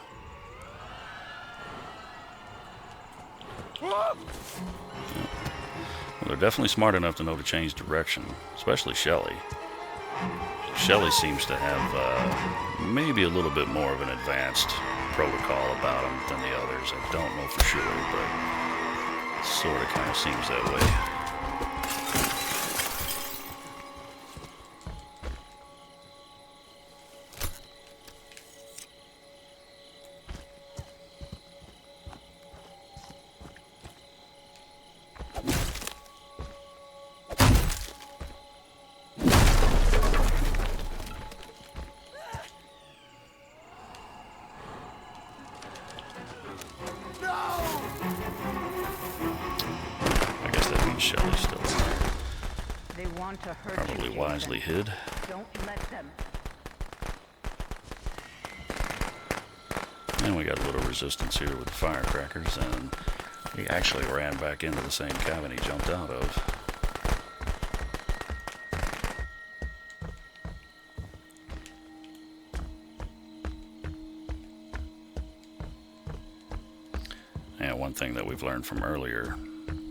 Speaker 1: Well, they're definitely smart enough to know to change direction, especially Shelly. Shelly seems to have maybe a little bit more of an advanced protocol about him than the others. I don't know for sure, but sort of kind of seems that way. Shelly's still
Speaker 2: They want to hurt
Speaker 1: probably
Speaker 2: you,
Speaker 1: wisely
Speaker 2: Jason.
Speaker 1: hid.
Speaker 2: Don't let them.
Speaker 1: And we got a little resistance here with the firecrackers, and he actually ran back into the same cabin he jumped out of. And one thing that we've learned from earlier,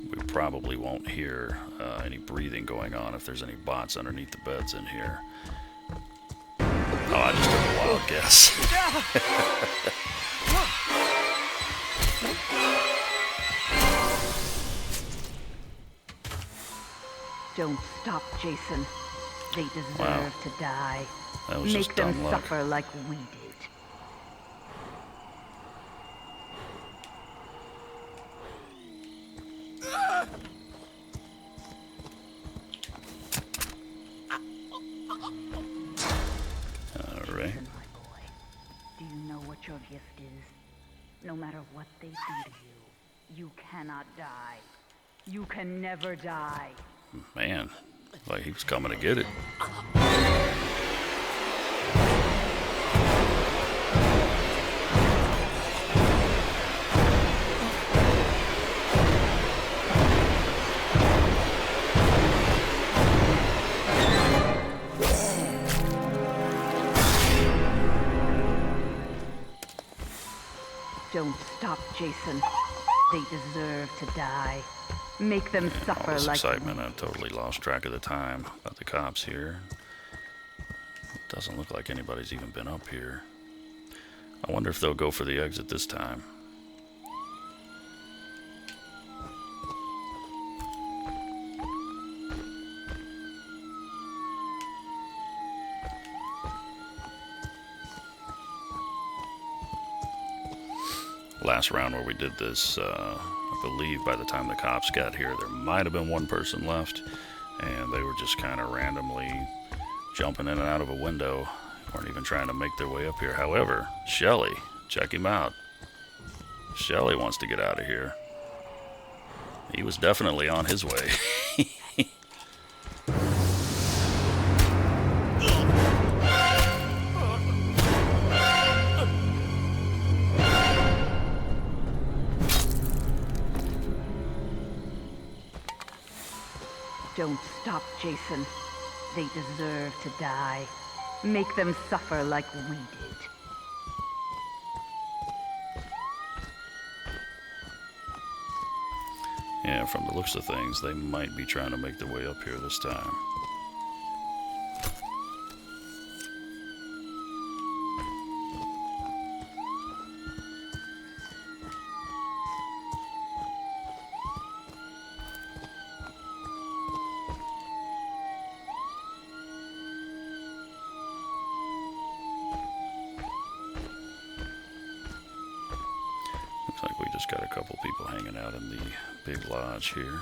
Speaker 1: we probably won't hear any breathing going on if there's any bots underneath the beds in here. Oh, I just took a wild guess.
Speaker 2: Don't stop, Jason. They deserve
Speaker 1: Wow.
Speaker 2: to die.
Speaker 1: That was
Speaker 2: Make
Speaker 1: just
Speaker 2: them
Speaker 1: dumb luck.
Speaker 2: suffer like we did.
Speaker 1: Alright.
Speaker 2: Listen, my boy. Do you know what your gift is? No matter what they do to you, you cannot die. You can never die.
Speaker 1: Man, like he was coming to get it.
Speaker 2: Don't stop, Jason. They deserve to die. Make them
Speaker 1: All
Speaker 2: suffer
Speaker 1: this
Speaker 2: like
Speaker 1: excitement, I totally lost track of the time about the cops here. It doesn't look like anybody's even been up here. I wonder if they'll go for the exit this time. Last round where we did this, I believe by the time the cops got here, there might have been one person left, and they were just kind of randomly jumping in and out of a window. Weren't even trying to make their way up here. However, Shelly, check him out. Shelly wants to get out of here. He was definitely on his way.
Speaker 2: Don't stop, Jason. They deserve to die. Make them suffer like we did.
Speaker 1: Yeah, from the looks of things, they might be trying to make their way up here this time. Looks like we just got a couple people hanging out in the big lodge here.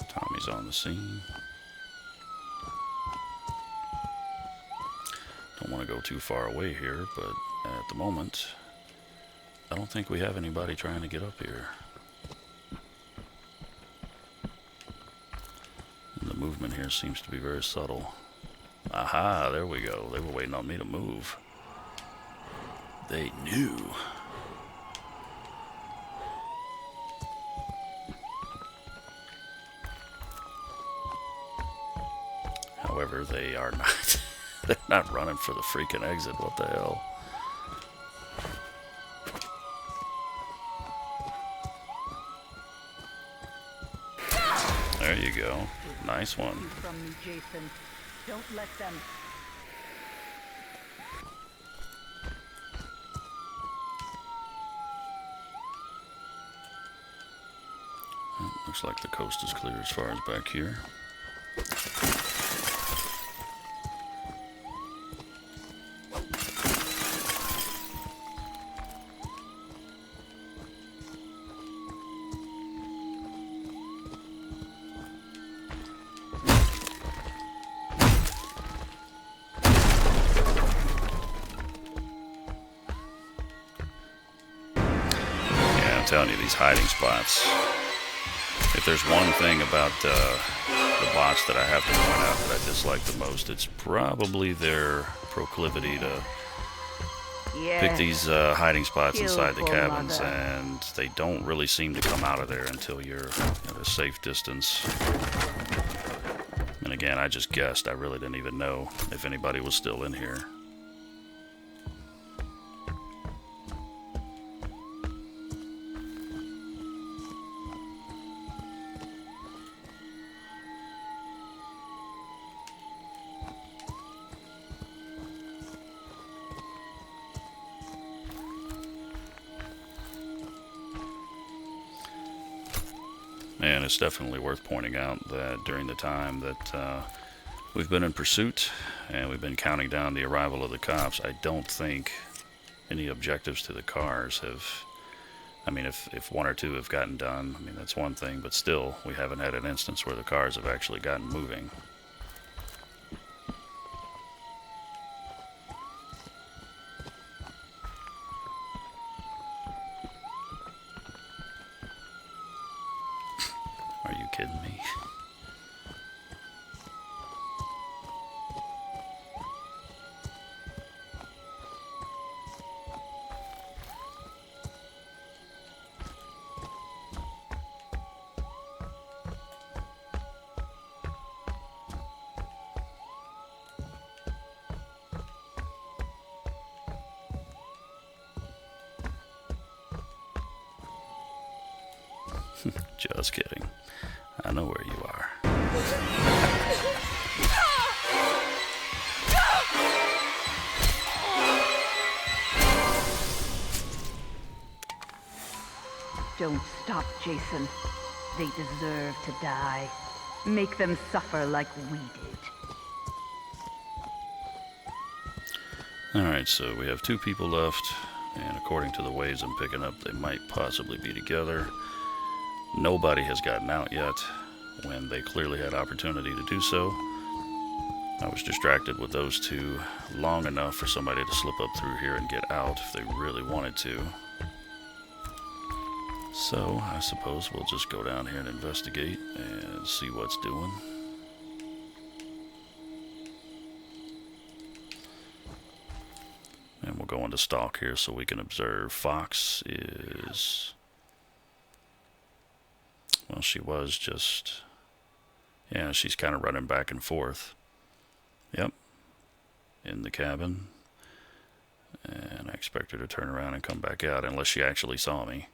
Speaker 1: Tommy's on the scene. Don't want to go too far away here, but at the moment, I don't think we have anybody trying to get up here. And the movement here seems to be very subtle. Aha, there we go. They were waiting on me to move. They knew. However, they are not. They're not running for the freaking exit. What the hell? There you go. Nice one.
Speaker 2: From me, Jason. Don't let them.
Speaker 1: Looks like the coast is clear as far as back here. Yeah, I'm telling you, these hiding spots. If there's one thing about the bots that I have to point out that I dislike the most, it's probably their proclivity to pick these hiding spots inside the cabins, and they don't really seem to come out of there until you're at a safe distance. And again, I just guessed. I really didn't even know if anybody was still in here. And it's definitely worth pointing out that during the time that we've been in pursuit and we've been counting down the arrival of the cops, I don't think any objectives to the cars have... I mean, if one or two have gotten done, I mean, that's one thing, but still, we haven't had an instance where the cars have actually gotten moving. Are you kidding me? Just kidding. I know where you are.
Speaker 2: Don't stop, Jason. They deserve to die. Make them suffer like we did.
Speaker 1: Alright, so we have two people left, and according to the waves I'm picking up, they might possibly be together. Nobody has gotten out yet, when they clearly had opportunity to do so. I was distracted with those two long enough for somebody to slip up through here and get out if they really wanted to. So, I suppose we'll just go down here and investigate and see what's doing. And we'll go into stalk here so we can observe. Fox is... Well, she was just... Yeah, she's kind of running back and forth. Yep. In the cabin. And I expect her to turn around and come back out unless she actually saw me.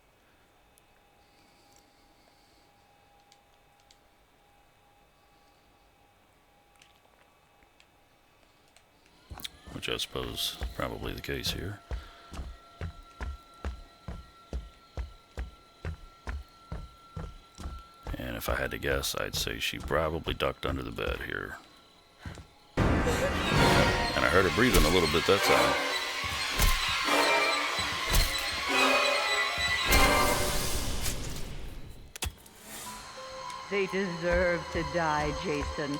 Speaker 1: Which I suppose is probably the case here. And if I had to guess, I'd say she probably ducked under the bed here. And I heard her breathing a little bit that time.
Speaker 2: They deserve to die, Jason.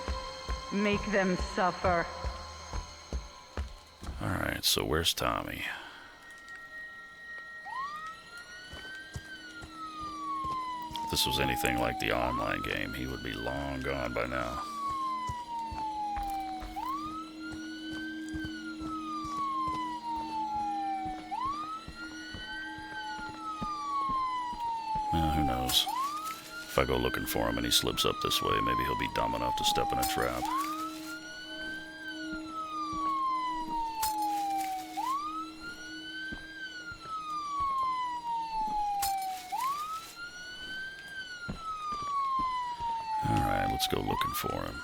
Speaker 2: Make them suffer.
Speaker 1: Alright, so where's Tommy? this was anything like the online game, he would be long gone by now. Well, who knows? If I go looking for him and he slips up this way, maybe he'll be dumb enough to step in a trap. Alright, let's go looking for him.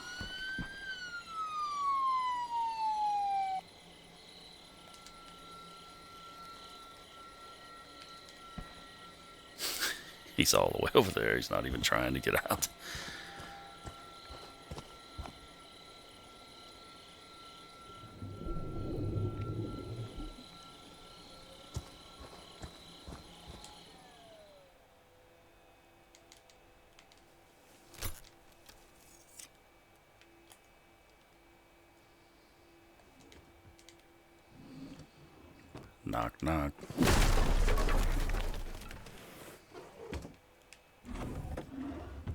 Speaker 1: He's all the way over there. He's not even trying to get out. Knock, knock.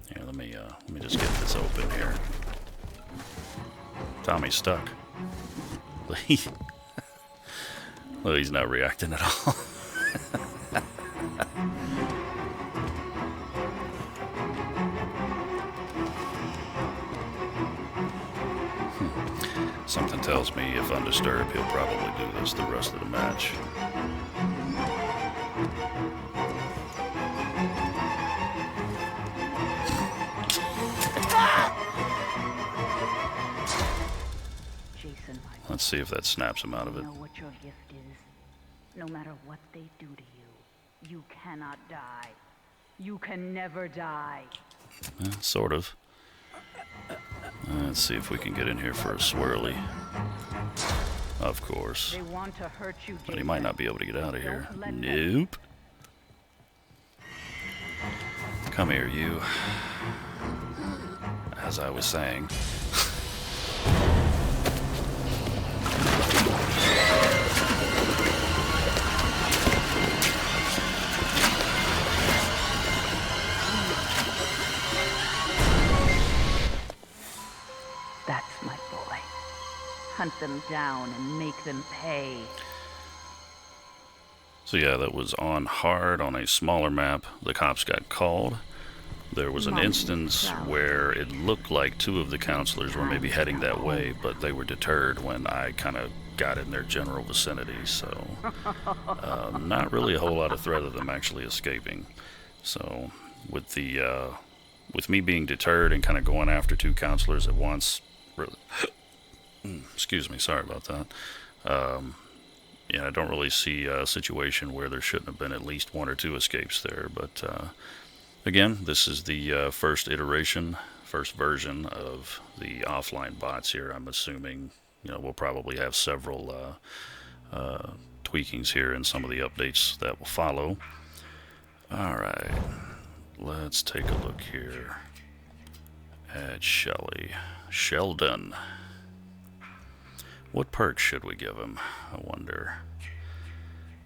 Speaker 1: Here, let me just get this open here. Tommy's stuck. Well, he's not reacting at all. Something tells me if undisturbed, he'll probably do this the rest of the match.
Speaker 2: Jason,
Speaker 1: Let's see if that snaps him out of it.
Speaker 2: know what your gift is. No matter what they do to you, you cannot die. You can never die.
Speaker 1: Sort of. Let's see if we can get in here for a swirly. Of course.
Speaker 2: They want to hurt you, Jason.
Speaker 1: But he might not be able to get out of here.
Speaker 2: Don't let them.
Speaker 1: Nope. Come here, you. As I was saying.
Speaker 2: That's my boy. Hunt them down and make them pay.
Speaker 1: So yeah, that was on hard on a smaller map. The cops got called. There was an instance where it looked like two of the counselors were maybe heading that way, but they were deterred when I kind of got in their general vicinity. So not really a whole lot of threat of them actually escaping. So with me being deterred and kind of going after two counselors at once, really, excuse me, sorry about that. Yeah, I don't really see a situation where there shouldn't have been at least one or two escapes there. But again, this is the first version of the offline bots here. I'm assuming, we'll probably have several tweakings here in some of the updates that will follow. Alright, let's take a look here at Shelly Sheldon. What perks should we give him? I wonder.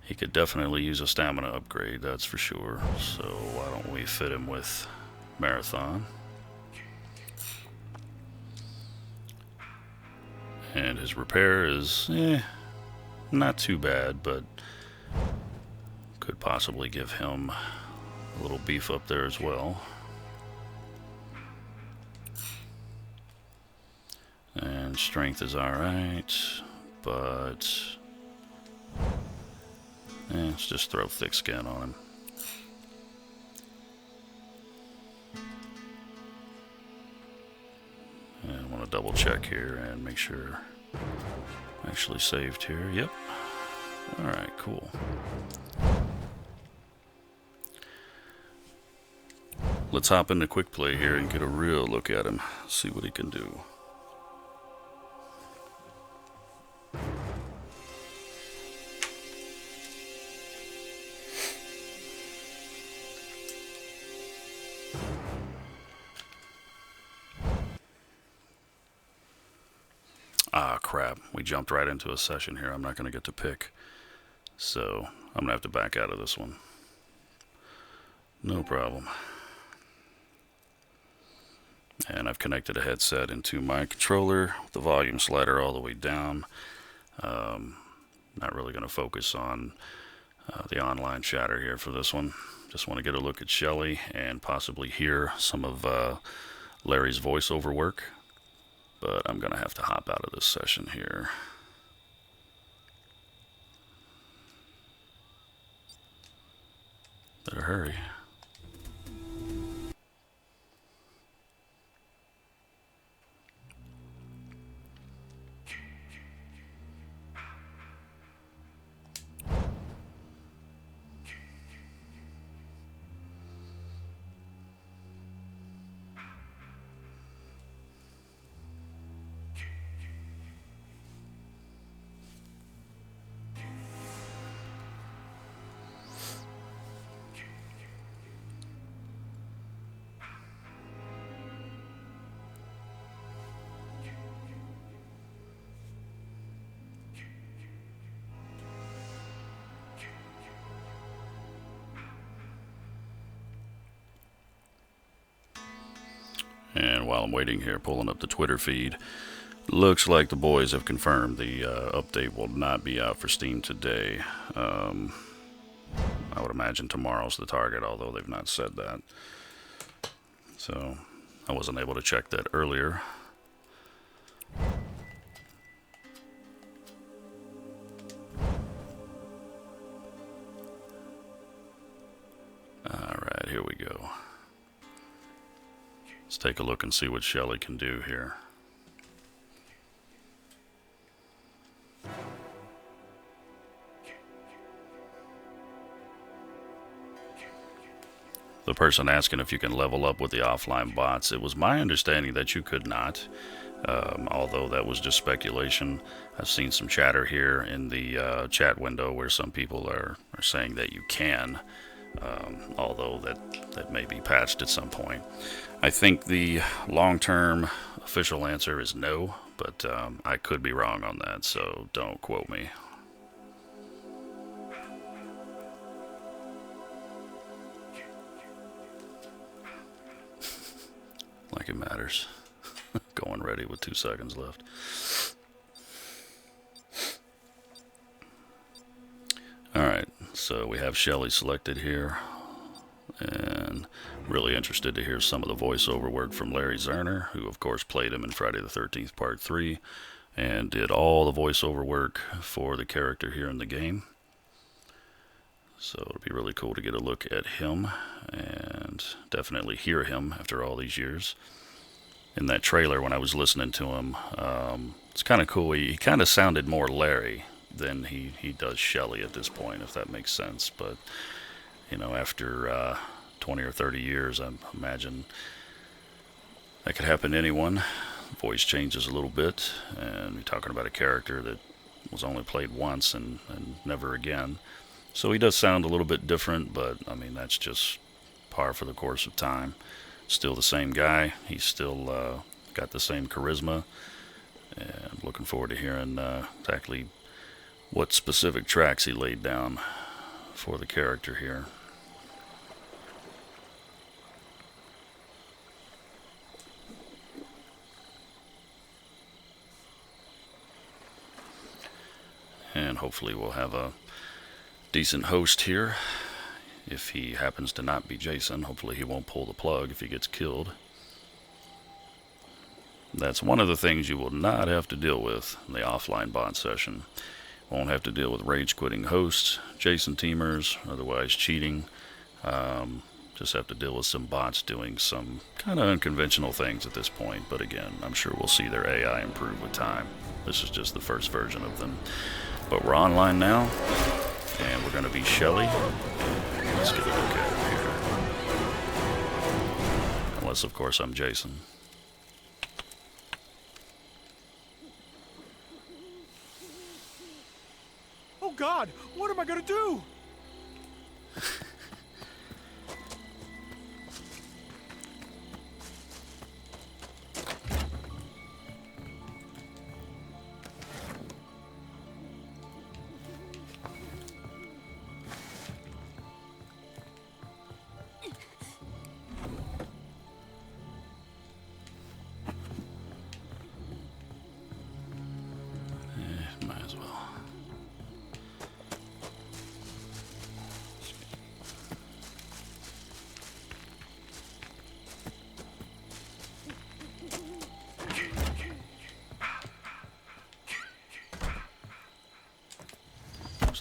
Speaker 1: He could definitely use a stamina upgrade, that's for sure. So why don't we fit him with Marathon? And his repair is, not too bad, but could possibly give him a little beef up there as well. And strength is alright, but let's just throw thick skin on him. And I want to double check here and make sure I actually saved here. Yep. Alright, cool. Let's hop into quick play here and get a real look at him, see what he can do. Ah, crap. We jumped right into a session here. I'm not going to get to pick. So, I'm going to have to back out of this one. No problem. And I've connected a headset into my controller with the volume slider all the way down. Not really going to focus on the online chatter here for this one. Just want to get a look at Shelly and possibly hear some of Larry's voiceover work. But I'm going to have to hop out of this session here. Better hurry. And while I'm waiting here, pulling up the Twitter feed, looks like the boys have confirmed the update will not be out for Steam today. I would imagine tomorrow's the target, although they've not said that. So I wasn't able to check that earlier. Alright, here we go. Let's take a look and see what Shelly can do here. The person asking if you can level up with the offline bots, it was my understanding that you could not, although that was just speculation. I've seen some chatter here in the chat window where some people are saying that you can, although that may be patched at some point. I think the long-term official answer is no, but I could be wrong on that, so don't quote me. Like it matters. Going ready with 2 seconds left. Alright, so we have Shelly selected here. And really interested to hear some of the voiceover work from Larry Zerner, who of course played him in Friday the 13th Part 3 and did all the voiceover work for the character here in the game. So it'll be really cool to get a look at him and definitely hear him after all these years. In that trailer, when I was listening to him, it's kind of cool. He kind of sounded more Larry than he does Shelly at this point, if that makes sense. But, you know, after 20 or 30 years, I imagine that could happen to anyone. Voice changes a little bit, and we're talking about a character that was only played once and never again. So he does sound a little bit different, but I mean, that's just par for the course of time. Still the same guy. He's still got the same charisma, and looking forward to hearing exactly what specific tracks he laid down for the character here. And hopefully we'll have a decent host here. If he happens to not be Jason, hopefully he won't pull the plug if he gets killed. That's one of the things you will not have to deal with in the offline bot session. Won't have to deal with rage quitting hosts, Jason teamers, otherwise cheating. Just have to deal with some bots doing some kind of unconventional things at this point. But again, I'm sure we'll see their AI improve with time. This is just the first version of them. But we're online now, and we're going to be Shelly. Let's get a look at it here. Unless, of course, I'm Jason.
Speaker 3: Oh God, what am I gonna do?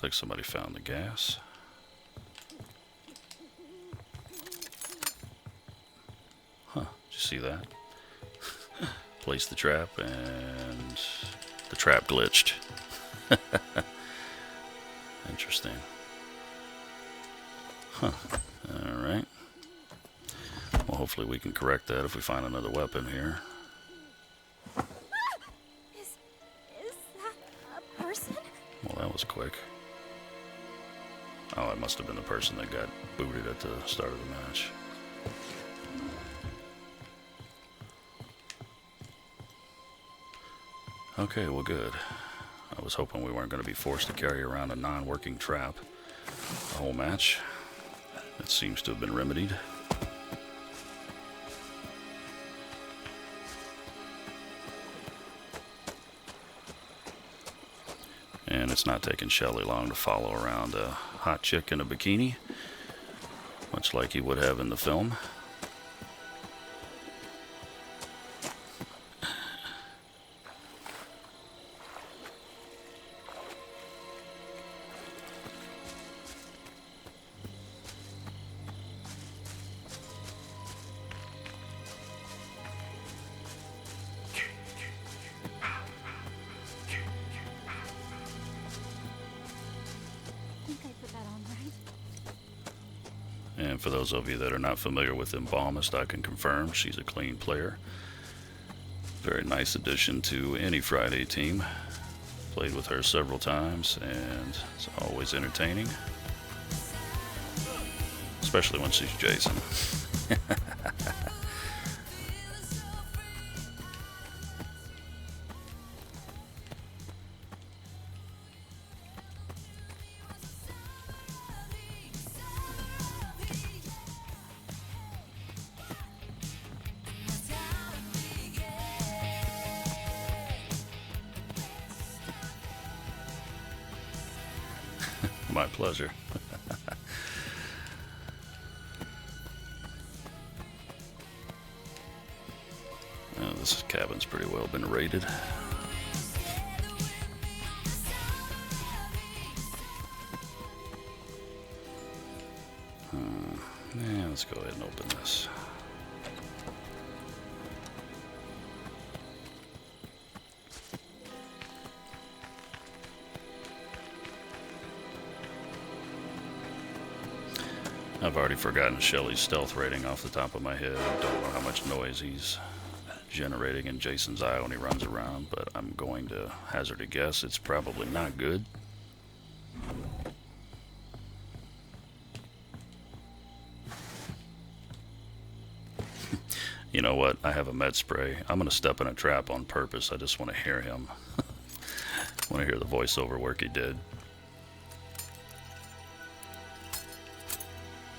Speaker 1: Looks like somebody found the gas. Huh, did you see that? Place the trap and the trap glitched. Interesting. Huh. Alright. Well, hopefully we can correct that if we find another weapon here.
Speaker 4: Is that a person?
Speaker 1: Well, that was quick. Oh, it must have been the person that got booted at the start of the match. Okay, well, good. I was hoping we weren't going to be forced to carry around a non-working trap the whole match. It seems to have been remedied. And it's not taking Shelly long to follow around a hot chick in a bikini, much like you would have in the film. And for those of you that are not familiar with Embalmist, I can confirm she's a clean player. Very nice addition to any Friday team. Played with her several times, and it's always entertaining. Especially when she's Jason. My pleasure. Oh, this cabin's pretty well been raided. Yeah, let's go ahead and open this. I've already forgotten Shelly's stealth rating off the top of my head. I don't know how much noise he's generating in Jason's eye when he runs around, but I'm going to hazard a guess. It's probably not good. You know what? I have a med spray. I'm going to step in a trap on purpose. I just want to hear him. I want to hear the voiceover work he did.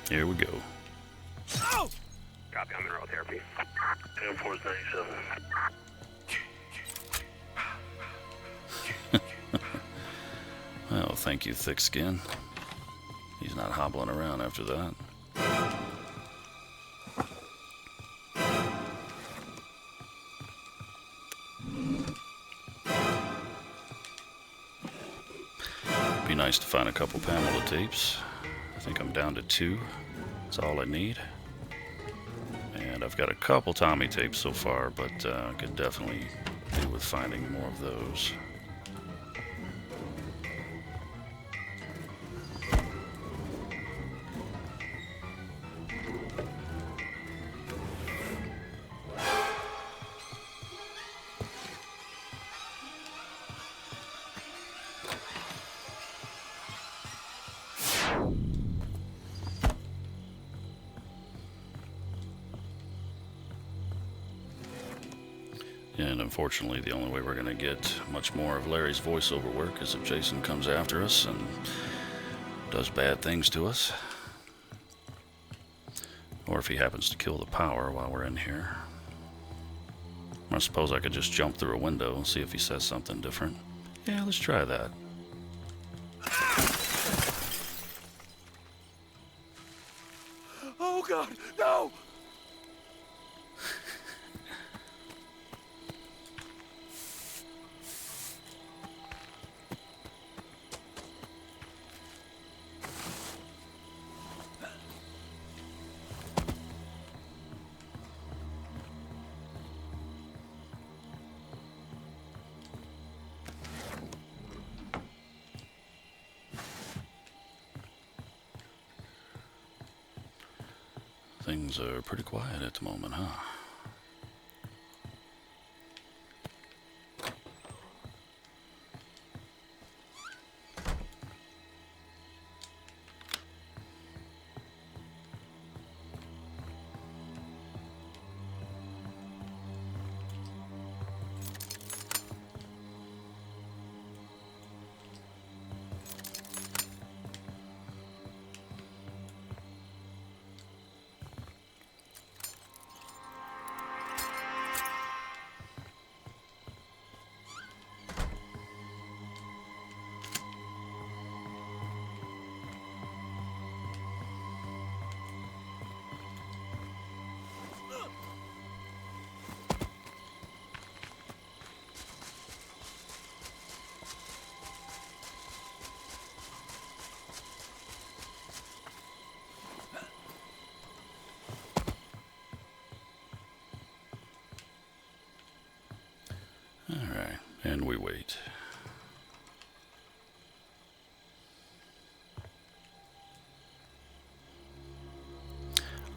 Speaker 1: Here we go.
Speaker 3: Oh!
Speaker 7: Copy, I'm in route therapy. 10-4-97.
Speaker 1: Well, thank you, thick skin. He's not hobbling around after that. Be nice to find a couple Pamela tapes. I think I'm down to 2. That's all I need. And I've got a couple Tommy tapes so far, but could definitely do with finding more of those. And unfortunately, the only way we're going to get much more of Larry's voiceover work is if Jason comes after us and does bad things to us. Or if he happens to kill the power while we're in here. I suppose I could just jump through a window and see if he says something different. Yeah, let's try that.
Speaker 3: Oh God, no!
Speaker 1: Things are pretty quiet at the moment, huh? Alright, and we wait.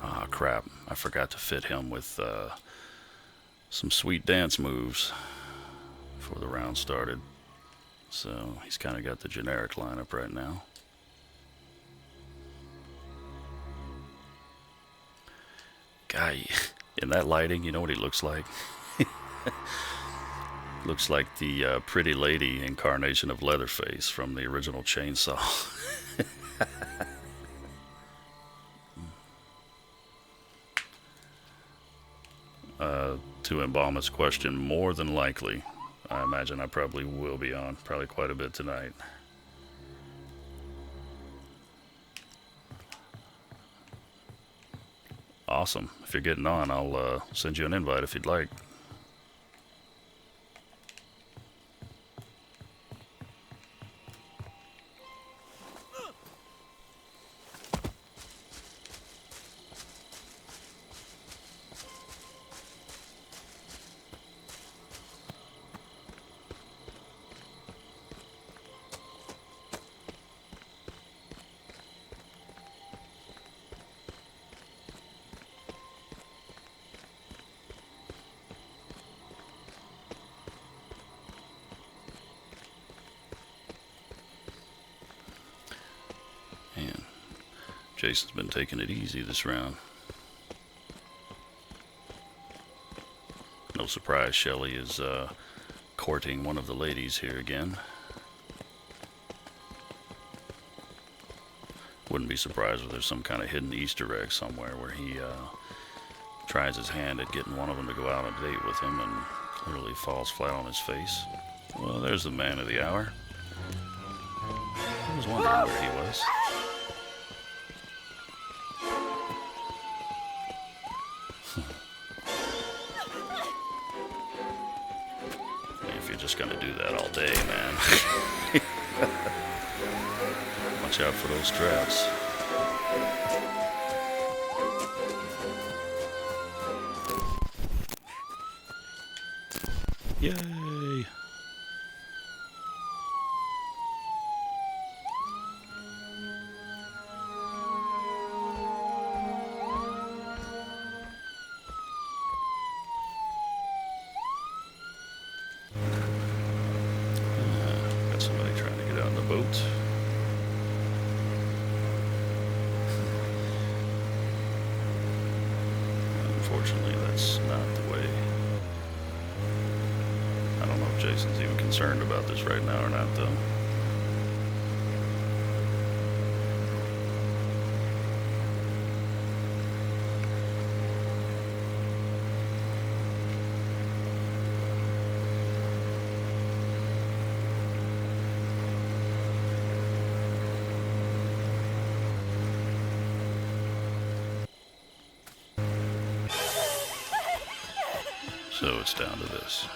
Speaker 1: Ah, crap. I forgot to fit him with some sweet dance moves before the round started. So he's kind of got the generic lineup right now. Guy, in that lighting, you know what he looks like? Looks like the pretty lady incarnation of Leatherface from the original Chainsaw. To Embalm's question, more than likely, I imagine I probably will be on, probably quite a bit tonight. Awesome. If you're getting on, I'll send you an invite if you'd like. Jason's been taking it easy this round. No surprise, Shelly is courting one of the ladies here again. Wouldn't be surprised if there's some kind of hidden Easter egg somewhere where he tries his hand at getting one of them to go out on a date with him and clearly falls flat on his face. Well, there's the man of the hour. I was wondering where he was. Just gonna do that all day, man. Watch out for those traps. Yay! Unfortunately, that's not the way. I don't know if Jason's even concerned about this right now or not, though. So it's down to this.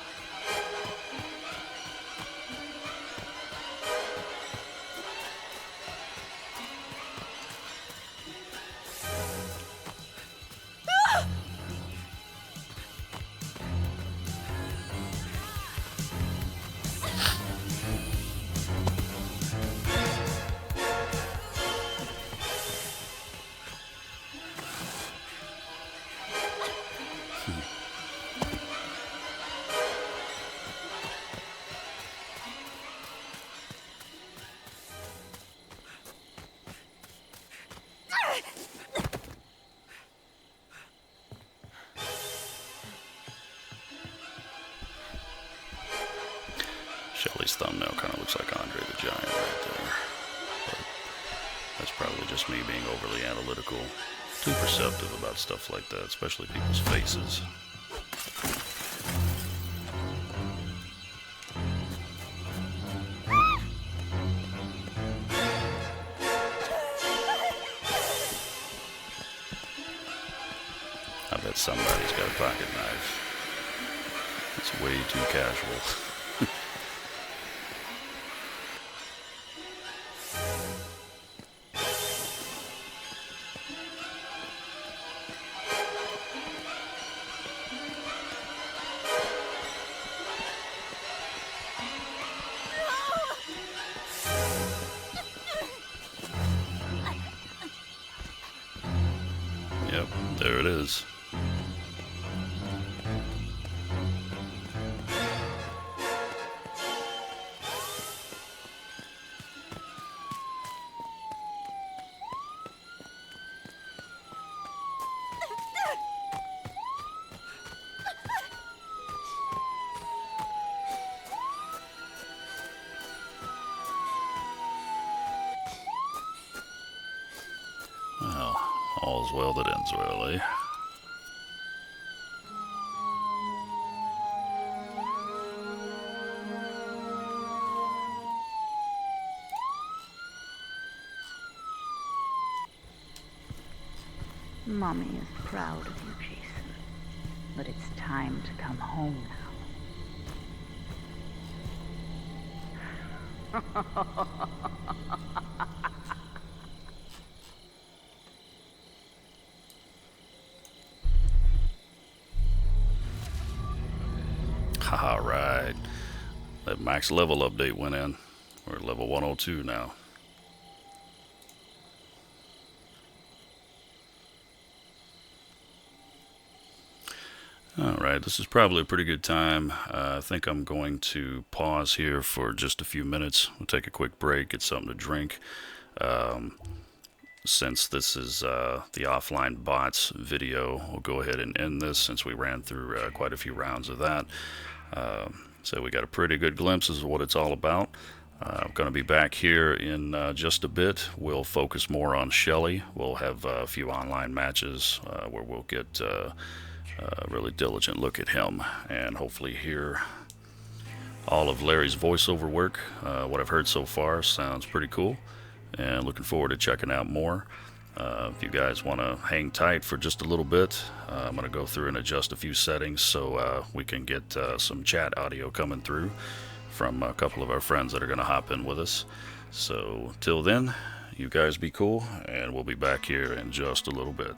Speaker 1: Larry's thumbnail kind of looks like Andre the Giant right there. But that's probably just me being overly analytical, too perceptive about stuff like that, especially people's faces. I bet somebody's got a pocket knife. It's way too casual. Yep, there it is. Well, all's well that ends well, eh?
Speaker 2: Mommy is proud of you, Jason. But it's time to come home now.
Speaker 1: Haha, right. That max level update went in. We're at level 102 now. Alright, this is probably a pretty good time. I think I'm going to pause here for just a few minutes. We'll take a quick break, get something to drink. Since this is the offline bots video, we'll go ahead and end this since we ran through quite a few rounds of that. So we got a pretty good glimpse of what it's all about. I'm going to be back here in just a bit. We'll focus more on Shelly. We'll have a few online matches where we'll get a really diligent look at him and hopefully hear all of Larry's voiceover work. What I've heard so far sounds pretty cool, and looking forward to checking out more. If you guys want to hang tight for just a little bit, I'm going to go through and adjust a few settings so we can get some chat audio coming through from a couple of our friends that are going to hop in with us. So till then, you guys be cool, and we'll be back here in just a little bit.